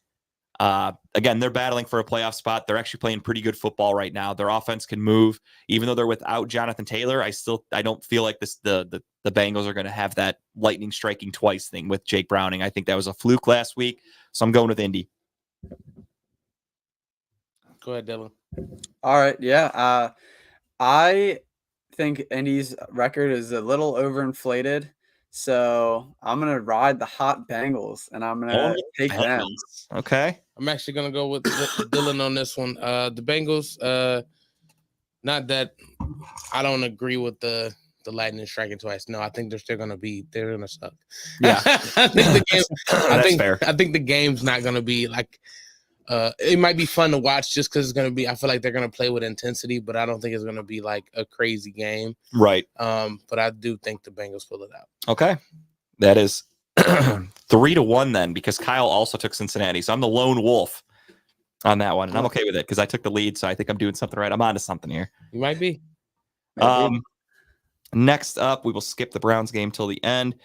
Again, they're battling for a playoff spot. They're actually playing pretty good football right now. Their offense can move, even though they're without Jonathan Taylor. I don't feel like the Bengals are going to have that lightning striking twice thing with Jake Browning. I think that was a fluke last week, so I'm going with Indy. Go ahead, Dylan. All right. Yeah. I think Indy's record is a little overinflated. So I'm going to ride the hot Bengals and I'm going to take them. Okay. I'm actually gonna go with Dylan on this one. The Bengals. Not that I don't agree with the lightning striking twice. No, I think they're still gonna suck. Yeah. I think the game. That's fair. I think the game's not gonna be like. It might be fun to watch just because it's gonna be. I feel like they're gonna play with intensity, but I don't think it's gonna be like a crazy game. Right. But I do think the Bengals pull it out. Okay. That is 3-1 then, because Kyle also took Cincinnati. So I'm the lone wolf on that one. And I'm okay with it because I took the lead. So I think I'm doing something right. I'm onto something here. You might be. Next up, we will skip the Browns game till the end.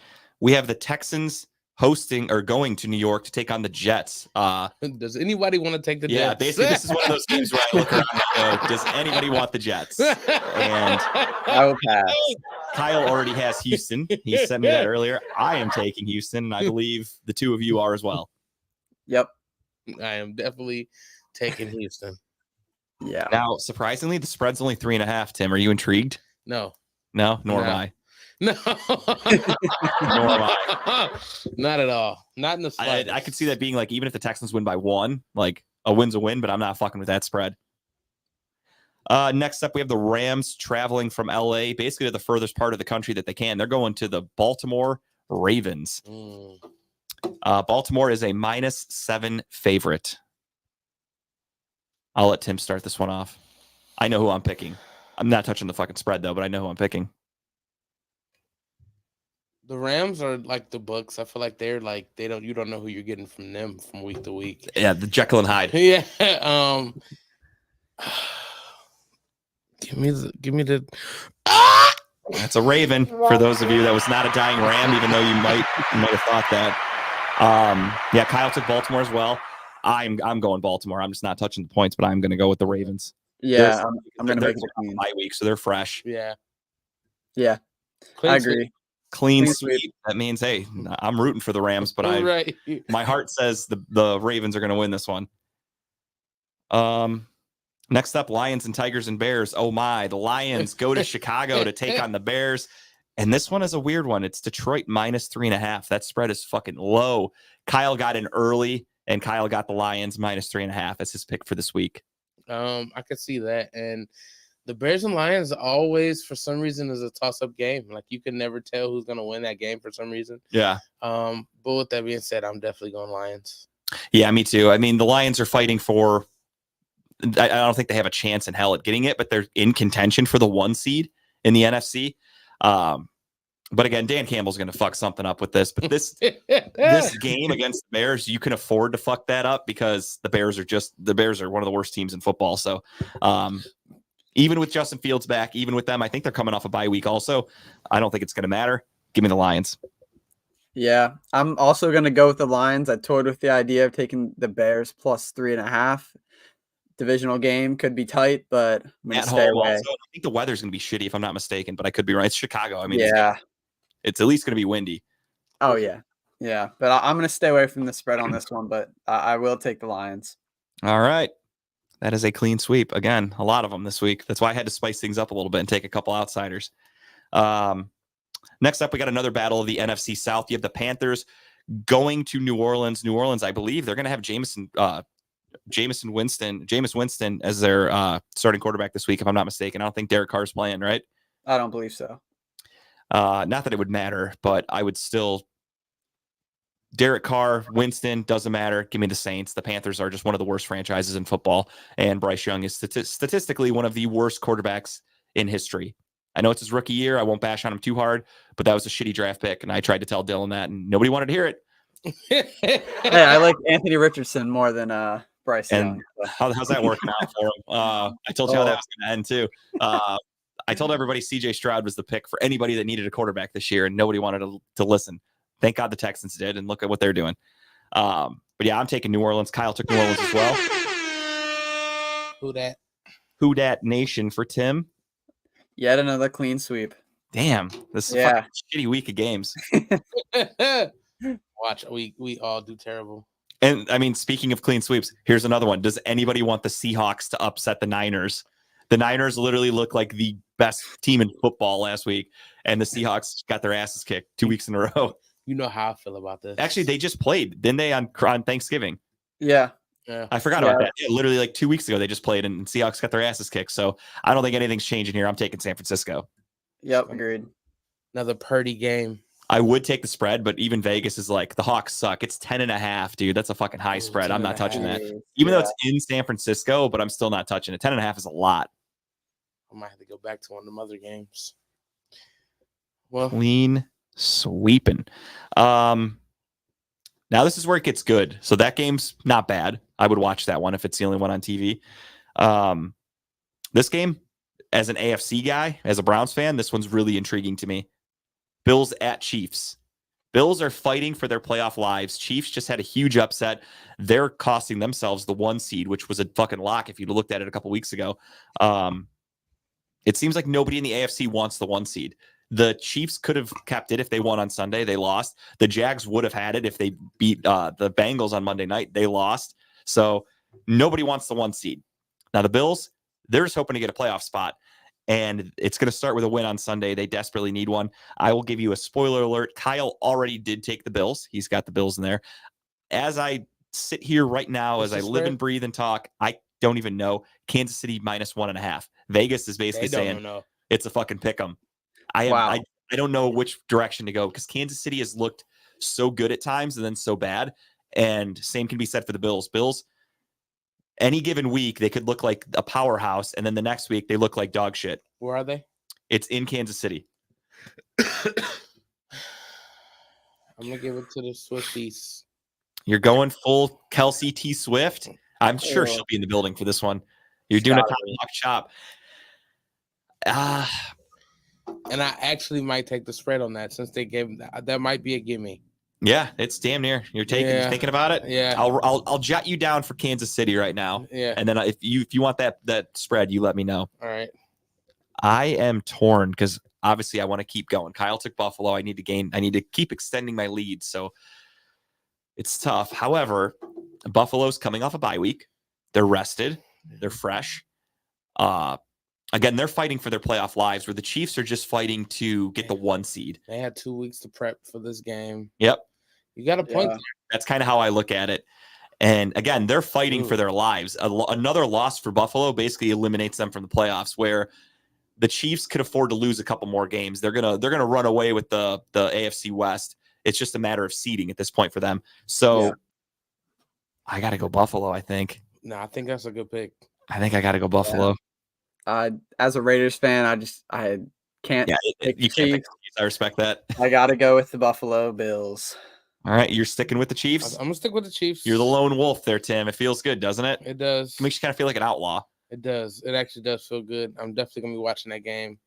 We have the Texans hosting or going to New York to take on the Jets. Does anybody want to take the Jets? Yeah, basically, this is one of those games where I look around and go, does anybody want the Jets? And I will pass. Kyle already has Houston. He sent me that earlier. I am taking Houston, and I believe the two of you are as well. Yep. I am definitely taking Houston. Yeah. Now, surprisingly, the spread's only 3.5. Tim, are you intrigued? No. No, nor am I. No. Nor am I. Not at all. Not in the slightest. I could see that being like, even if the Texans win by 1, like a win's a win, but I'm not fucking with that spread. Next up, we have the Rams traveling from LA, basically to the furthest part of the country that they can. They're going to the Baltimore Ravens. Baltimore is a -7 favorite. I'll let Tim start this one off. I know who I'm picking. I'm not touching the fucking spread though, but I know who I'm picking. The Rams are like the Bucks. I feel like they're like you don't know who you're getting from them from week to week. Yeah, the Jekyll and Hyde. Yeah. Give me the. Ah! That's a Raven for those of you that was not a dying Ram, even though you might have thought that. Yeah, Kyle took Baltimore as well. I'm going Baltimore. I'm just not touching the points, but I'm going to go with the Ravens. Yeah, I'm going to They're make it a clean. bye week, so they're fresh. Yeah. Yeah, Clean I sweep. agree. Clean Clean sweep. sweep. That means, hey, I'm rooting for the Rams, but Right. my heart says the Ravens are going to win this one. Next up, Lions and Tigers and Bears. Oh my, the Lions go to Chicago to take on the Bears. And this one is a weird one. It's Detroit -3.5. That spread is fucking low. Kyle got in early, and Kyle got the Lions -3.5 as his pick for this week. I could see that. And the Bears and Lions always, for some reason, is a toss-up game. Like you can never tell who's gonna win that game for some reason. Yeah. But with that being said, I'm definitely going Lions. Yeah, me too. I mean, the Lions are fighting for. I don't think they have a chance in hell at getting it, but they're in contention for the 1 seed in the NFC. But again, Dan Campbell's going to fuck something up with this. But this game against the Bears, you can afford to fuck that up because the Bears are one of the worst teams in football. So even with Justin Fields back, even with them, I think they're coming off a bye week also. I don't think it's going to matter. Give me the Lions. Yeah, I'm also going to go with the Lions. I toyed with the idea of taking the Bears +3.5. Divisional game could be tight, but I'm going At to stay home away. also, I think the weather's going to be shitty if I'm not mistaken, but I could be right. It's Chicago. I mean, Yeah. it's at least going to be windy. Oh, yeah. Yeah, but I'm going to stay away from the spread on this one, but I will take the Lions. All right. That is a clean sweep. Again, a lot of them this week. That's why I had to spice things up a little bit and take a couple outsiders. Next up, we got another battle of the NFC South. You have the Panthers going to New Orleans. New Orleans, I believe they're going to have Jameis Winston as their starting quarterback this week, if I'm not mistaken. I don't think Derek Carr's playing, right? I don't believe so. Not that it would matter, but I would still. Derek Carr, Winston, doesn't matter. Give me the Saints. The Panthers are just one of the worst franchises in football, and Bryce Young is statistically one of the worst quarterbacks in history. I know it's his rookie year. I won't bash on him too hard, but that was a shitty draft pick, and I tried to tell Dylan that, and nobody wanted to hear it. Hey, I like Anthony Richardson more than Bryce And Young. how's that working out for him? I told you how that was going to end too. I told everybody CJ Stroud was the pick for anybody that needed a quarterback this year, and nobody wanted to listen. Thank God the Texans did, and look at what they're doing. But yeah, I'm taking New Orleans. Kyle took New Orleans as well. Who dat nation for Tim? Yet another clean sweep. Damn, this is a fucking shitty week of games. Watch, we all do terrible. And I mean, speaking of clean sweeps, here's another one. Does anybody want the Seahawks to upset the Niners? The Niners literally look like the best team in football last week, and the Seahawks got their asses kicked 2 weeks in a row. You know how I feel about this. Actually, they just played, didn't they, on Thanksgiving? Yeah. I forgot about that. Yeah, literally like 2 weeks ago, they just played, and Seahawks got their asses kicked. So I don't think anything's changing here. I'm taking San Francisco. Yep, agreed. Another Purdy game. I would take the spread, but even Vegas is like, the Hawks suck. It's 10.5, dude. That's a fucking high spread. I'm not touching that. Even though it's in San Francisco, but I'm still not touching it. 10.5 is a lot. I might have to go back to one of them other games. Well, Clean sweeping. Now this is where it gets good. So that game's not bad. I would watch that one if it's the only one on TV. This game, as an AFC guy, as a Browns fan, this one's really intriguing to me. Bills at Chiefs. Bills are fighting for their playoff lives. Chiefs just had a huge upset. They're costing themselves the 1 seed, which was a fucking lock if you'd looked at it a couple weeks ago. It seems like nobody in the AFC wants the 1 seed. The Chiefs could have kept it if they won on Sunday. They lost. The Jags would have had it if they beat the Bengals on Monday night. They lost. So nobody wants the 1 seed. Now the Bills, they're just hoping to get a playoff spot. And it's going to start with a win on Sunday. They desperately need one. I will give you a spoiler alert. Kyle already did take the Bills. He's got the Bills in there. As I sit here right now, What's as I the live spread? and breathe and talk, I don't even know. Kansas City -1.5. Vegas is basically saying it's a fucking pick 'em. I don't know which direction to go because Kansas City has looked so good at times and then so bad. And same can be said for the Bills. Bills, any given week, they could look like a powerhouse, and then the next week they look like dog shit. Where are they? It's in Kansas City. I'm gonna give it to the Swifties. You're going full Kelsey T. Swift. I'm sure she'll be in the building for this one. You're doing a top lock chop. And I actually might take the spread on that since they gave that might be a gimme. Yeah, it's damn near. You're thinking about it. Yeah, I'll jot you down for Kansas City right now. Yeah, and then if you want that spread, you let me know. All right. I am torn because obviously I want to keep going. Kyle took Buffalo. I need to keep extending my lead. So it's tough. However, Buffalo's coming off a bye week. They're rested. They're fresh. Again, they're fighting for their playoff lives, where the Chiefs are just fighting to get the 1 seed. They had 2 weeks to prep for this game. Yep. You got a point. Yeah. That's kind of how I look at it. And again, they're fighting for their lives. Another loss for Buffalo basically eliminates them from the playoffs, where the Chiefs could afford to lose a couple more games. They're gonna run away with the AFC West. It's just a matter of seeding at this point for them. So I got to go Buffalo, I think. No, I think that's a good pick. I think I got to go Buffalo. As a Raiders fan, I can't. Yeah, pick you the can't pick Chiefs. the Chiefs. I respect that. I got to go with the Buffalo Bills. All right, you're sticking with the Chiefs? I'm going to stick with the Chiefs. You're the lone wolf there, Tim. It feels good, doesn't it? It does. It makes you kind of feel like an outlaw. It does. It actually does feel good. I'm definitely going to be watching that game.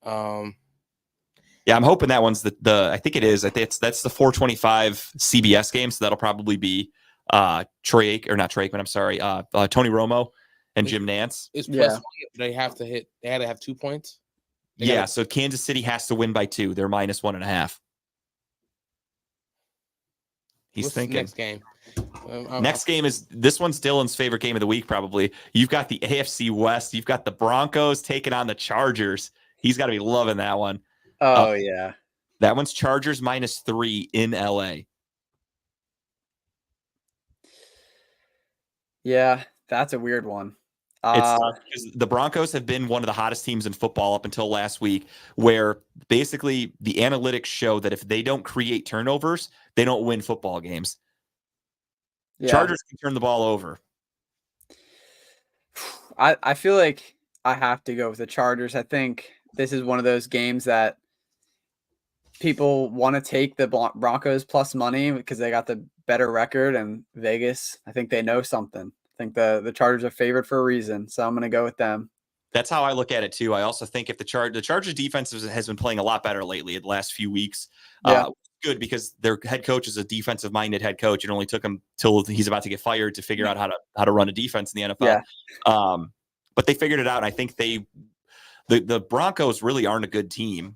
Yeah, I'm hoping that one's I think it is. I think that's the 425 CBS game, so that'll probably be Tony Romo and Jim Nance. It's plus one. They had to have 2 points. So Kansas City has to win by 2. They're minus 1.5. He's What's thinking. the next game? Next game is this one's Dylan's favorite game of the week, probably. You've got the AFC West. You've got the Broncos taking on the Chargers. He's got to be loving that one. Oh, yeah. That one's Chargers minus 3 in LA. Yeah, that's a weird one. Because the Broncos have been one of the hottest teams in football up until last week, where basically the analytics show that if they don't create turnovers, they don't win football games. Yeah. Chargers can turn the ball over. I feel like I have to go with the Chargers. I think this is one of those games that people want to take the Broncos plus money because they got the better record, and Vegas, I think they know something. I think the Chargers are favored for a reason, so I'm going to go with them. That's how I look at it too. I also think if the Chargers defense has been playing a lot better lately in the last few weeks. Good, because their head coach is a defensive minded head coach. It only took him till he's about to get fired to figure out how to run a defense in the NFL. Yeah. But they figured it out. And I think the Broncos really aren't a good team.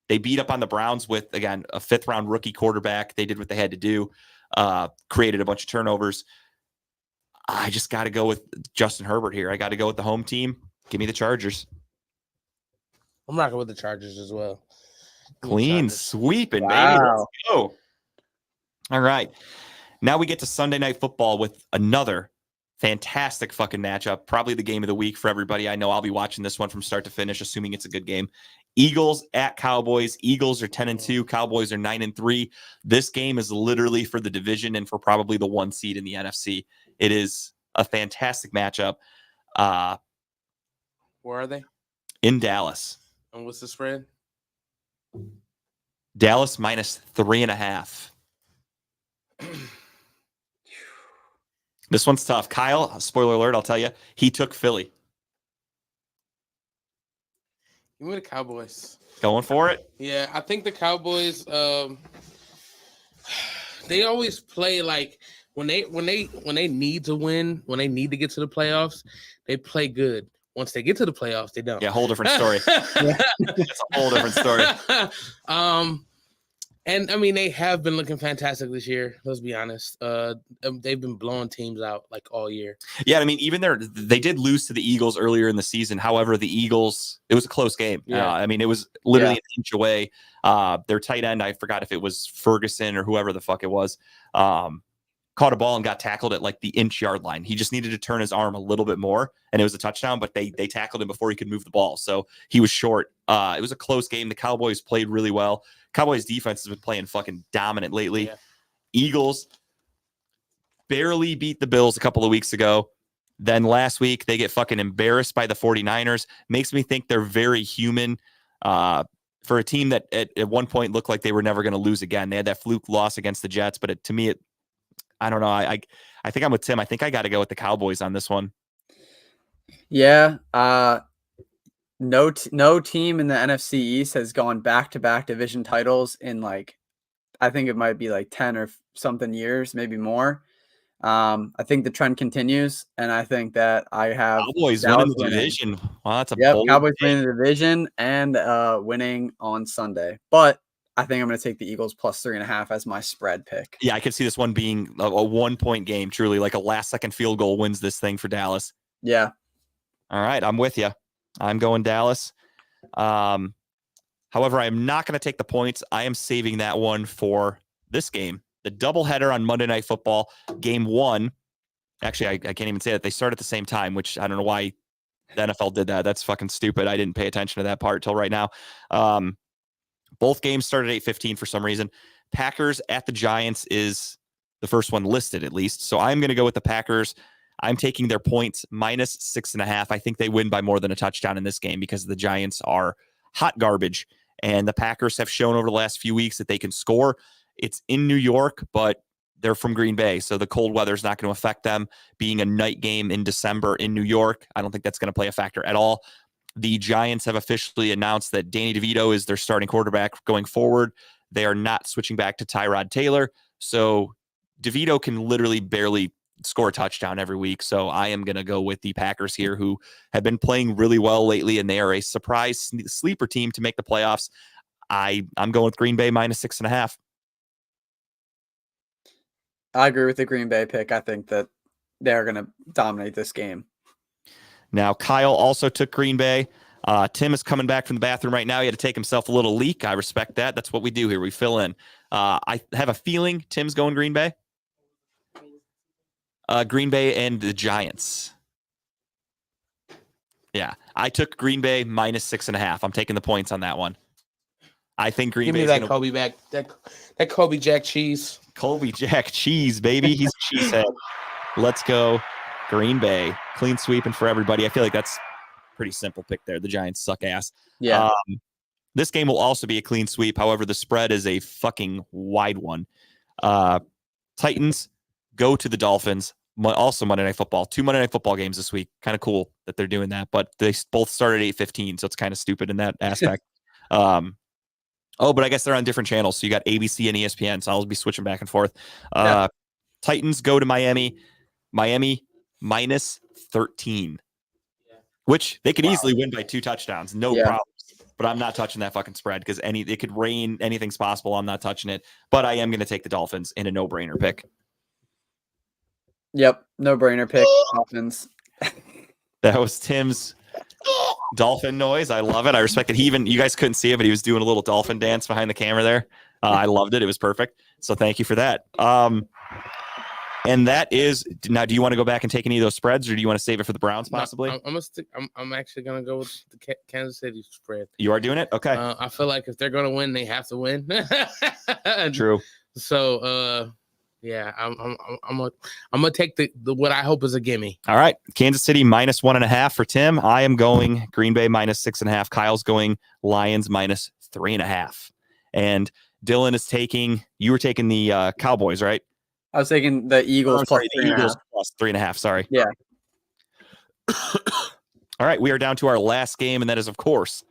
They beat up on the Browns with, again, a 5th round rookie quarterback. They did what they had to do, created a bunch of turnovers. I just got to go with Justin Herbert here. I got to go with the home team. Give me the Chargers. I'm rocking with the Chargers as well. Clean sweeping, wow. baby. Let's go. All right. Now we get to Sunday Night Football with another fantastic fucking matchup. Probably the game of the week for everybody. I know I'll be watching this one from start to finish, assuming it's a good game. Eagles at Cowboys. Eagles are 10-2. Cowboys are 9-3. This game is literally for the division and for probably the 1 seed in the NFC. It is a fantastic matchup. Where are they? In Dallas. And what's the spread? Dallas minus 3.5. This one's tough. Kyle, spoiler alert, I'll tell you, he took Philly. Give me the Cowboys. Going for it? Yeah, I think the Cowboys. They always play like when they need to win, when they need to get to the playoffs, they play good. Once they get to the playoffs, they don't. Yeah, whole different story. That's a whole different story. And I mean, they have been looking fantastic this year. Let's be honest. They've been blowing teams out like all year. Yeah, I mean, even they did lose to the Eagles earlier in the season. However, the Eagles, it was a close game. Yeah. I mean, it was literally an inch away. Their tight end, I forgot if it was Ferguson or whoever the fuck it was. caught a ball and got tackled at like the inch yard line. He just needed to turn his arm a little bit more, and it was a touchdown, but they tackled him before he could move the ball. So he was short. It was a close game. The Cowboys played really well. Cowboys defense has been playing fucking dominant lately. Yeah. Eagles barely beat the Bills a couple of weeks ago. Then last week, they get fucking embarrassed by the 49ers. Makes me think they're very human for a team that at one point looked like they were never going to lose again. They had that fluke loss against the Jets, but to me, I don't know. I think I'm with Tim. I think I got to go with the Cowboys on this one. Yeah. No team in the NFC East has gone back-to-back division titles in like, I think it might be like 10 or something years, maybe more. I think the trend continues, and I think that I have Cowboys winning the division. Wow, that's a bold Cowboys pick. winning the division and winning on Sunday. But I think I'm going to take the Eagles plus 3.5 as my spread pick. Yeah, I could see this one being a 1-point game. Truly, like a last-second field goal wins this thing for Dallas. Yeah. All right, I'm with you. I'm going Dallas. However, I am not going to take the points. I am saving that one for this game. The doubleheader on Monday Night Football, game 1. Actually, I can't even say that. They start at the same time, which I don't know why the NFL did that. That's fucking stupid. I didn't pay attention to that part till right now. Both games started at 8:15 for some reason. Packers at the Giants is the first one listed, at least. So I'm going to go with the Packers. I'm taking their points minus 6.5. I think they win by more than a touchdown in this game because the Giants are hot garbage. And the Packers have shown over the last few weeks that they can score. It's in New York, but they're from Green Bay, so the cold weather is not going to affect them. Being a night game in December in New York, I don't think that's going to play a factor at all. The Giants have officially announced that Danny DeVito is their starting quarterback going forward. They are not switching back to Tyrod Taylor, so DeVito can literally barely score a touchdown every week. So I am going to go with the Packers here, who have been playing really well lately, and they are a surprise sleeper team to make the playoffs. I'm going with Green Bay minus 6.5. I agree with the Green Bay pick. I think that they're going to dominate this game. Now, Kyle also took Green Bay. Tim is coming back from the bathroom right now. He had to take himself a little leak. I respect that. That's what we do here. We fill in. I have a feeling Tim's going Green Bay. Green Bay and the Giants. Yeah, I took Green Bay minus 6.5. I'm taking the points on that one. I think Green Give Bay me is that going Kobe back. That Kobe Jack cheese. Colby Jack cheese, baby. He's a cheesehead. Let's go Green Bay. Clean sweeping for everybody. I feel like that's a pretty simple pick there. The Giants suck ass. Yeah. This game will also be a clean sweep. However, the spread is a fucking wide one. Titans go to the Dolphins. Also Monday Night Football. 2 Monday Night Football games this week. Kind of cool that they're doing that, but they both started at 8:15, so it's kind of stupid in that aspect. But I guess they're on different channels. So you got ABC and ESPN, so I'll be switching back and forth. Yeah. Titans go to Miami. Miami minus 13, which they could easily win by 2 touchdowns. No problem. But I'm not touching that fucking spread because it could rain. Anything's possible. I'm not touching it. But I am going to take the Dolphins in a no-brainer pick. Yep. No brainer pick. Dolphins. That was Tim's dolphin noise. I love it. I respect it. You guys couldn't see it, but he was doing a little dolphin dance behind the camera there. I loved it. It was perfect. So thank you for that. And that is now. Do you want to go back and take any of those spreads, or do you want to save it for the Browns possibly? No, I'm actually gonna go with the Kansas City spread. You are doing it. Okay. I feel like if they're gonna win, they have to win. True. So, yeah, I'm gonna take the what I hope is a gimme. All right, Kansas City minus 1.5 for Tim. I am going Green Bay minus 6.5. Kyle's going Lions minus 3.5. And Dylan is you were taking the Cowboys, right? I was taking the Eagles plus 3.5. Eagles plus 3.5. Sorry. Yeah. All right, we are down to our last game, and that is, of course,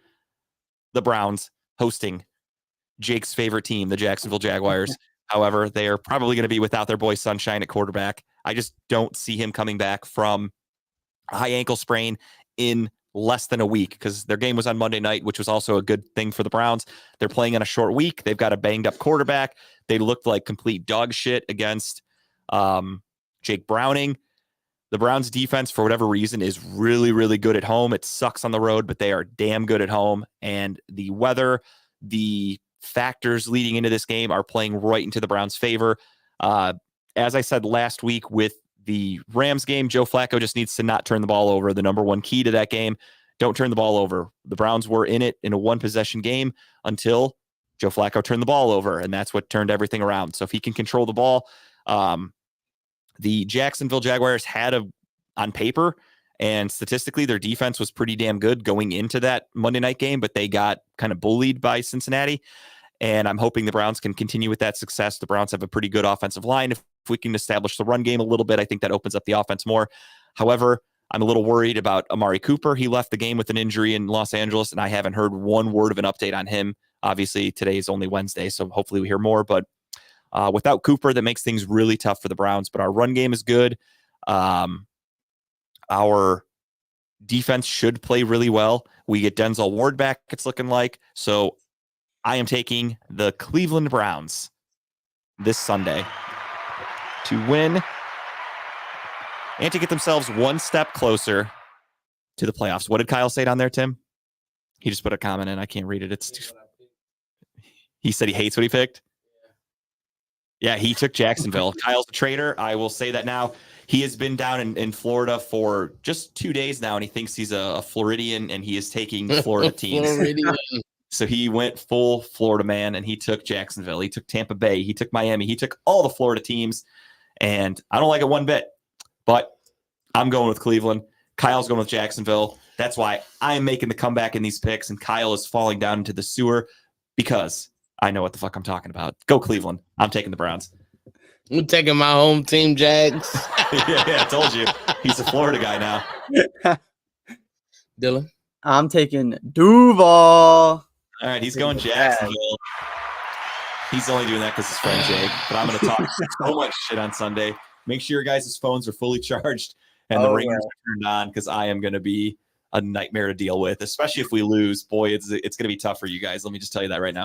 the Browns hosting Jake's favorite team, the Jacksonville Jaguars. However, they are probably going to be without their boy Sunshine at quarterback. I just don't see him coming back from a high ankle sprain in less than a week because their game was on Monday night, which was also a good thing for the Browns. They're playing on a short week. They've got a banged up quarterback. They looked like complete dog shit against Jake Browning. The Browns defense, for whatever reason, is really, really good at home. It sucks on the road, but they are damn good at home. And the weather, the factors leading into this game are playing right into the Browns' favor. as I said last week with the Rams game, Joe Flacco just needs to not turn the ball over. The number one key to that game, don't turn the ball over. The Browns were in it in a one-possession game until Joe Flacco turned the ball over, and that's what turned everything around. So if he can control the ball, the Jacksonville Jaguars had on paper and statistically, their defense was pretty damn good going into that Monday night game, but they got kind of bullied by Cincinnati. And I'm hoping the Browns can continue with that success. The Browns have a pretty good offensive line. If we can establish the run game a little bit, I think that opens up the offense more. However, I'm a little worried about Amari Cooper. He left the game with an injury in Los Angeles, and I haven't heard one word of an update on him. Obviously, today is only Wednesday, so hopefully we hear more. But without Cooper, that makes things really tough for the Browns. But our run game is good. Our defense should play really well. We get Denzel Ward back, it's looking like. So I am taking the Cleveland Browns this Sunday to win and to get themselves one step closer to the playoffs. What did Kyle say down there, Tim? He just put a comment in. I can't read it. He said he hates what he picked. Yeah, he took Jacksonville. Kyle's a traitor. I will say that now. He has been down in Florida for just 2 days now, and he thinks he's a Floridian, and he is taking Florida teams. So he went full Florida man, and he took Jacksonville. He took Tampa Bay. He took Miami. He took all the Florida teams, and I don't like it one bit. But I'm going with Cleveland. Kyle's going with Jacksonville. That's why I'm making the comeback in these picks, and Kyle is falling down into the sewer because I know what the fuck I'm talking about. Go Cleveland. I'm taking the Browns. I'm taking my home team, Jags. yeah, I told you. He's a Florida guy now. Dylan? I'm taking Duval. All right, he's going Jacksonville. He's only doing that because his friend Jake. But I'm going to talk so much shit on Sunday. Make sure your guys' phones are fully charged and the ringers are turned on because I am going to be a nightmare to deal with, especially if we lose. Boy, it's going to be tough for you guys. Let me just tell you that right now.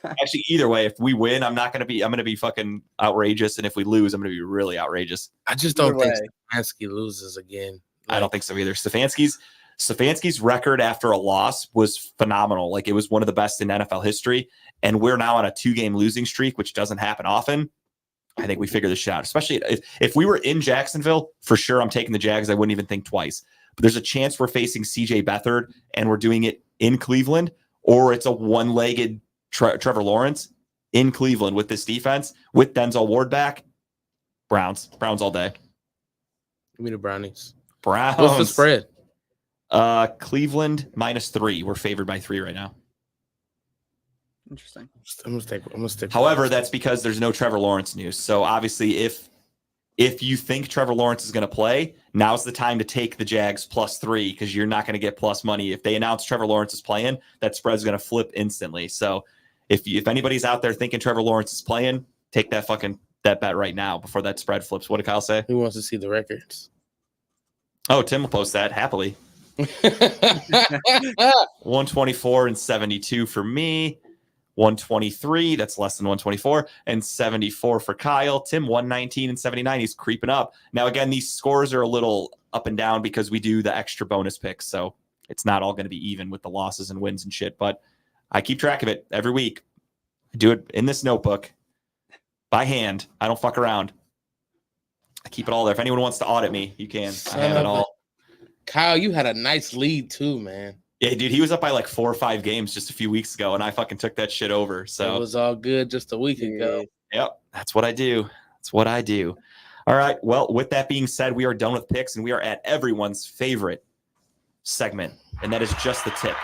Actually, either way, if we win, I'm going to be fucking outrageous. And if we lose, I'm going to be really outrageous. I just don't think Stefanski loses again. I don't think so either. Stefanski's record after a loss was phenomenal. Like, it was one of the best in NFL history. And we're now on a 2-game losing streak, which doesn't happen often. I think we figure this shit out, especially if we were in Jacksonville, for sure I'm taking the Jags. I wouldn't even think twice. But there's a chance we're facing CJ Beathard and we're doing it in Cleveland, or it's a one-legged Trevor Lawrence in Cleveland with this defense, with Denzel Ward back. Browns all day. Give me the Brownies. Browns. What's the spread? Cleveland -3. We're favored by 3 right now. Interesting. I'm gonna stick. However, that's because there's no Trevor Lawrence news. So obviously, if you think Trevor Lawrence is going to play, now's the time to take the Jags +3 because you're not going to get plus money. If they announce Trevor Lawrence is playing, that spread's going to flip instantly. So if anybody's out there thinking Trevor Lawrence is playing, take that bet right now before that spread flips. What did Kyle say? Who wants to see the records? Oh, Tim will post that happily. 124 and 72 for me. 123, that's less than 124, and 74 for Kyle. Tim, 119 and 79. He's creeping up. Now, again, these scores are a little up and down because we do the extra bonus picks, so it's not all going to be even with the losses and wins and shit, but I keep track of it every week. I do it in this notebook by hand. I don't fuck around. I keep it all there. If anyone wants to audit me, you can. I have it all. Kyle, you had a nice lead too, man. Yeah, dude, he was up by like 4 or 5 games just a few weeks ago, and I fucking took that shit over. So it was all good just a week ago. Yep, that's what I do. That's what I do. All right. Well, with that being said, we are done with picks, and we are at everyone's favorite segment, and that is just the tip.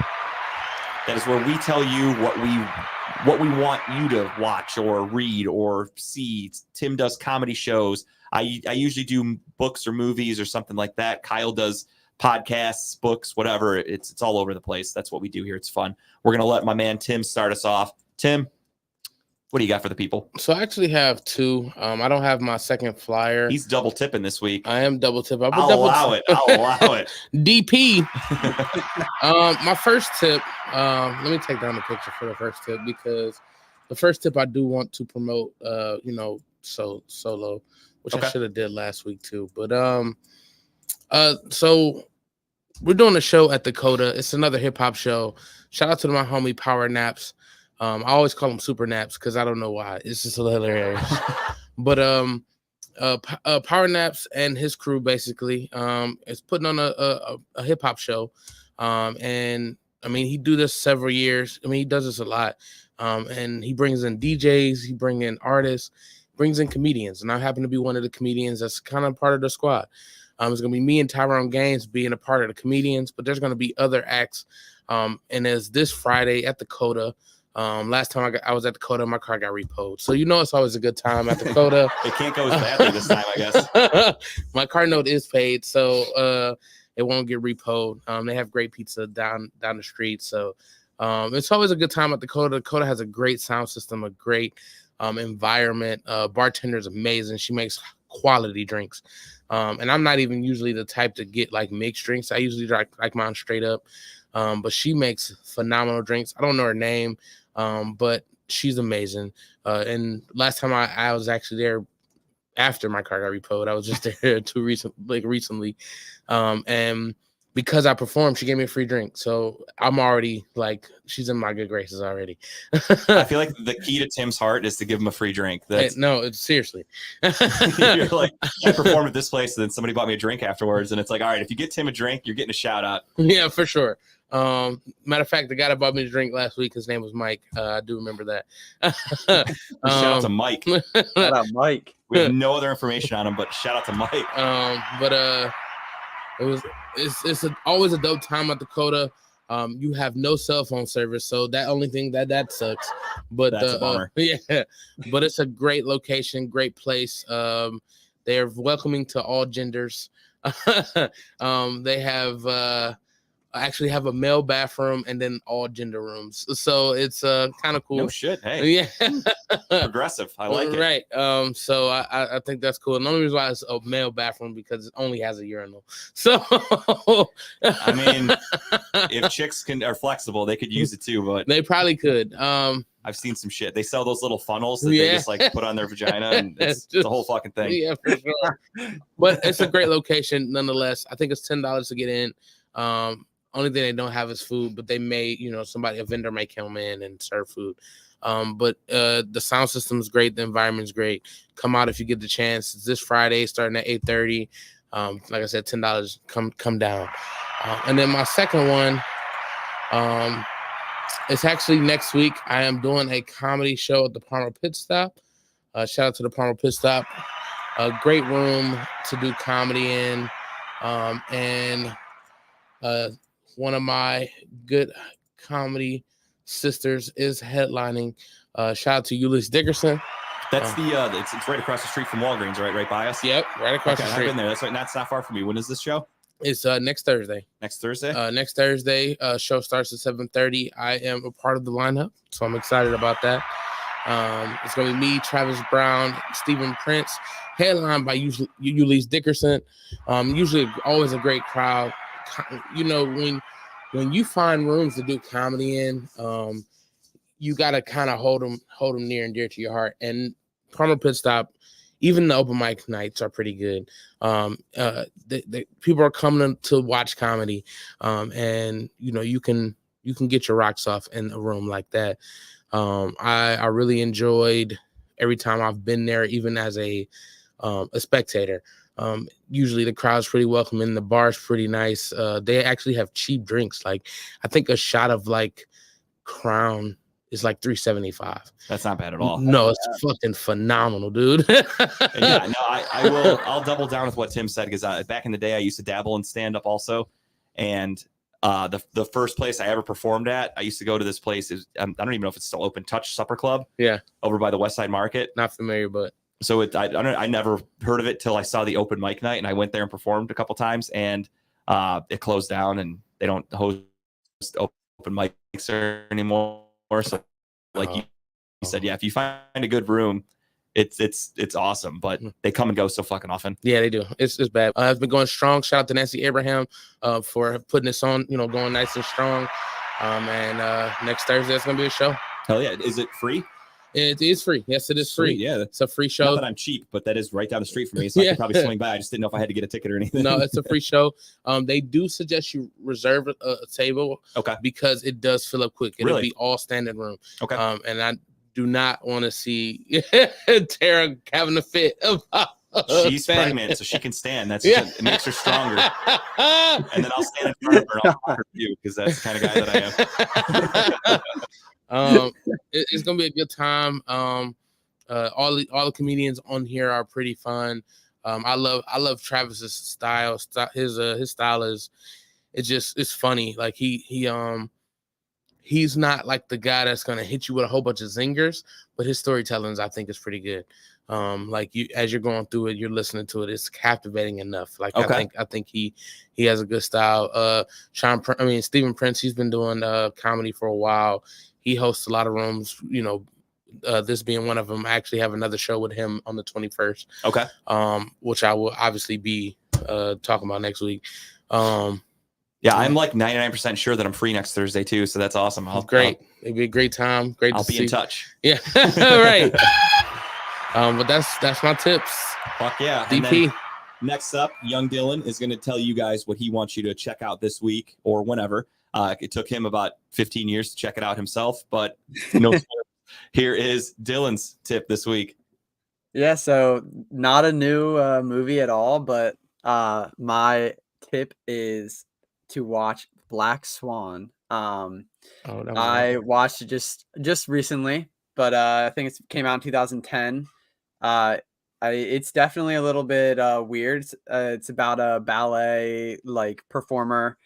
That is where we tell you what we want you to watch or read or see. Tim does comedy shows. I usually do books or movies or something like that. Kyle does podcasts, books, whatever. It's all over the place. That's what we do here. It's fun. We're going to let my man Tim start us off. Tim, what do you got for the people? So I actually have 2. I don't have my second flyer. He's double tipping this week. I am double tip. I'll allow it. DP. My first tip, let me take down the picture for the first tip because the first tip I do want to promote, solo, which I should have did last week too. But so we're doing a show at the Coda. It's another hip hop show. Shout out to my homie Power Naps. I always call them Super Naps because I don't know why. It's just hilarious. But Power Naps and his crew basically is putting on a hip hop show, and I mean he do this several years. I mean he does this a lot, and he brings in DJs, he brings in artists, brings in comedians, and I happen to be one of the comedians that's kind of part of the squad. It's gonna be me and Tyrone Gaines being a part of the comedians, but there's gonna be other acts. And as this Friday at the Coda. Last time I was at the Coda, my car got repoed. So it's always a good time at the Coda. It can't go as badly this time, I guess. My car note is paid, so it won't get repoed. They have great pizza down the street, so it's always a good time at the Coda. The Coda has a great sound system, a great environment. Bartender's amazing. She makes quality drinks, and I'm not even usually the type to get like mixed drinks. I usually like mine straight up. But she makes phenomenal drinks. I don't know her name, but she's amazing. And last time I was actually there after my car got repoed. I was just there recently. And because I performed, she gave me a free drink. So I'm already like, she's in my good graces already. I feel like the key to Tim's heart is to give him a free drink. That's no, it's seriously. You're like, I performed at this place, and then somebody bought me a drink afterwards, and it's like, all right, if you get Tim a drink, you're getting a shout out. Yeah, for sure. Matter of fact, the guy that bought me the drink last week, his name was Mike. I do remember that. Shout out to Mike. Shout out, Mike. We have no other information on him, but shout out to Mike. It's always a dope time at the Coda. You have no cell phone service, so that only thing that sucks. But That's a bummer. Yeah, but it's a great location, great place. They are welcoming to all genders. They have actually have a male bathroom and then all gender rooms, so it's kind of cool. No shit. Hey, Yeah. progressive. I like it. Right. So I think that's cool. And the only reason why it's a male bathroom because it only has a urinal. So I mean, if chicks are flexible, they could use it too. But they probably could. I've seen some shit. They sell those little funnels that Yeah. they just like put on their vagina, and it's the whole fucking thing. Yeah, for sure. But it's a great location nonetheless. I think it's $10 to get in. Only thing they don't have is food, but they may, a vendor may come in and serve food. But the sound system is great. The environment's great. Come out if you get the chance. It's this Friday starting at 8:30. Like I said, $10. Come down. And then my second one, it's actually next week. I am doing a comedy show at the Palmer Pit Stop. Shout out to the Palmer Pit Stop. A great room to do comedy in. And one of my good comedy sisters is headlining. Shout out to Ulysses Dickerson. That's it's right across the street from Walgreens, right by us. Yep, right across Okay, the I've street. been there. That's right. That's not far from me. When is this show? It's next Thursday. Next Thursday. Next Thursday, show starts at 7:30. I am a part of the lineup, so I'm excited about that. It's going to be me, Travis Brown, Stephen Prince, headlined by Ulysses Dickerson. Usually always a great crowd. When you find rooms to do comedy in, you got to kind of hold them near and dear to your heart. And Palmer Pit Stop, even the open mic nights are pretty good. The people are coming to watch comedy, and you can get your rocks off in a room like that. I really enjoyed every time I've been there, even as a spectator. Usually the crowd's pretty welcoming. The bar's pretty nice. They actually have cheap drinks. Like I think a shot of like Crown is like $3.75. That's not bad at all. No, it's fucking phenomenal, dude. Yeah, no, I will. I'll double down with what Tim said because back in the day I used to dabble in stand up also, and the first place I ever performed at, I used to go to this place. I don't even know if it's still open. Touch Supper Club. Yeah, over by the West Side Market. Not familiar, but so I never heard of it till I saw the open mic night, and I went there and performed a couple times, and it closed down, and they don't host open mics there anymore. So, like you said, yeah, if you find a good room, it's awesome, but they come and go so fucking often. Yeah, they do. It's bad. It's been going strong. Shout out to Nancy Abraham for putting this on. Going nice and strong. And next Thursday it's gonna be a show. Hell yeah! Is it free? It is free. Yes, it is free. Sweet, yeah, it's a free show. Not that I'm cheap, but that is right down the street from me, so I could probably swing by. I just didn't know if I had to get a ticket or anything. No, it's a free show. They do suggest you reserve a table, okay, because it does fill up quick. It'll Really? be all standing room. Okay. And I do not want to see Tara having a fit She's Dang. pregnant, so she can stand. That's Yeah. it makes her stronger. And then I'll stand in front of her and I'll talk her too, because that's the kind of guy that I am. It's gonna be a good time. All the comedians on here are pretty fun. I love Travis's style. His style is it's funny. Like he's not like the guy that's gonna hit you with a whole bunch of zingers, but his storytelling I think is pretty good. Like as you're going through it, you're listening to it, it's captivating enough. Like Okay. I think he has a good style. Stephen Prince, he's been doing comedy for a while. He hosts a lot of rooms, this being one of them. I actually have another show with him on the 21st. Okay. Which I will obviously be talking about next week. Yeah, I'm like 99% sure that I'm free next Thursday too, so that's awesome. Great. It'd be a great time. Great I'll to be see. in touch. Yeah. Right. But that's my tips. Fuck yeah. And then DP. next up, young Dylan is going to tell you guys what he wants you to check out this week or whenever. It took him about 15 years to check it out himself, but no. Here is Dylan's tip this week. Yeah, so not a new movie at all, but my tip is to watch Black Swan. I watched it just recently, but I think it came out in 2010. It's definitely a little bit weird. It's about a ballet performer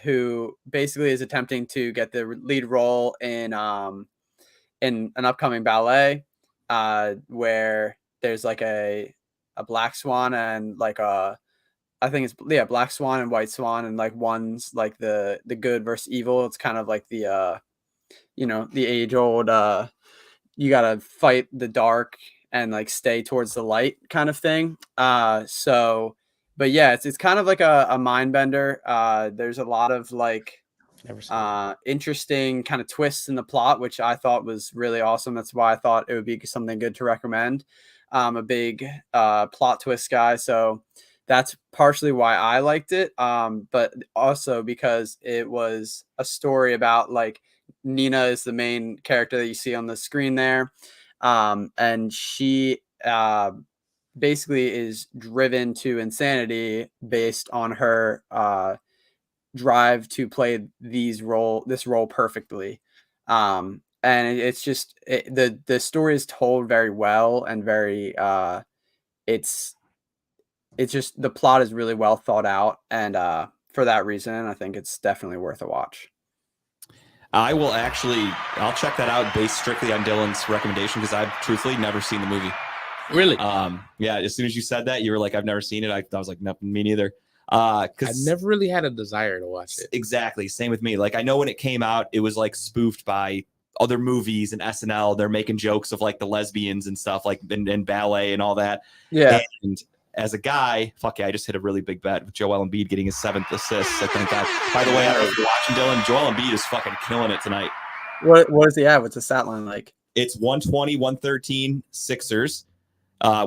who basically is attempting to get the lead role in an upcoming ballet where there's like a black swan and I think it's black swan and white swan, and one's like the good versus evil. It's kind of like the the age old you gotta fight the dark and stay towards the light kind of thing. But yeah, it's kind of like a mind bender. There's a lot of interesting kind of twists in the plot, which I thought was really awesome. That's why I thought it would be something good to recommend. I'm a big plot twist guy, so that's partially why I liked it. But also because it was a story about Nina is the main character that you see on the screen there. And she basically is driven to insanity based on her drive to play this role perfectly. And it's just the story is told very well and very it's just the plot is really well thought out, and for that reason I think it's definitely worth a watch. I'll check that out based strictly on Dylan's recommendation, because I've truthfully never seen the movie. Really? Yeah, as soon as you said that, you were like, I've never seen it. I was like, no, me neither. I never really had a desire to watch it. Exactly. Same with me. I know when it came out, it was spoofed by other movies and SNL. They're making jokes of the lesbians and stuff in ballet and all that. Yeah. And as a guy, fuck yeah, I just hit a really big bet with Joel Embiid getting his 7th assist. So thank God. By the way, I don't know if you're watching, Dylan, Joel Embiid is fucking killing it tonight. What is he at? What's the stat line like? It's 120, 113 Sixers.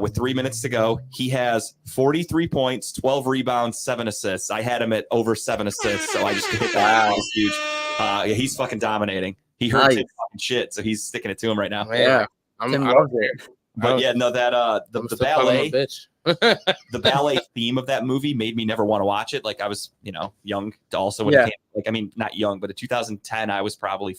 With 3 minutes to go, he has 43 points, 12 rebounds, 7 assists. I had him at over 7 assists, so I just hit that. Wow. It's huge. Yeah, he's fucking dominating. He hurt his fucking shit, so he's sticking it to him right now. Yeah, I'm there. But yeah, no, that the ballet, the ballet theme of that movie made me never want to watch it. I was, young also when it came. Not young, but in 2010, I was probably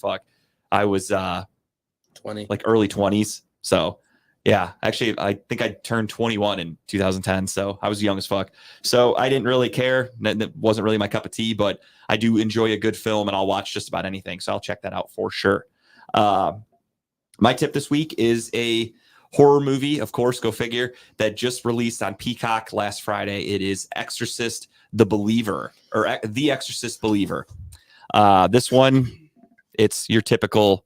I was 20, early 20s. So. Yeah, actually, I think I turned 21 in 2010, so I was young as fuck. So I didn't really care. That wasn't really my cup of tea, but I do enjoy a good film, and I'll watch just about anything, so I'll check that out for sure. My tip this week is a horror movie, of course, go figure, that just released on Peacock last Friday. It is Exorcist the Believer, or The Exorcist Believer. This one, it's your typical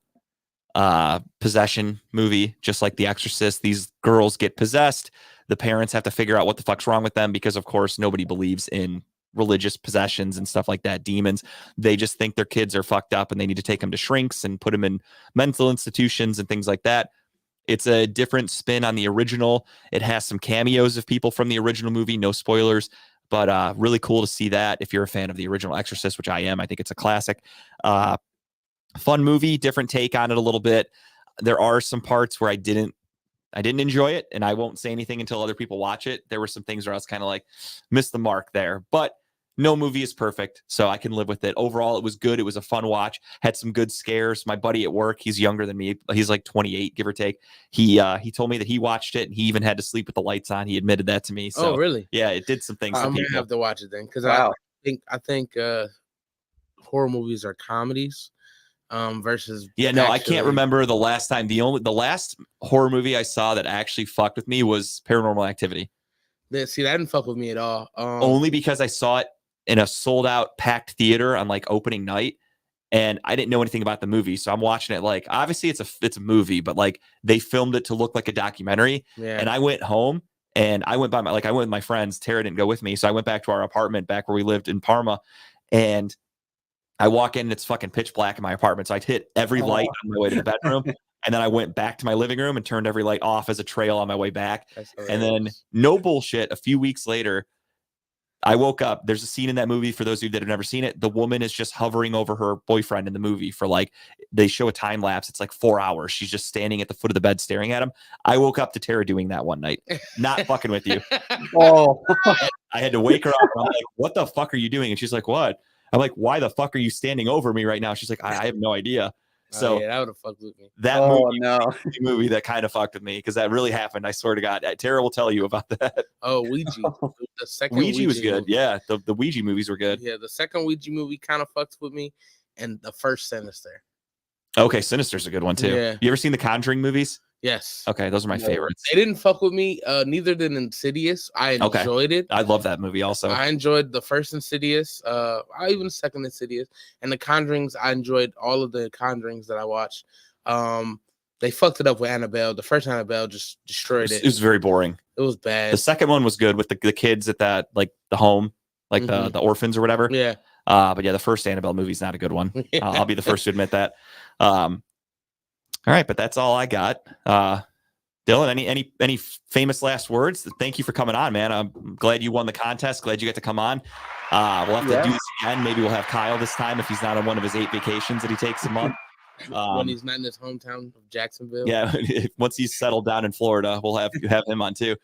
possession movie, just like The Exorcist. These girls get possessed. The parents have to figure out what the fuck's wrong with them, because of course nobody believes in religious possessions and stuff like that, demons. They just think their kids are fucked up and they need to take them to shrinks and put them in mental institutions and things like that. It's a different spin on the original. It has some cameos of people from the original movie, no spoilers, but really cool to see that if you're a fan of the original Exorcist, which I am. I think it's a classic. Fun movie, different take on it a little bit. There are some parts where I didn't I didn't enjoy it, and I won't say anything until other people watch it. There were some things where I was kind of like, missed the mark there, but no movie is perfect, so I can live with it. Overall, it was good. It was a fun watch. Had some good scares. My buddy at work, he's younger than me. He's like 28, give or take. He told me that he watched it, and he even had to sleep with the lights on. He admitted that to me. So, Oh, really? yeah, it did some things. I'm to gonna people. have to watch it then, because Wow. I think horror movies are comedies versus Yeah, no, I actually- can't remember the last time. The last horror movie I saw that actually fucked with me was Paranormal Activity. See, that didn't fuck with me at all. Only because I saw it in a sold out packed theater on like opening night, and I didn't know anything about the movie. So I'm watching it like, obviously it's a movie, but like they filmed it to look like a documentary. Yeah. And I went home and I went with my friends. Tara didn't go with me. So I went back to our apartment back where we lived in Parma, and I walk in and it's fucking pitch black in my apartment. So I'd hit every light on my way to the bedroom. And then I went back to my living room and turned every light off as a trail on my way back. That's And then, hilarious. no bullshit, a few weeks later, I woke up. There's a scene in that movie, for those of you that have never seen it. The woman is just hovering over her boyfriend in the movie for like, they show a time lapse. It's like 4 hours. She's just standing at the foot of the bed staring at him. I woke up to Tara doing that one night. Not fucking with you. Oh, I had to wake her up. I'm like, what the fuck are you doing? And she's like, what? I'm like, why the fuck are you standing over me right now? She's like, I have no idea. So yeah, that would have fucked with me. that oh no. movie that kind of fucked with me, because that really happened. I swear to God. Tara will tell you about that. Oh, Ouija. The second Ouija was good. movie. Yeah, the Ouija movies were good. Yeah, the second Ouija movie kind of fucked with me, and the first Sinister. Okay, Sinister's a good one too. Yeah. You ever seen the Conjuring movies? Yes. Okay, those are my No. favorites. They didn't fuck with me. Neither did Insidious. I Okay. enjoyed it. I love that movie also. I enjoyed the first Insidious. Even the second Insidious, and the Conjurings. I enjoyed all of the Conjurings that I watched. They fucked it up with Annabelle. The first Annabelle just destroyed It it. was very boring. It was bad. The second one was good with the kids at that, like the home, like Mhm. the orphans or whatever. Yeah. But yeah, the first Annabelle movie is not a good one. I'll be the first to admit that. All right, but that's all I got. Dylan, any famous last words? Thank you for coming on, man. I'm glad you won the contest. Glad you got to come on. We'll have to do this again. Maybe we'll have Kyle this time if he's not on one of his 8 vacations that he takes a month. When he's not in his hometown of Jacksonville. Yeah, once he's settled down in Florida, we'll have him on too.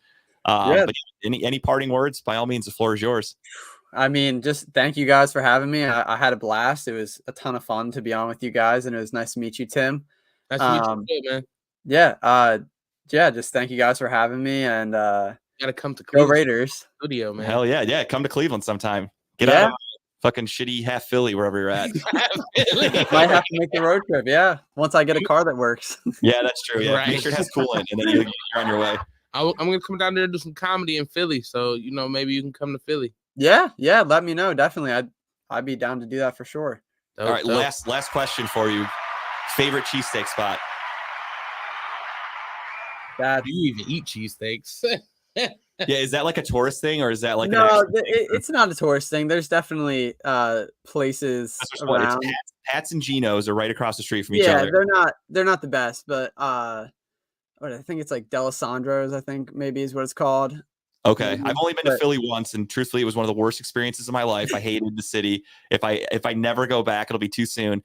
Yeah. But any parting words? By all means, the floor is yours. I mean, just thank you guys for having me. I had a blast. It was a ton of fun to be on with you guys, and it was nice to meet you, Tim. That's what you man. Yeah, just thank you guys for having me, and You gotta come to go Cleveland Raiders. studio, man. Hell yeah. Come to Cleveland sometime. Get Yeah. out of fucking shitty half Philly, wherever you're at. Might have to make the road trip. Yeah, once I get a car that works. Yeah, that's true. Yeah, Right. make sure it has coolant, and then you're on your way. I'm gonna come down there and do some comedy in Philly. So maybe you can come to Philly. Yeah. Let me know. Definitely, I'd be down to do that for sure. All right, Dope. last question for you. Favorite cheesesteak spot? That Do you even eat cheesesteaks? Yeah, is that like a tourist thing, or is that like an no, actual it's not a tourist thing. There's definitely places That's what's funny. around. It's Pat's and Geno's are right across the street from each Yeah, other. they're not the best, but what I think it's like Delisandro's. I think maybe is what it's called. Okay, I've only been to But- Philly once, and truthfully, it was one of the worst experiences of my life. I hated the city. If I never go back, it'll be too soon.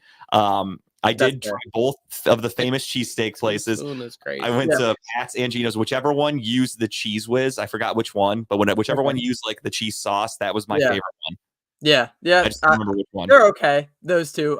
I That's did fair. try both of the famous cheesesteak places. That's crazy. I went to Pat's and Geno's, whichever one used the cheese whiz. I forgot which one, but whichever one used like the cheese sauce, that was my Yeah. favorite one. Yeah, I just don't remember which one. they're okay. Those two,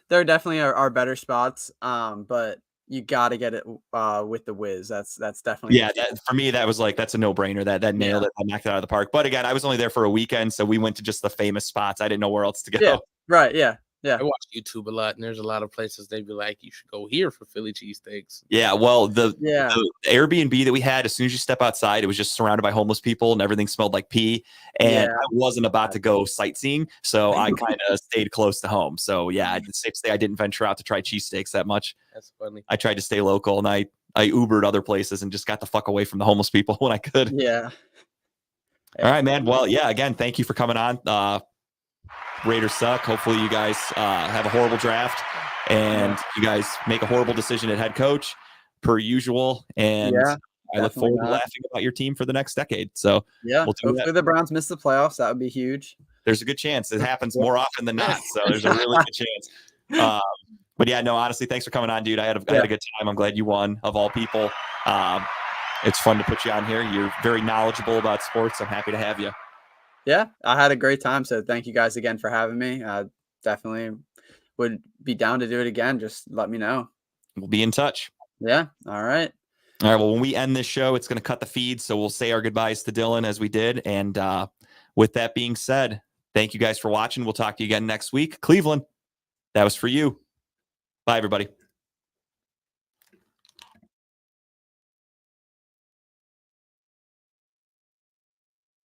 they're definitely are better spots. But you got to get it with the whiz. That's definitely Yeah, for me, that was like that's a no brainer. That nailed it. I knocked it out of the park. But again, I was only there for a weekend, so we went to just the famous spots. I didn't know where else to go. Yeah. Right. Yeah. I watch YouTube a lot, and there's a lot of places they'd be like, "You should go here for Philly cheesesteaks." Yeah, well, the Yeah. Airbnb that we had, as soon as you step outside, it was just surrounded by homeless people and everything smelled like pee. And Yeah. I wasn't about to go sightseeing, so I kind of stayed close to home. So yeah, it's safe to say I didn't venture out to try cheesesteaks that much. That's funny. I tried to stay local, and I Ubered other places and just got the fuck away from the homeless people when I could. Yeah. All right, man. Well, yeah, again, thank you for coming on. Raiders suck. Hopefully you guys have a horrible draft and you guys make a horrible decision at head coach per usual. And Yeah, I look definitely forward to not. laughing about your team for the next decade. So Yeah. We'll do Hopefully the Browns miss the playoffs. That would be huge. there's a good chance it happens more often than not. So there's a really good chance. But yeah, no, honestly, thanks for coming on, dude. I had a good time. I'm glad you won of all people. It's fun to put you on here. You're very knowledgeable about sports. I'm happy to have you. Yeah, I had a great time. So thank you guys again for having me. Definitely would be down to do it again. Just let me know. We'll be in touch. Yeah. All right. All right. Well, when we end this show, it's going to cut the feed. So we'll say our goodbyes to Dylan as we did. And with that being said, thank you guys for watching. We'll talk to you again next week. Cleveland, that was for you. Bye, everybody.